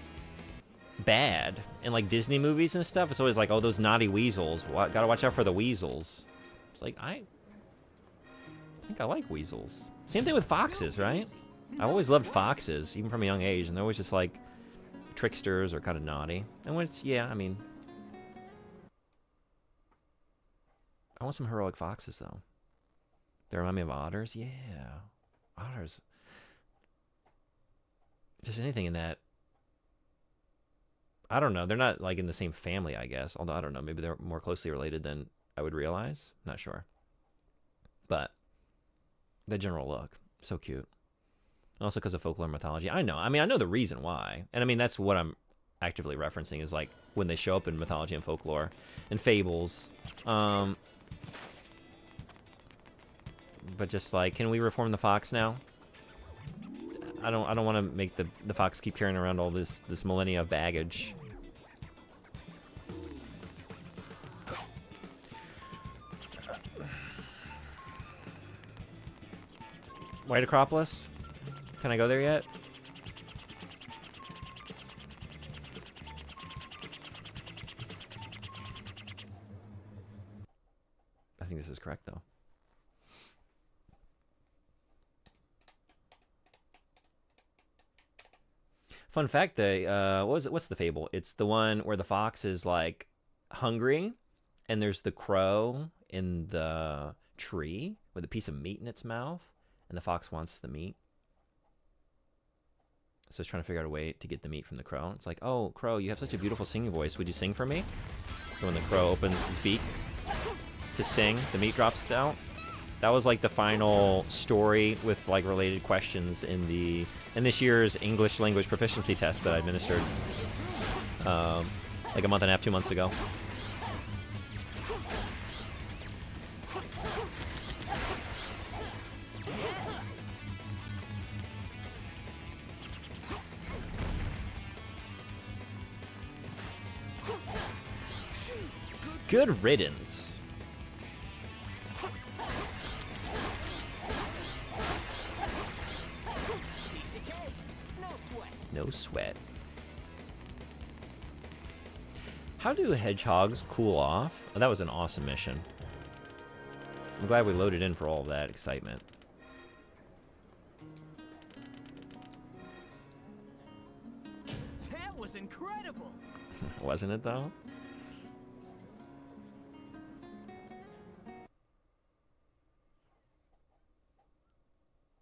bad. In like Disney movies and stuff, it's always like, oh, those naughty weasels. Gotta watch out for the weasels. It's like, I think I like weasels. Same thing with foxes, right? I always loved foxes, even from a young age, and they're always just like tricksters or kind of naughty. And when it's, yeah, I mean, I want some heroic foxes, though. They remind me of otters. Yeah. Otters. Just anything in that. I don't know. They're not, like, in the same family, I guess. Although, I don't know. Maybe they're more closely related than I would realize. Not sure. But the general look. So cute. Also because of folklore mythology. I know. I mean, I know the reason why. And, I mean, that's what I'm actively referencing is, like, when they show up in mythology and folklore and fables. But just, like, can we reform the fox now? I don't want to make the fox keep carrying around all this millennia of baggage. White Acropolis? Can I go there yet? I think this is correct, though. Fun fact, what's the fable? It's the one where the fox is like hungry, and there's the crow in the tree with a piece of meat in its mouth, and the fox wants the meat. So it's trying to figure out a way to get the meat from the crow. It's like, oh, crow, you have such a beautiful singing voice. Would you sing for me? So when the crow opens its beak to sing, the meat drops out. That was like the final story with like related questions in this year's English language proficiency test that I administered like a month and a half, 2 months ago. Good riddance. No sweat. How do hedgehogs cool off? Oh, that was an awesome mission. I'm glad we loaded in for all of that excitement. That was incredible. Wasn't it, though?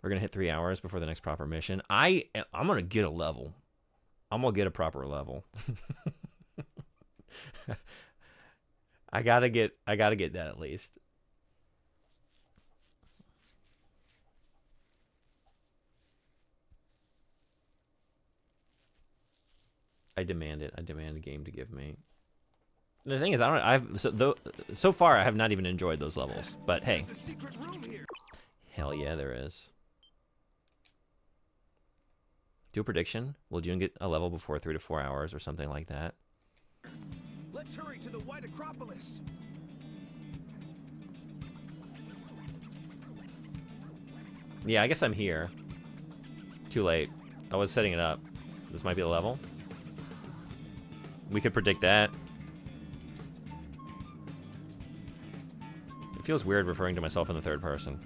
We're gonna hit 3 hours before the next proper mission. I'm gonna get a level. I'm gonna get a proper level. I gotta get that at least. I demand it. I demand the game to give me. The thing is, so far I have not even enjoyed those levels. But hey, There's a secret room here. hell yeah, there is. Do a prediction. Will June get a level before 3 to 4 hours or something like that? Let's hurry to the White Acropolis. Yeah, I guess I'm here. Too late. I was setting it up. This might be a level. We could predict that. It feels weird referring to myself in the third person.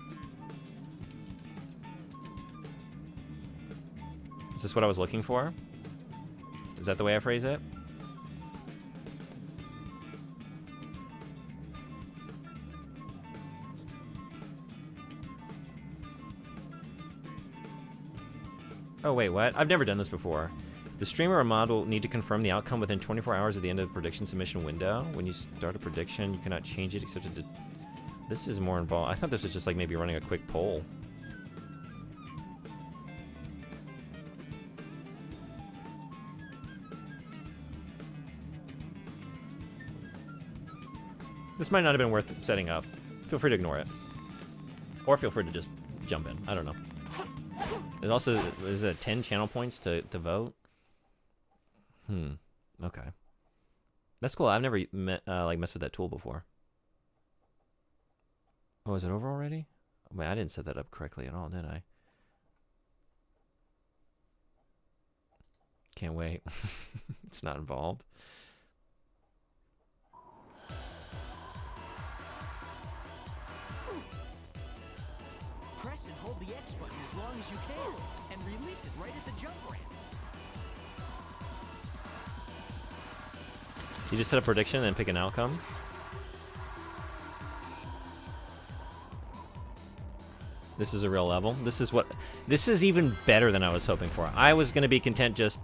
Is this what I was looking for? Is that the way I phrase it? Oh, wait, what? I've never done this before. The streamer or mod will need to confirm the outcome within 24 hours of the end of the prediction submission window. When you start a prediction, you cannot change it except to... This is more involved. I thought this was just like maybe running a quick poll. This might not have been worth setting up. Feel free to ignore it. Or feel free to just jump in. I don't know. It also is it 10 channel points to vote? Okay. That's cool. I've never messed with that tool before. Oh, is it over already? I mean, I didn't set that up correctly at all, did I? Can't wait. It's not involved. Press and hold the X button as long as you can, and release it right at the jump ramp. You just set a prediction and pick an outcome. This is a real level. This is even better than I was hoping for. I was gonna be content just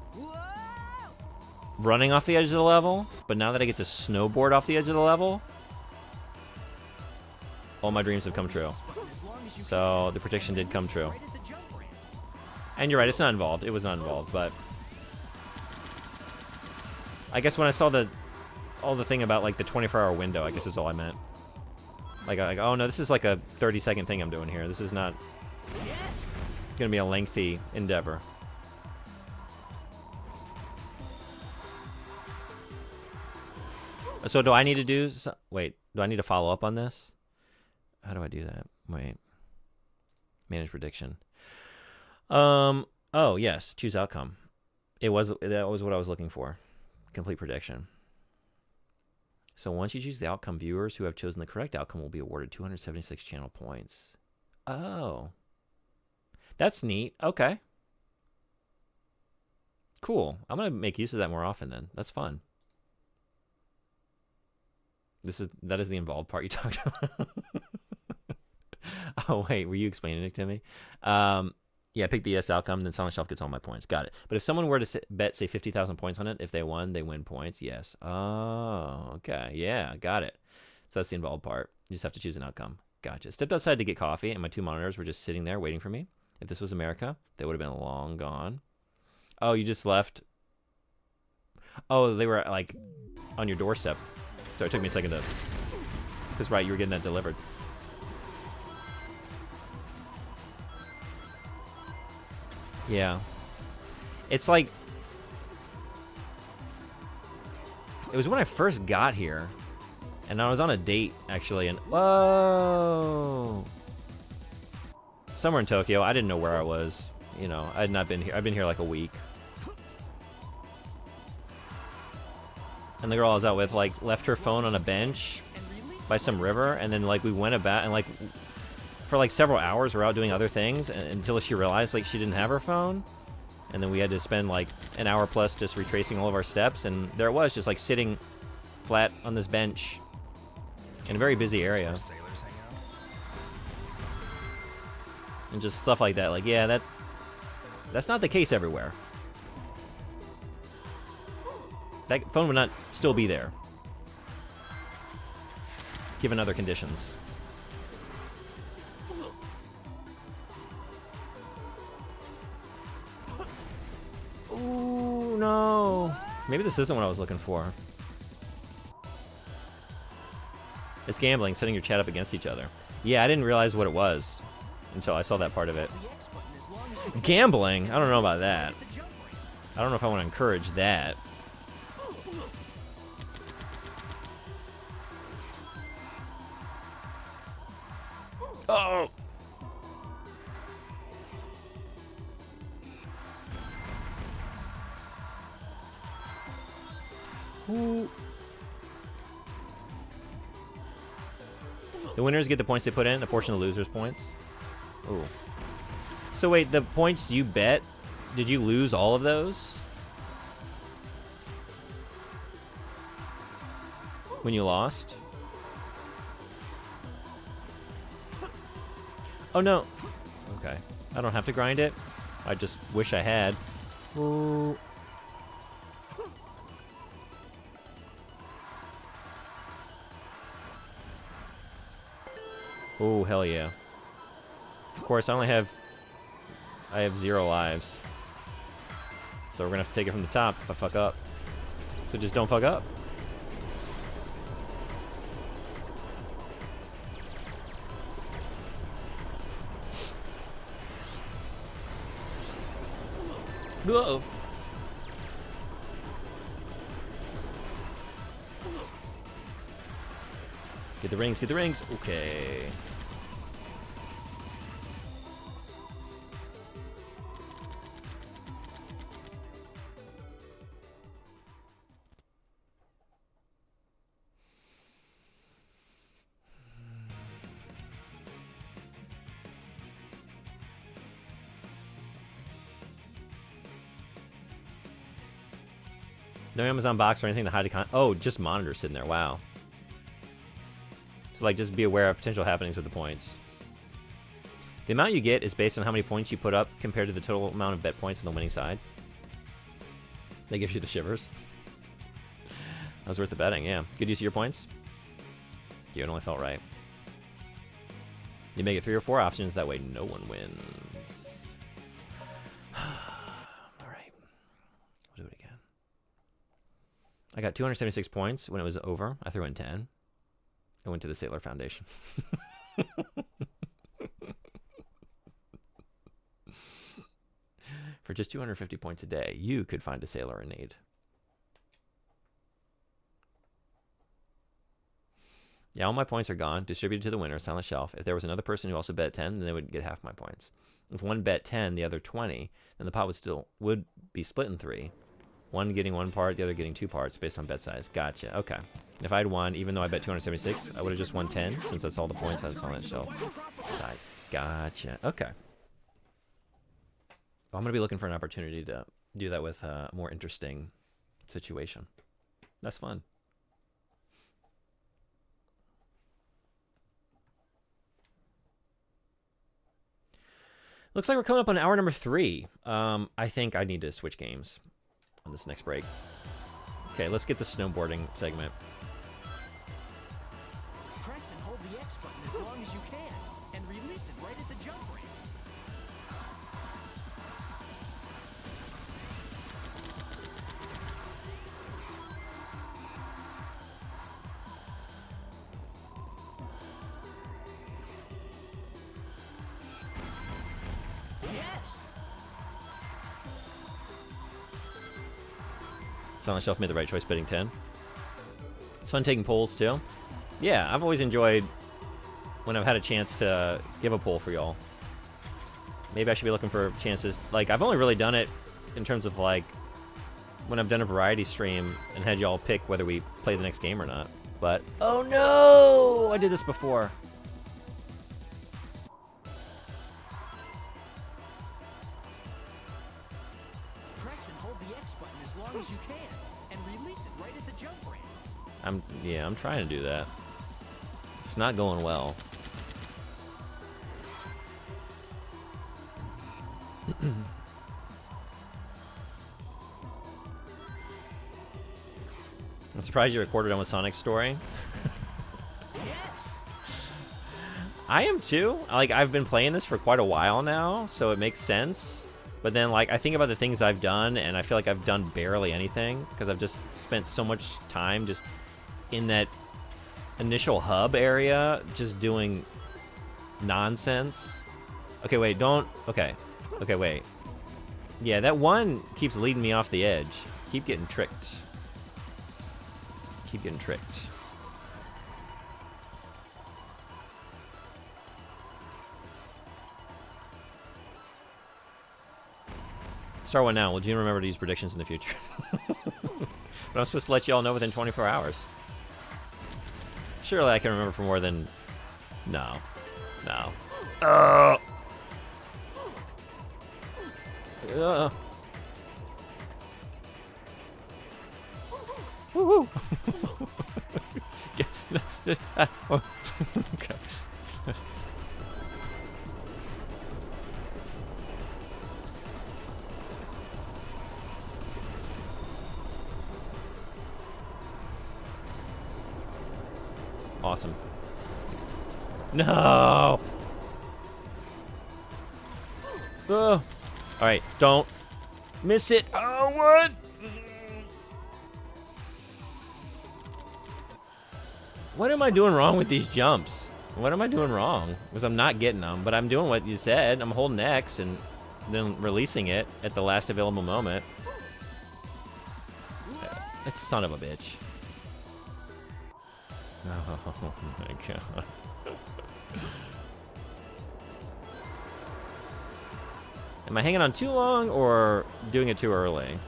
running off the edge of the level, but now that I get to snowboard off the edge of the level, all my dreams have come true. So the prediction did come true. And you're right, it's not involved. It was not involved, but I guess when I saw all the thing about like the 24-hour window, I guess is all I meant. Like, oh no, this is like a 30-second thing I'm doing here. This is not gonna be a lengthy endeavor. So do I need to do? Wait, do I need to follow up on this? How do I do that? Wait. Manage prediction. Oh yes, choose outcome. That was what I was looking for. Complete prediction. So once you choose the outcome, viewers who have chosen the correct outcome will be awarded 276 channel points. Oh. That's neat. Okay. Cool. I'm going to make use of that more often then. That's fun. That is the involved part you talked about. Oh, wait. Were you explaining it to me? Yeah, pick the yes outcome, then Silent Shelf gets all my points. Got it. But if someone were to bet, say, 50,000 points on it, if they won, they win points. Yes. Oh, okay. Yeah, got it. So that's the involved part. You just have to choose an outcome. Gotcha. Stepped outside to get coffee, and my 2 monitors were just sitting there waiting for me. If this was America, they would have been long gone. Oh, you just left. Oh, they were, like, on your doorstep. So it took me a second to... Because, right, you were getting that delivered. Yeah. It's like... It was when I first got here. And I was on a date, actually, and... Whoa! Somewhere in Tokyo. I didn't know where I was. You know, I had not been here. I've been here like a week. And the girl I was out with, like, left her phone on a bench by some river, and then, like, we went about, and, like, for, like, several hours we're out doing other things until she realized, like, she didn't have her phone. And then we had to spend, like, an hour plus just retracing all of our steps, and there it was, just, like, sitting flat on this bench in a very busy area. And just stuff like that. Like, yeah, that's not the case everywhere. That phone would not still be there, given other conditions. Ooh, no. Maybe this isn't what I was looking for. It's gambling, setting your chat up against each other. Yeah, I didn't realize what it was until I saw that part of it. Gambling? I don't know about that. I don't know if I want to encourage that. Oh! Ooh. The winners get the points they put in, a portion of the losers' points. Ooh. So wait, the points you bet, did you lose all of those? When you lost? Oh no. Okay. I don't have to grind it. I just wish I had. Ooh. Oh, hell yeah. Of course, I have 0 lives. So we're gonna have to take it from the top if I fuck up. So just don't fuck up. Whoa. Get the rings, get the rings. Okay. No Amazon box or anything to hide the oh, just monitor sitting there. Wow. So like, just be aware of potential happenings with the points. The amount you get is based on how many points you put up compared to the total amount of bet points on the winning side. That gives you the shivers. That was worth the betting, yeah. Good use of your points. Yeah, it only felt right. You make it 3 or 4 options, that way no one wins. Alright. We'll do it again. I got 276 points when it was over. I threw in 10. I went to the Sailor Foundation. For just 250 points a day, you could find a sailor in need. Yeah, all my points are gone, distributed to the winner, silent shelf. If there was another person who also bet 10, then they would get half my points. If one bet 10, the other 20, then the pot would be split in 3. One getting 1 part, the other getting 2 parts based on bet size. Gotcha, okay. And if I had won, even though I bet 276, I would have just won 10, since that's all the points on the silent shelf side. Gotcha, okay. Well, I'm going to be looking for an opportunity to do that with a more interesting situation. That's fun. Looks like we're coming up on hour number 3. I think I need to switch games on this next break. Okay, let's get the snowboarding segment. Press and hold the X button as long as you can, and release it right at the jump ramp. Yes! Silent Shelf made the right choice betting 10. It's fun taking polls too. Yeah, I've always enjoyed when I've had a chance to give a poll for y'all. Maybe I should be looking for chances. Like, I've only really done it in terms of like when I've done a variety stream and had y'all pick whether we play the next game or not. But oh no, I did this before. Press and hold the X button as long as you can, and release it right at the jump ramp. I'm trying to do that. It's not going well. I'm surprised you recorded on with Sonic's story. Yes! I am too. Like, I've been playing this for quite a while now, so it makes sense. But then, like, I think about the things I've done, and I feel like I've done barely anything because I've just spent so much time just in that initial hub area, just doing nonsense. Okay, wait, don't. Okay, wait. Yeah, that one keeps leading me off the edge. Keep getting tricked. Keep getting tricked. Start one now. Will Gene remember to use predictions in the future? But I'm supposed to let you all know within 24 hours. Surely I can remember for more than... No. No. Woo-hoo. Okay. Awesome. No. All right, don't miss it. Oh, what? What am I doing wrong with these jumps? What am I doing wrong? Because I'm not getting them, but I'm doing what you said. I'm holding X and then releasing it at the last available moment. That's a son of a bitch. Oh my god. Am I hanging on too long or doing it too early?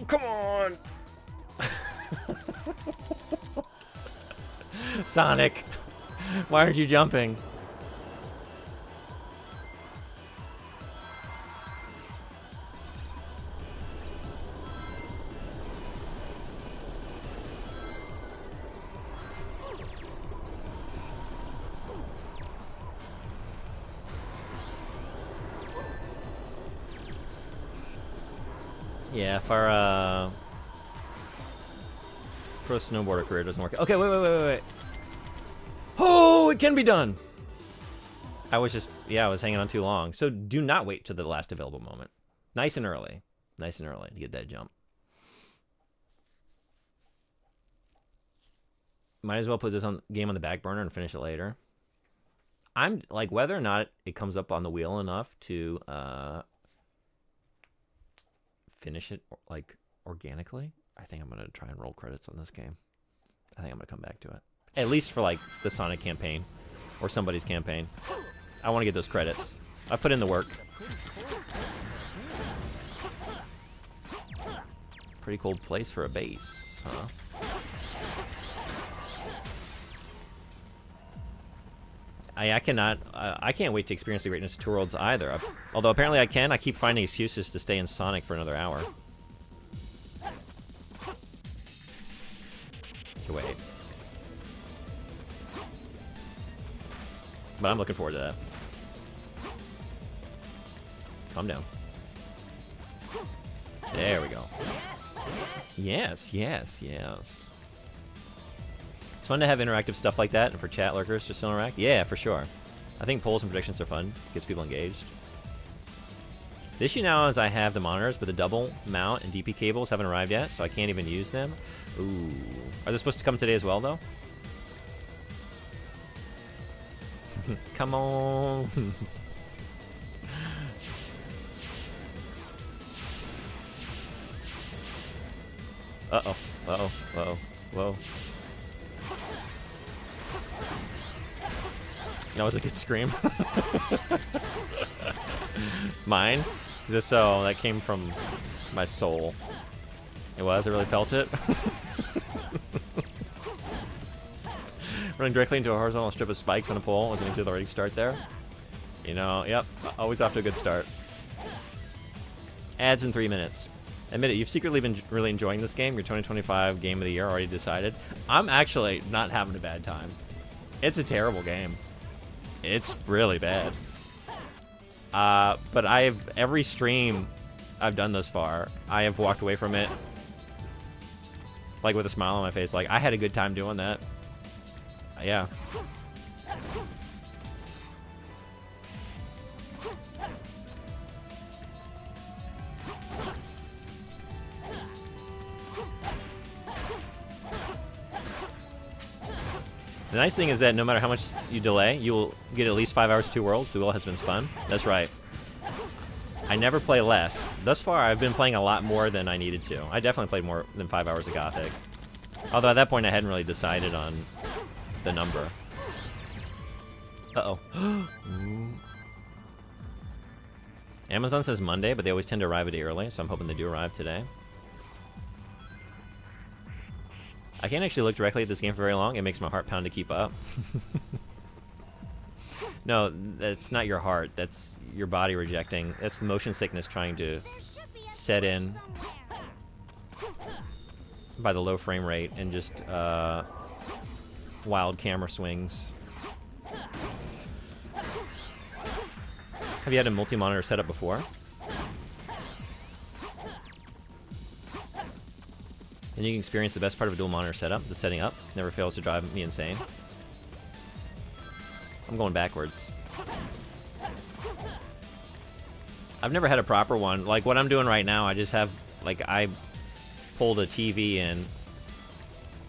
Come on! Sonic, why aren't you jumping? Yeah, if our pro snowboarder career doesn't work. Okay, wait. Oh, it can be done. I was hanging on too long. So do not wait to the last available moment. Nice and early to get that jump. Might as well put this game on the back burner and finish it later. I'm like, whether or not it comes up on the wheel enough to finish it like organically, I think I'm gonna try and roll credits on this game. I think I'm gonna come back to it, at least for like the Sonic campaign or somebody's campaign. I want to get those credits. I put in the work. Pretty cool place for a base, huh? I can't wait to experience the greatness of Two Worlds either. Although apparently I can. I keep finding excuses to stay in Sonic for another hour. Wait. But I'm looking forward to that. Calm down. There we go. Yes. It's fun to have interactive stuff like that, and for chat lurkers just to interact. Yeah, for sure. I think polls and predictions are fun. Gets people engaged. The issue now is I have the monitors, but the double mount and DP cables haven't arrived yet, so I can't even use them. Ooh. Are they supposed to come today as well, though? Come on. Whoa. That was a good scream. Mine? Is this so? That came from my soul. It was? I really felt it? Running directly into a horizontal strip of spikes on a pole was an exhilarating start there. You know, yep, always off to a good start. Ads in 3 minutes. Admit it, you've secretly been really enjoying this game. Your 2025 Game of the Year already decided. I'm actually not having a bad time. It's a terrible game. It's really bad. But every stream I've done thus far, I have walked away from it like with a smile on my face. Like, I had a good time doing that. Yeah. The nice thing is that no matter how much you delay, you will get at least 5 hours of Two Worlds. The wheel has been spun. That's right. I never play less. Thus far, I've been playing a lot more than I needed to. I definitely played more than 5 hours of Gothic. Although at that point, I hadn't really decided on the number. Uh-oh. Amazon says Monday, but they always tend to arrive a day early, so I'm hoping they do arrive today. I can't actually look directly at this game for very long. It makes my heart pound to keep up. No, that's not your heart. That's your body rejecting. That's the motion sickness trying to set in by the low frame rate and just wild camera swings. Have you had a multi-monitor setup before? And you can experience the best part of a dual monitor setup. The setting up never fails to drive me insane. I'm going backwards. I've never had a proper one. Like what I'm doing right now, I just have, like, I pulled a TV in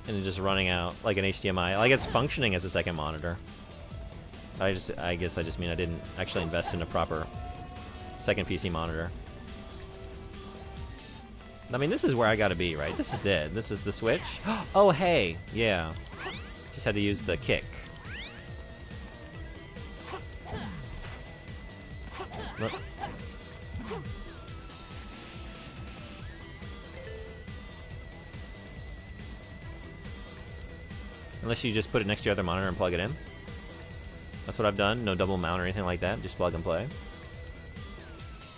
and it's just running out like an HDMI. Like, it's functioning as a second monitor. I guess I just mean I didn't actually invest in a proper second PC monitor. I mean, this is where I gotta be, right? This is it. This is the Switch. Oh, hey. Yeah. Just had to use the kick. Look. Unless you just put it next to your other monitor and plug it in. That's what I've done. No double mount or anything like that. Just plug and play.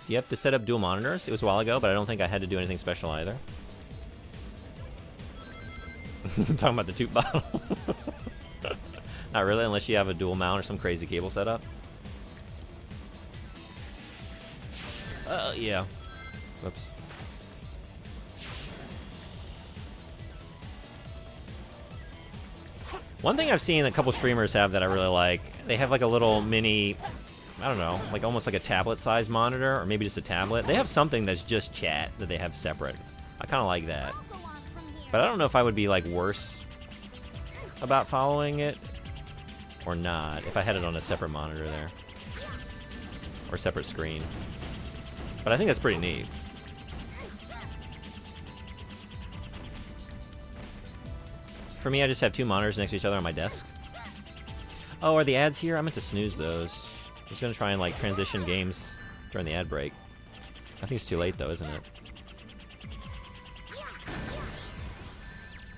You have to set up dual monitors. It was a while ago, but I don't think I had to do anything special either. I'm talking about the tube bottle. Not really, unless you have a dual mount or some crazy cable setup. Yeah. Whoops. One thing I've seen a couple streamers have that I really like, they have like a little mini, I don't know, like almost like a tablet-sized monitor, or maybe just a tablet. They have something that's just chat that they have separate. I kind of like that. I'll go on from here. But I don't know if I would be like worse about following it or not if I had it on a separate monitor there. Or separate screen. But I think that's pretty neat. For me, I just have two monitors next to each other on my desk. Oh, are the ads here? I meant to snooze those. I was gonna try and like transition games during the ad break. I think it's too late though, isn't it?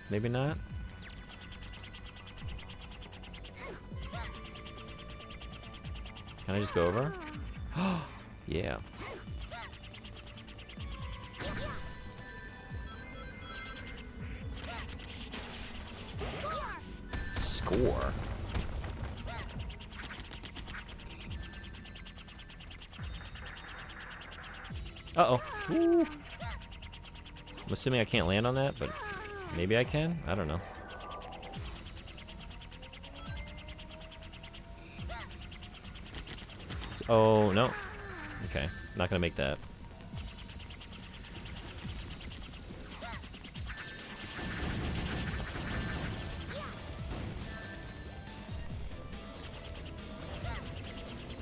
Maybe not? Can I just go over? Yeah. Score. Uh-oh. Woo. I'm assuming I can't land on that, but maybe I can? I don't know. Oh, no. Okay. Not gonna make that.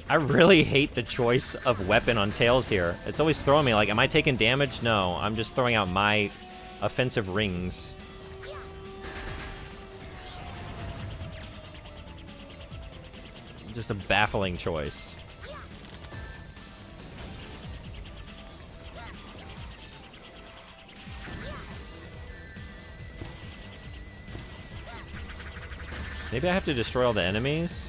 I really hate the choice of weapon on Tails here. It's always throwing me like, am I taking damage? No, I'm just throwing out my offensive rings. Just a baffling choice. Maybe I have to destroy all the enemies?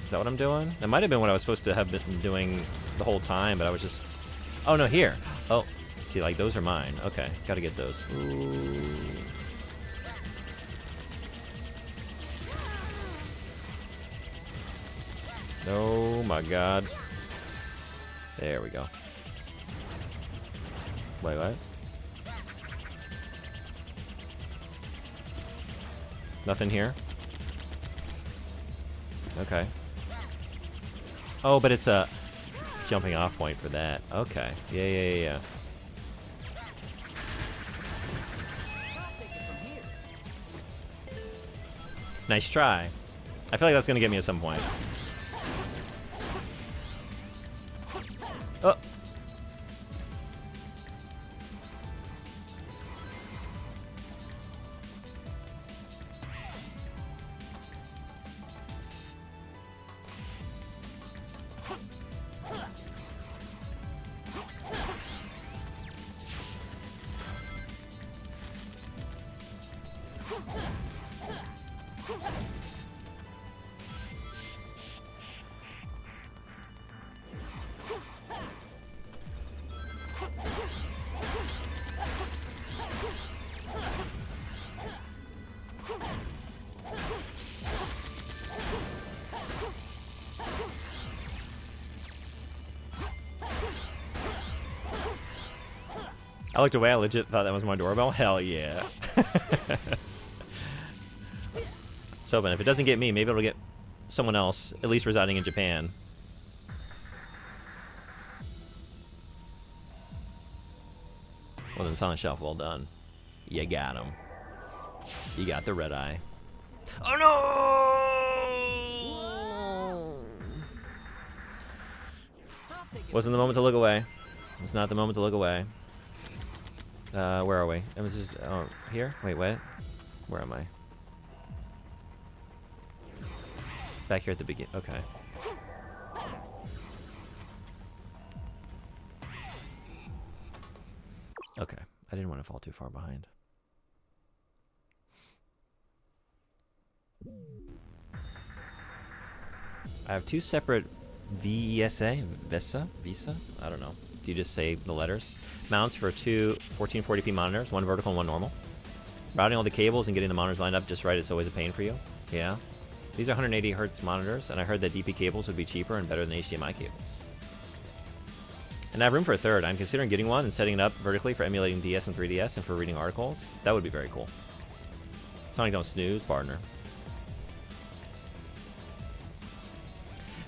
Is that what I'm doing? That might have been what I was supposed to have been doing the whole time, but I was just... Oh, no, here. Oh, see, like, those are mine. Okay, gotta get those. Ooh. Oh, my God. There we go. Wait, what? Nothing here? Okay. Oh, but it's a jumping off point for that. Okay. Yeah. Nice try. I feel like that's gonna get me at some point. Oh. I looked away, I legit thought that was my doorbell. Hell yeah. So, but if it doesn't get me, maybe it'll get someone else, at least residing in Japan. Well then, Silent Shelf, well done. You got him. You got the red eye. Oh no! Wasn't the moment to look away. It's not the moment to look away. Where are we? It was just, oh, here? Wait, what? Where am I? Back here at the beginning. Okay. Okay. I didn't want to fall too far behind. I have two separate Visa? I don't know. Do you just say the letters? Mounts for two 1440p monitors, one vertical and one normal. Routing all the cables and getting the monitors lined up just right is always a pain for you. Yeah. These are 180 Hz monitors, and I heard that DP cables would be cheaper and better than HDMI cables. And I have room for a third. I'm considering getting one and setting it up vertically for emulating DS and 3DS and for reading articles. That would be very cool. Sonic don't snooze, partner.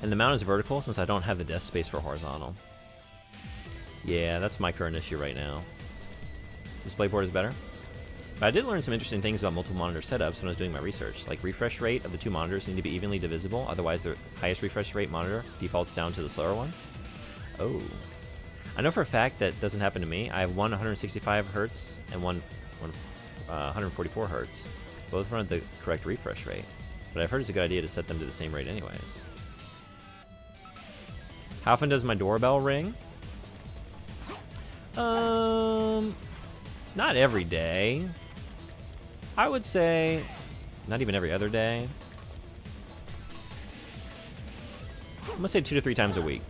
And the mount is vertical since I don't have the desk space for horizontal. Yeah, that's my current issue right now. DisplayPort is better. But I did learn some interesting things about multiple monitor setups when I was doing my research. Like refresh rate of the two monitors need to be evenly divisible, otherwise the highest refresh rate monitor defaults down to the slower one. Oh. I know for a fact that doesn't happen to me. I have one 165 Hz and one 144 Hz. Both run at the correct refresh rate. But I've heard it's a good idea to set them to the same rate anyways. How often does my doorbell ring? Not every day. I would say not even every other day. I'm gonna say 2 to 3 times a week.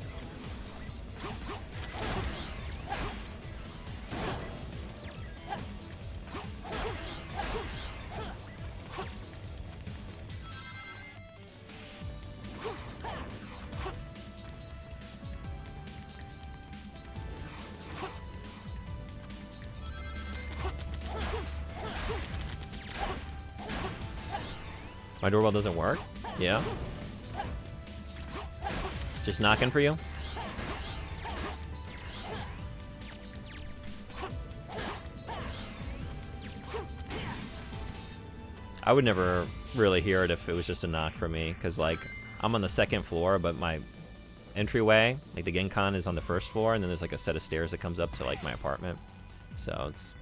My doorbell doesn't work? Yeah. Just knocking for you? I would never really hear it if it was just a knock for me, because like I'm on the 2nd floor, but my entryway, like the Genkan, is on the 1st floor, and then there's like a set of stairs that comes up to like my apartment. So it's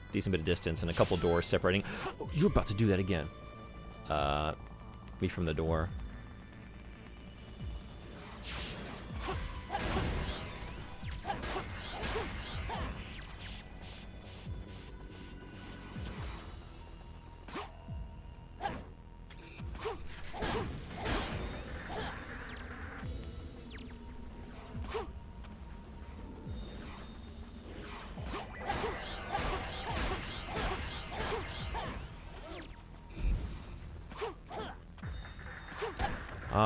a decent bit of distance and a couple doors separating. Oh, you're about to do that again. Me from the door.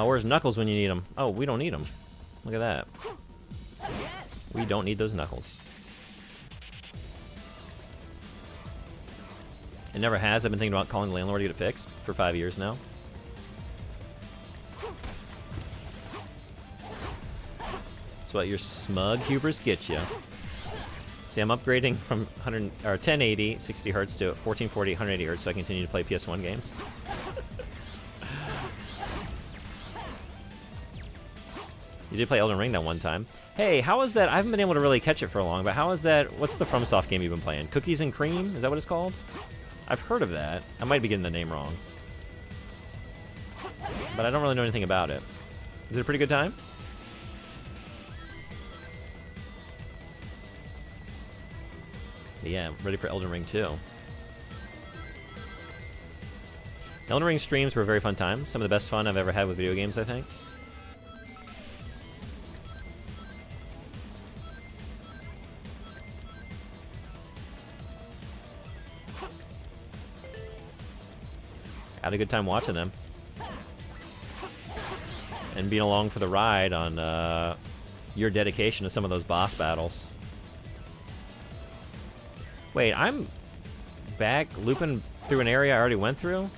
Where's Knuckles when you need him? Oh, we don't need him. Look at that. Yes. We don't need those Knuckles. It never has. I've been thinking about calling the landlord to get it fixed for 5 years now. That's what your smug hubris gets you. See, I'm upgrading from 1080 60 Hz to 1440 180 Hz so I continue to play PS1 games. You did play Elden Ring that one time. Hey, how is that? I haven't been able to really catch it for long, but how is that? What's the FromSoft game you've been playing? Cookies and Cream? Is that what it's called? I've heard of that. I might be getting the name wrong. But I don't really know anything about it. Is it a pretty good time? Yeah, ready for Elden Ring 2. Elden Ring streams were a very fun time. Some of the best fun I've ever had with video games, I think. Had a good time watching them. And being along for the ride on your dedication to some of those boss battles. Wait, I'm back looping through an area I already went through?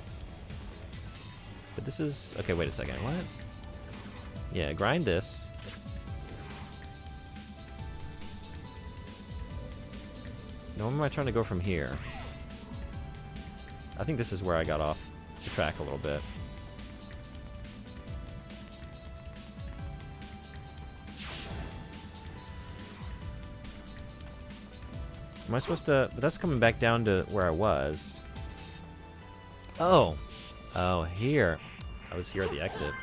But this is... Okay, wait a second. What? Yeah, grind this. Now, where am I trying to go from here? I think this is where I got off the track a little bit. Am I supposed to... But that's coming back down to where I was. Oh. Oh, here. I was here at the exit.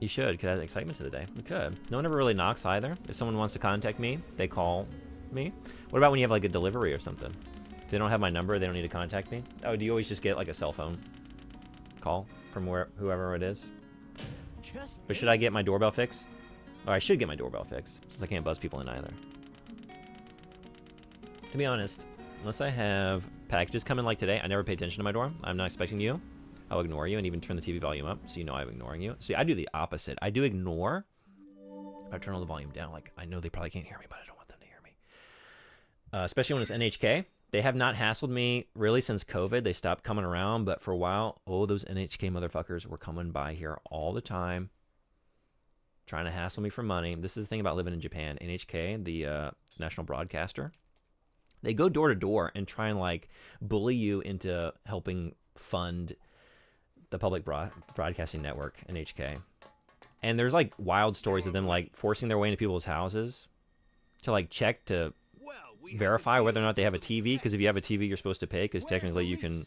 You should, could add excitement to the day. We could. No one ever really knocks either. If someone wants to contact me, they call me. What about when you have like a delivery or something? If they don't have my number, they don't need to contact me. Oh, do you always just get like a cell phone call from whoever it is? Just Or should I get my doorbell fixed? Or I should get my doorbell fixed, since I can't buzz people in either. To be honest, unless I have packages come in like today, I never pay attention to my door. I'm not expecting you. I'll ignore you and even turn the TV volume up so you know I'm ignoring you. See, I do the opposite. I do ignore. I turn all the volume down. Like, I know they probably can't hear me, but I don't want them to hear me. Especially when it's NHK. They have not hassled me really since COVID. They stopped coming around, but for a while, oh, those NHK motherfuckers were coming by here all the time, trying to hassle me for money. This is the thing about living in Japan. NHK, the national broadcaster, they go door to door and try and like bully you into helping fund the public broadcasting network, NHK. And there's like wild stories of them like forcing their way into people's houses to like check to verify whether or not they have a TV, because if you have a TV, you're supposed to pay, because technically you can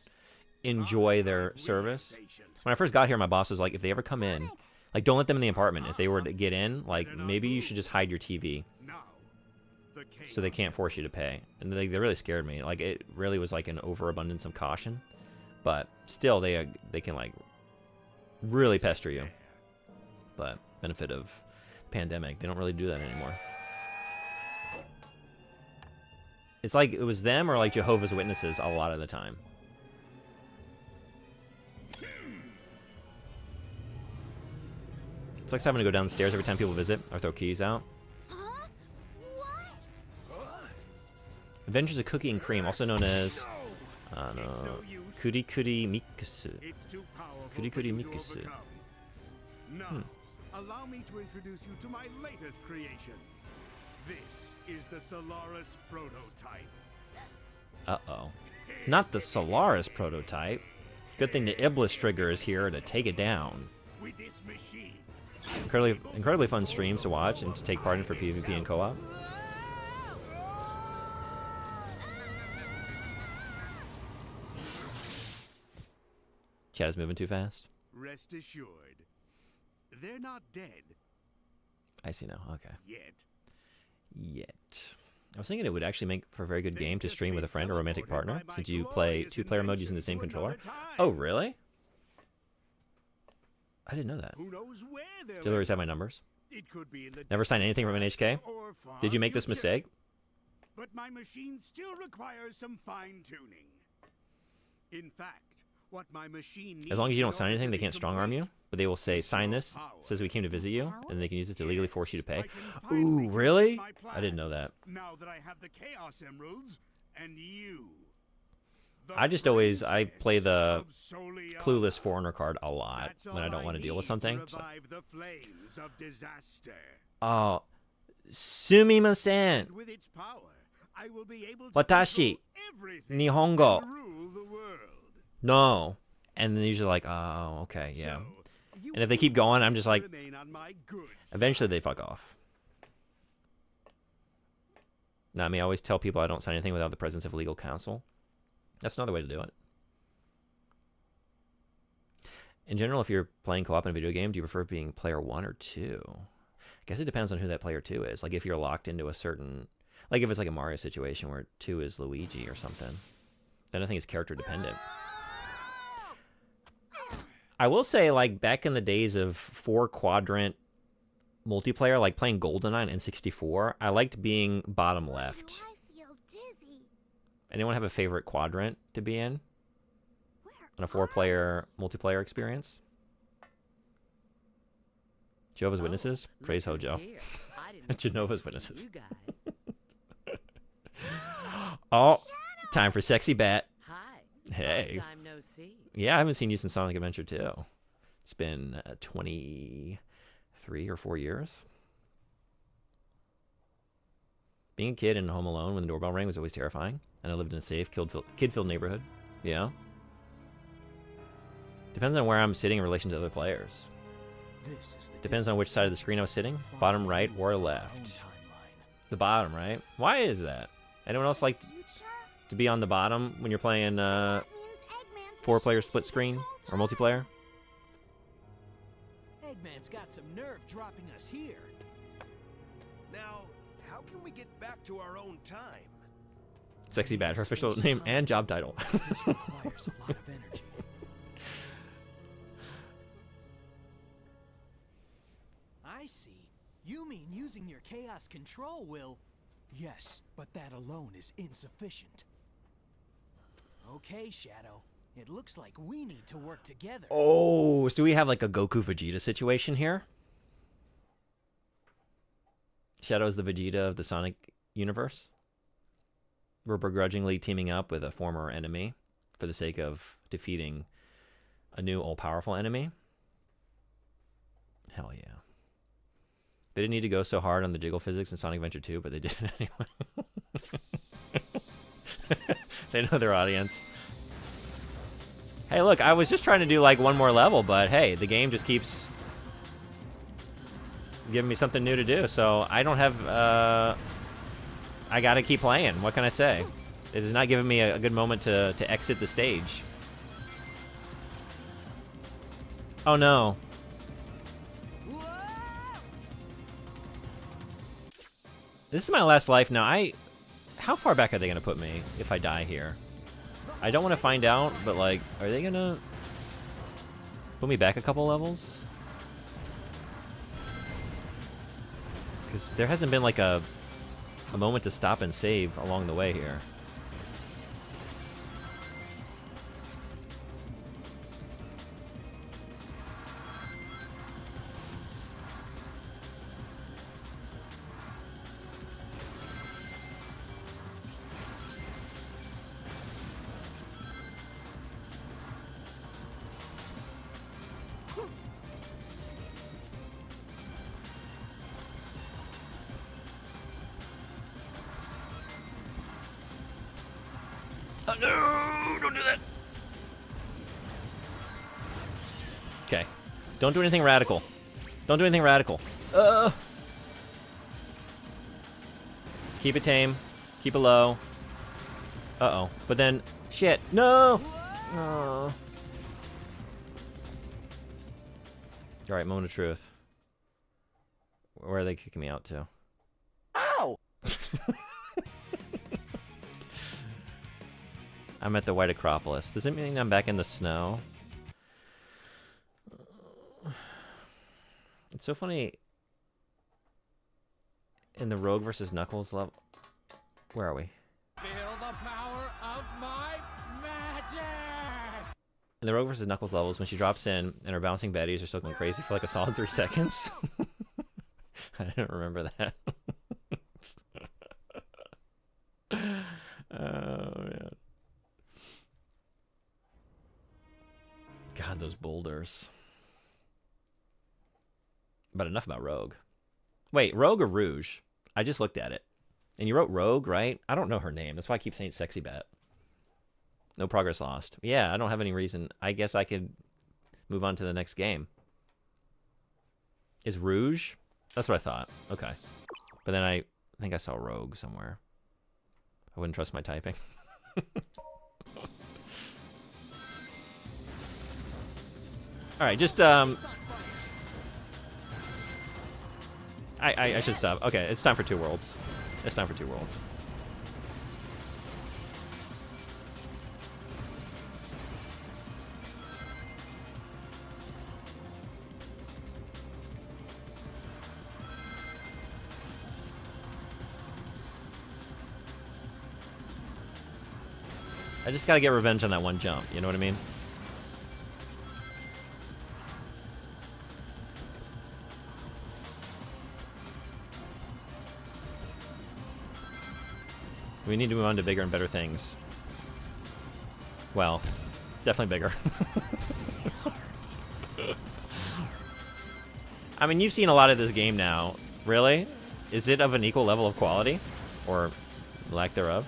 enjoy their service. When I first got here, my boss was like, if they ever come in, like, don't let them in the apartment. If they were to get in, like, maybe you should just hide your TV so they can't force you to pay. And they really scared me. Like, it really was like an overabundance of caution. But still, they can, like, really pester you. But benefit of pandemic, they don't really do that anymore. It's like it was them or like Jehovah's Witnesses a lot of the time. It's like having to go down the stairs every time people visit or throw keys out. Huh? What? Adventures of Cookie and Cream, also known as Kuri Kuri Mikusu. Kuri Kuri Mikusu. Now, allow me to introduce you to my latest creation. This is the Solaris prototype. Uh-oh. Not the Solaris prototype. Good thing the Iblis trigger is here to take it down. With this machine, Incredibly fun streams to watch and to take part in for PvP and co-op. Chat is moving too fast. rest assured, they're not dead I see now. Okay. yet. I was thinking it would actually make for a very good game to stream with a friend or romantic partner, since you play two-player mode using the same controller. Oh, really? I didn't know that. Who knows where they'll Do you always have my numbers? It could be in the Never sign anything from NHK? or far Did you make this future. mistake? But my machine still requires some fine-tuning. In fact, what my machine needs As long as you in don't sign order anything, to they be can't strong-arm you. complete But they will say, is sign your this, power. says we came to visit you, and they can use it to legally force you to pay. I can finally Ooh, carry really? out my I didn't know that. plans, Now that I have the Chaos Emeralds and you. The I just always, I play the Princess of Solia. Clueless Foreigner card a lot That's when I all don't want to deal with need something. To Just like, revive the flames of disaster. oh, sumimasen. And with its power, I will be able to Watashi, control everything Nihongo. and rule the world. No. And then usually like, oh, okay, yeah. So, you And if they keep going, I'm just like, remain on my good eventually they fuck off. Now, I mean, I always tell people I don't sign anything without the presence of legal counsel. That's another way to do it. In general, if you're playing co-op in a video game, do you prefer being player 1 or 2? I guess it depends on who that player 2 is. Like, if you're locked into a certain... Like, if it's like a Mario situation where 2 is Luigi or something, then I think it's character dependent. I will say, like, back in the days of 4-quadrant multiplayer, like playing GoldenEye and N64, I liked being bottom left. Why do I feel dizzy? Anyone have a favorite quadrant to be in Where on a 4-player multiplayer experience? Jehovah's Witnesses? Praise Hojo. Jehovah's Witnesses. Oh, time for Sexy Bat. Hi. Hey. Long time no see. Yeah, I haven't seen you since Sonic Adventure 2. It's been 23 or 4 years. Being a kid in Home Alone when the doorbell rang was always terrifying. And I lived in a safe, kid-filled neighborhood. Yeah. Depends on where I'm sitting in relation to other players. This is the Depends on which side of the screen I was sitting. Bottom right or left. The bottom right. Why is that? Anyone else like future? to be on the bottom when you're playing That means Eggman's 4-player machine split can screen control or time. multiplayer? Eggman's got some nerve dropping us here. Now, how can we get back to our own time? Sexy Bat, her official name and job title. This requires a lot of energy. I see. You mean using your chaos control will... Yes, but that alone is insufficient. Okay, Shadow. It looks like we need to work together. Oh, so do we have like a Goku Vegeta situation here? Shadow's the Vegeta of the Sonic universe? We're begrudgingly teaming up with a former enemy for the sake of defeating a new all-powerful enemy? Hell yeah. They didn't need to go so hard on the jiggle physics in Sonic Adventure 2, but they did it anyway. They know their audience. Hey, look, I was just trying to do like one more level, but hey, the game just keeps giving me something new to do, so I don't have, I gotta keep playing. What can I say? It is not giving me a good moment to exit the stage. Oh no. This is my last life now. How far back are they gonna put me if I die here? I don't want to find out, but like, are they gonna put me back a couple levels? Because there hasn't been like a moment to stop and save along the way here. Oh, no! Don't do that! Okay. Don't do anything radical. Don't do anything radical. Keep it tame. Keep it low. Uh-oh. But then... Shit! No! Oh. Alright, moment of truth. Where are they kicking me out to? Ow! I'm at the White Acropolis. Does it mean I'm back in the snow? It's so funny. In the Rogue versus Knuckles level... Where are we? Feel the power of my magic! In the Rogue versus Knuckles levels, when she drops in and her bouncing baddies are still going crazy for like a solid 3 seconds. I didn't remember that. Oh, man. God, those boulders. But enough about Rogue. Wait, Rogue or Rouge? I just looked at it. And you wrote Rogue, right? I don't know her name. That's why I keep saying Sexy Bat. No progress lost. Yeah, I don't have any reason. I guess I could move on to the next game. Is Rouge? That's what I thought. Okay. But then I think I saw Rogue somewhere. I wouldn't trust my typing. Alright, just, I should stop. Okay, it's time for 2 worlds. It's time for 2 worlds. I just gotta get revenge on that one jump, you know what I mean? We need to move on to bigger and better things. Well, definitely bigger. I mean, you've seen a lot of this game now. Really? Is it of an equal level of quality? Or lack thereof?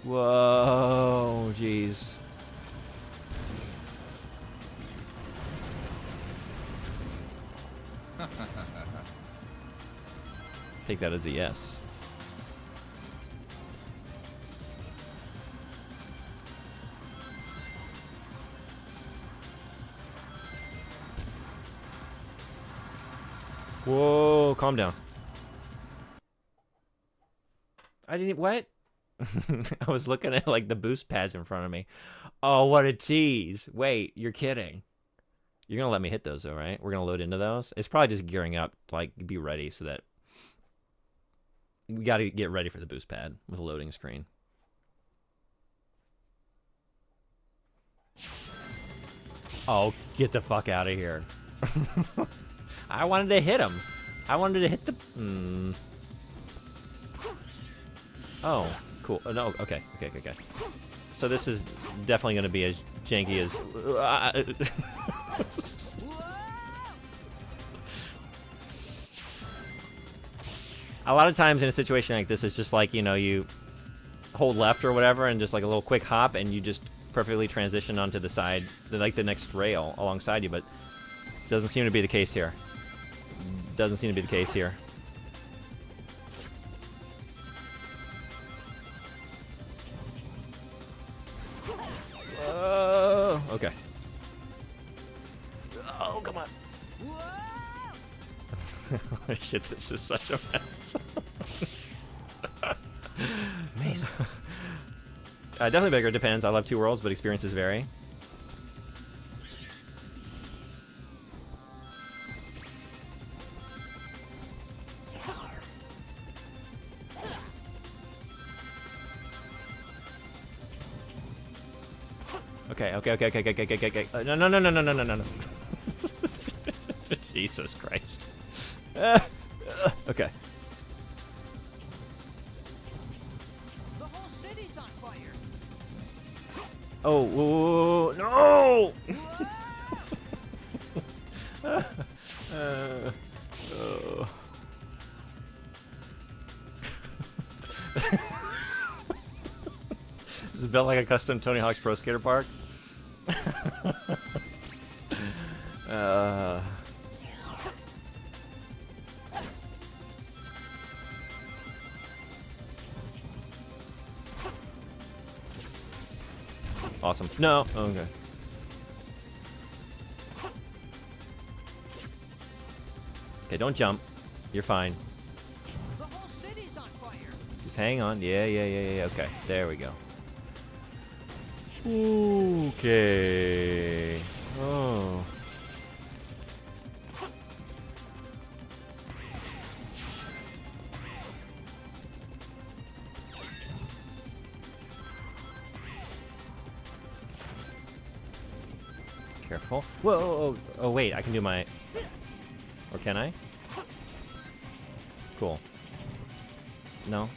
Whoa, jeez. Take that as a yes. Whoa, calm down. I didn't, what? I was looking at like the boost pads in front of me. Oh, what a tease. Wait, you're kidding. You're gonna let me hit those though, right? We're gonna load into those. It's probably just gearing up to like be ready so that we gotta get ready for the boost pad with a loading screen. Oh, get the fuck out of here. I wanted to hit him. I wanted to hit the... Oh, cool. No, okay. So this is definitely going to be as janky as... A lot of times in a situation like this, it's just like, you know, you hold left or whatever and just like a little quick hop and you just perfectly transition onto the side, like the next rail alongside you, but it doesn't seem to be the case here. Doesn't seem to be the case here. Okay. Oh, come on. Shit, this is such a mess. Amazing. Definitely bigger, depends. I love two worlds, but experiences vary. Okay. No. Jesus Christ. Okay. The whole city's on fire. Oh, whoa, no! Oh. This is built like a custom Tony Hawk's Pro Skater Park. Awesome. No. Okay. Okay, don't jump. You're fine. The whole city's on fire. Just hang on. Yeah. Okay, there we go. Okay. Oh. Careful. Whoa. Oh, wait. I can do my... Or can I? Cool. No?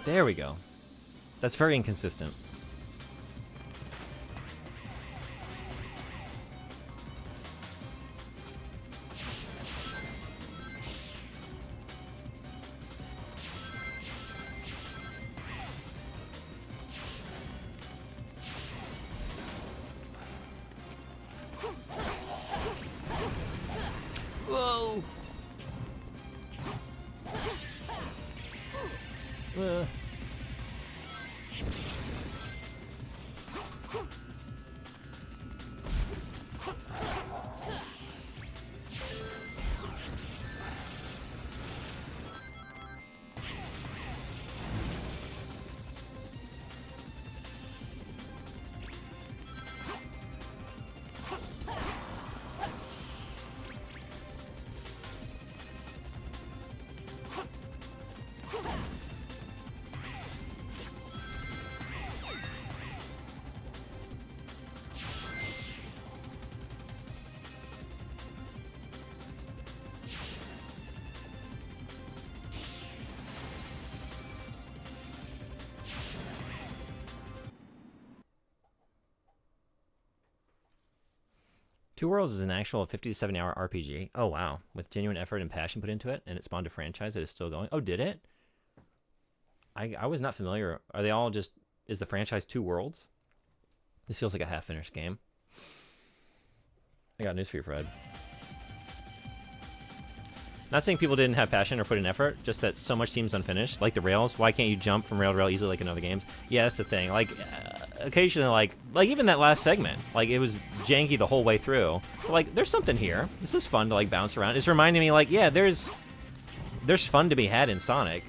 There we go. That's very inconsistent. Whoa! Two Worlds is an actual 50 to 70 hour RPG. Oh, wow. With genuine effort and passion put into it, and it spawned a franchise that is still going. Oh, did it? I was not familiar. Are they all just... Is the franchise Two Worlds? This feels like a half-finished game. I got news for you, Fred. Not saying people didn't have passion or put in effort, just that so much seems unfinished. Like the rails, why can't you jump from rail to rail easily like in other games? Yeah, that's the thing. Like, occasionally, like even that last segment, like it was janky the whole way through. But, like, there's something here. This is fun to like bounce around. It's reminding me, like, yeah, there's fun to be had in Sonic.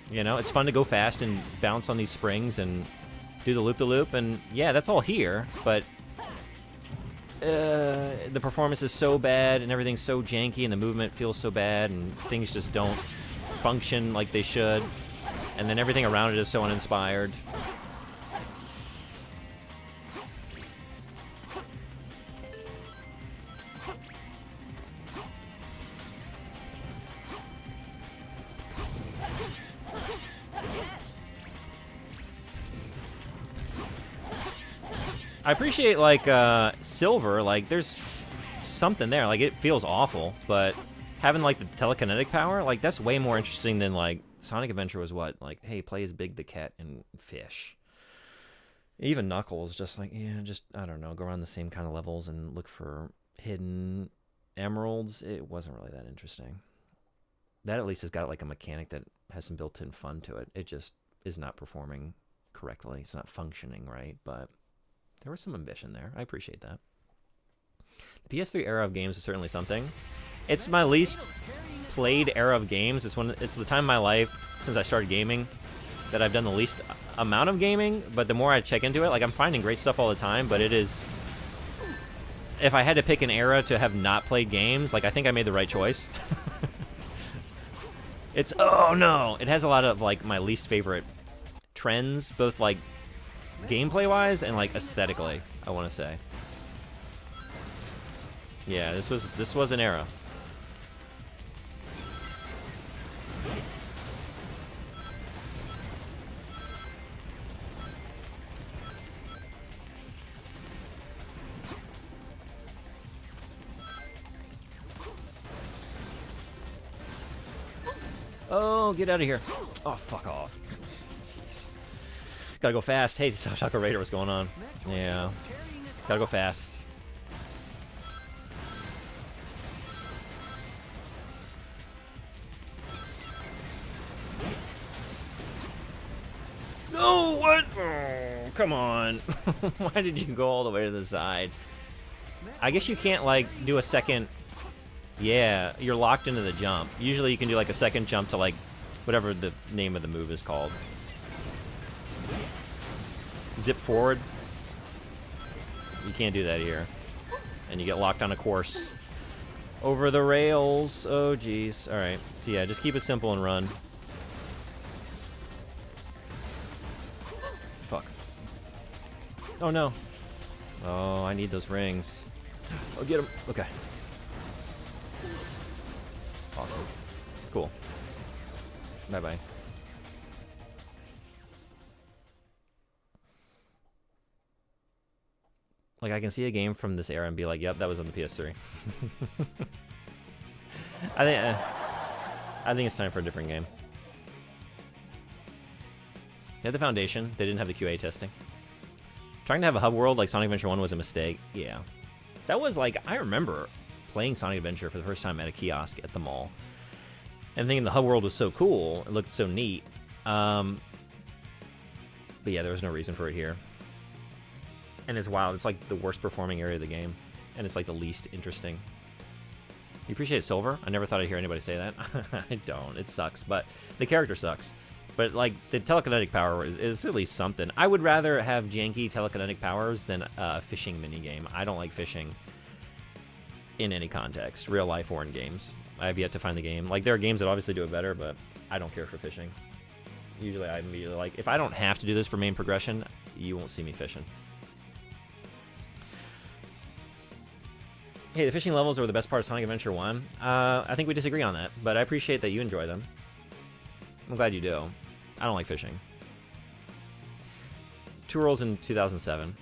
You know, it's fun to go fast and bounce on these springs and do the loop-de-loop, and yeah, that's all here, but the performance is so bad and everything's so janky and the movement feels so bad and things just don't function like they should, and then everything around it is so uninspired. I appreciate, like, Silver, like, there's something there. Like, it feels awful, but having, like, the telekinetic power, like, that's way more interesting than, like, Sonic Adventure was what? Like, hey, play as Big the Cat and fish. Even Knuckles, just like, yeah, just, I don't know, go around the same kind of levels and look for hidden emeralds. It wasn't really that interesting. That at least has got, like, a mechanic that has some built-in fun to it. It just is not performing correctly. It's not functioning right, but there was some ambition there. I appreciate that. The PS3 era of games is certainly something. It's my least played era of games. It's the time in my life since I started gaming that I've done the least amount of gaming, but the more I check into it, like, I'm finding great stuff all the time, but it is... If I had to pick an era to have not played games, like, I think I made the right choice. It's... Oh, no! It has a lot of, like, my least favorite trends, both, like, gameplay-wise and, like, aesthetically, I want to say. Yeah, this was an era. Oh, get out of here. Oh, fuck off. Jeez. Gotta go fast. Hey, Taco Raider, what's going on? Yeah. Gotta go fast. No, what? Oh, come on. Why did you go all the way to the side? I guess you can't, like, do a second... Yeah, you're locked into the jump. Usually you can do, like, a second jump to, like, whatever the name of the move is called. Zip forward. You can't do that here. And you get locked on a course. Over the rails. Oh, jeez. Alright. So, yeah, just keep it simple and run. Fuck. Oh, no. Oh, I need those rings. Oh, get them. Okay. Awesome. Cool. Bye-bye. Like, I can see a game from this era and be like, yep, that was on the PS3. I think it's time for a different game. They had the Foundation. They didn't have the QA testing. Trying to have a hub world like Sonic Adventure 1 was a mistake. Yeah. That was like, I remember playing Sonic Adventure for the first time at a kiosk at the mall. And thinking the hub world was so cool. It looked so neat. But yeah, there was no reason for it here. And it's wild. It's like the worst performing area of the game. And it's like the least interesting. You appreciate Silver? I never thought I'd hear anybody say that. I don't. It sucks. But the character sucks. But, like, the telekinetic power is at least something. I would rather have janky telekinetic powers than a fishing minigame. I don't like fishing in any context, real life or in games. I have yet to find the game. Like, there are games that obviously do it better, but I don't care for fishing. Usually I'm immediately like, if I don't have to do this for main progression, you won't see me fishing. Hey, the fishing levels were the best part of Sonic Adventure 1. I think we disagree on that, but I appreciate that you enjoy them. I'm glad you do. I don't like fishing. 2 Worlds in 2007.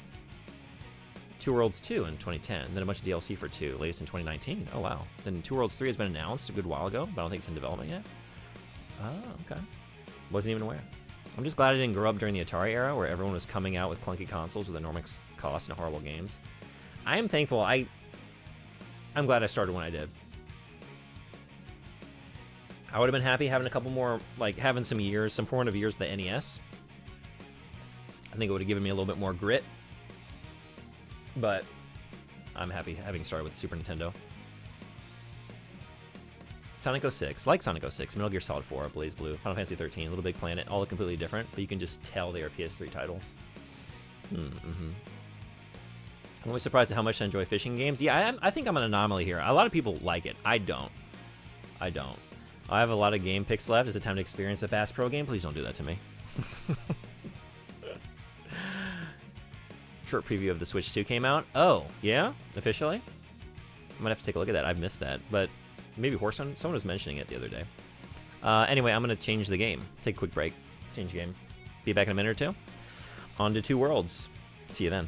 2 Worlds 2 in 2010. Then a bunch of DLC for 2, latest in 2019. Oh, wow. Then 2 Worlds 3 has been announced a good while ago, but I don't think it's in development yet. Oh, okay. Wasn't even aware. I'm just glad I didn't grow up during the Atari era where everyone was coming out with clunky consoles with enormous cost and horrible games. I am thankful. I'm glad I started when I did. I would have been happy having a couple more, like having some years, some formative years of the NES. I think it would have given me a little bit more grit. But I'm happy having started with the Super Nintendo. Sonic 06, like Sonic 06, Metal Gear Solid 4, BlazBlue, Final Fantasy 13, Little Big Planet, all look completely different, but you can just tell they are PS3 titles. I'm always surprised at how much I enjoy fishing games. Yeah, I think I'm an anomaly here. A lot of people like it. I don't. I have a lot of game picks left. Is it time to experience a Bass Pro game? Please don't do that to me. Short preview of the Switch 2 came out. Oh, yeah? Officially? I might have to take a look at that. I've missed that. But maybe Horseman? Someone was mentioning it the other day. Anyway, I'm going to change the game. Take a quick break. Change game. Be back in a minute or two. On to Two Worlds. See you then.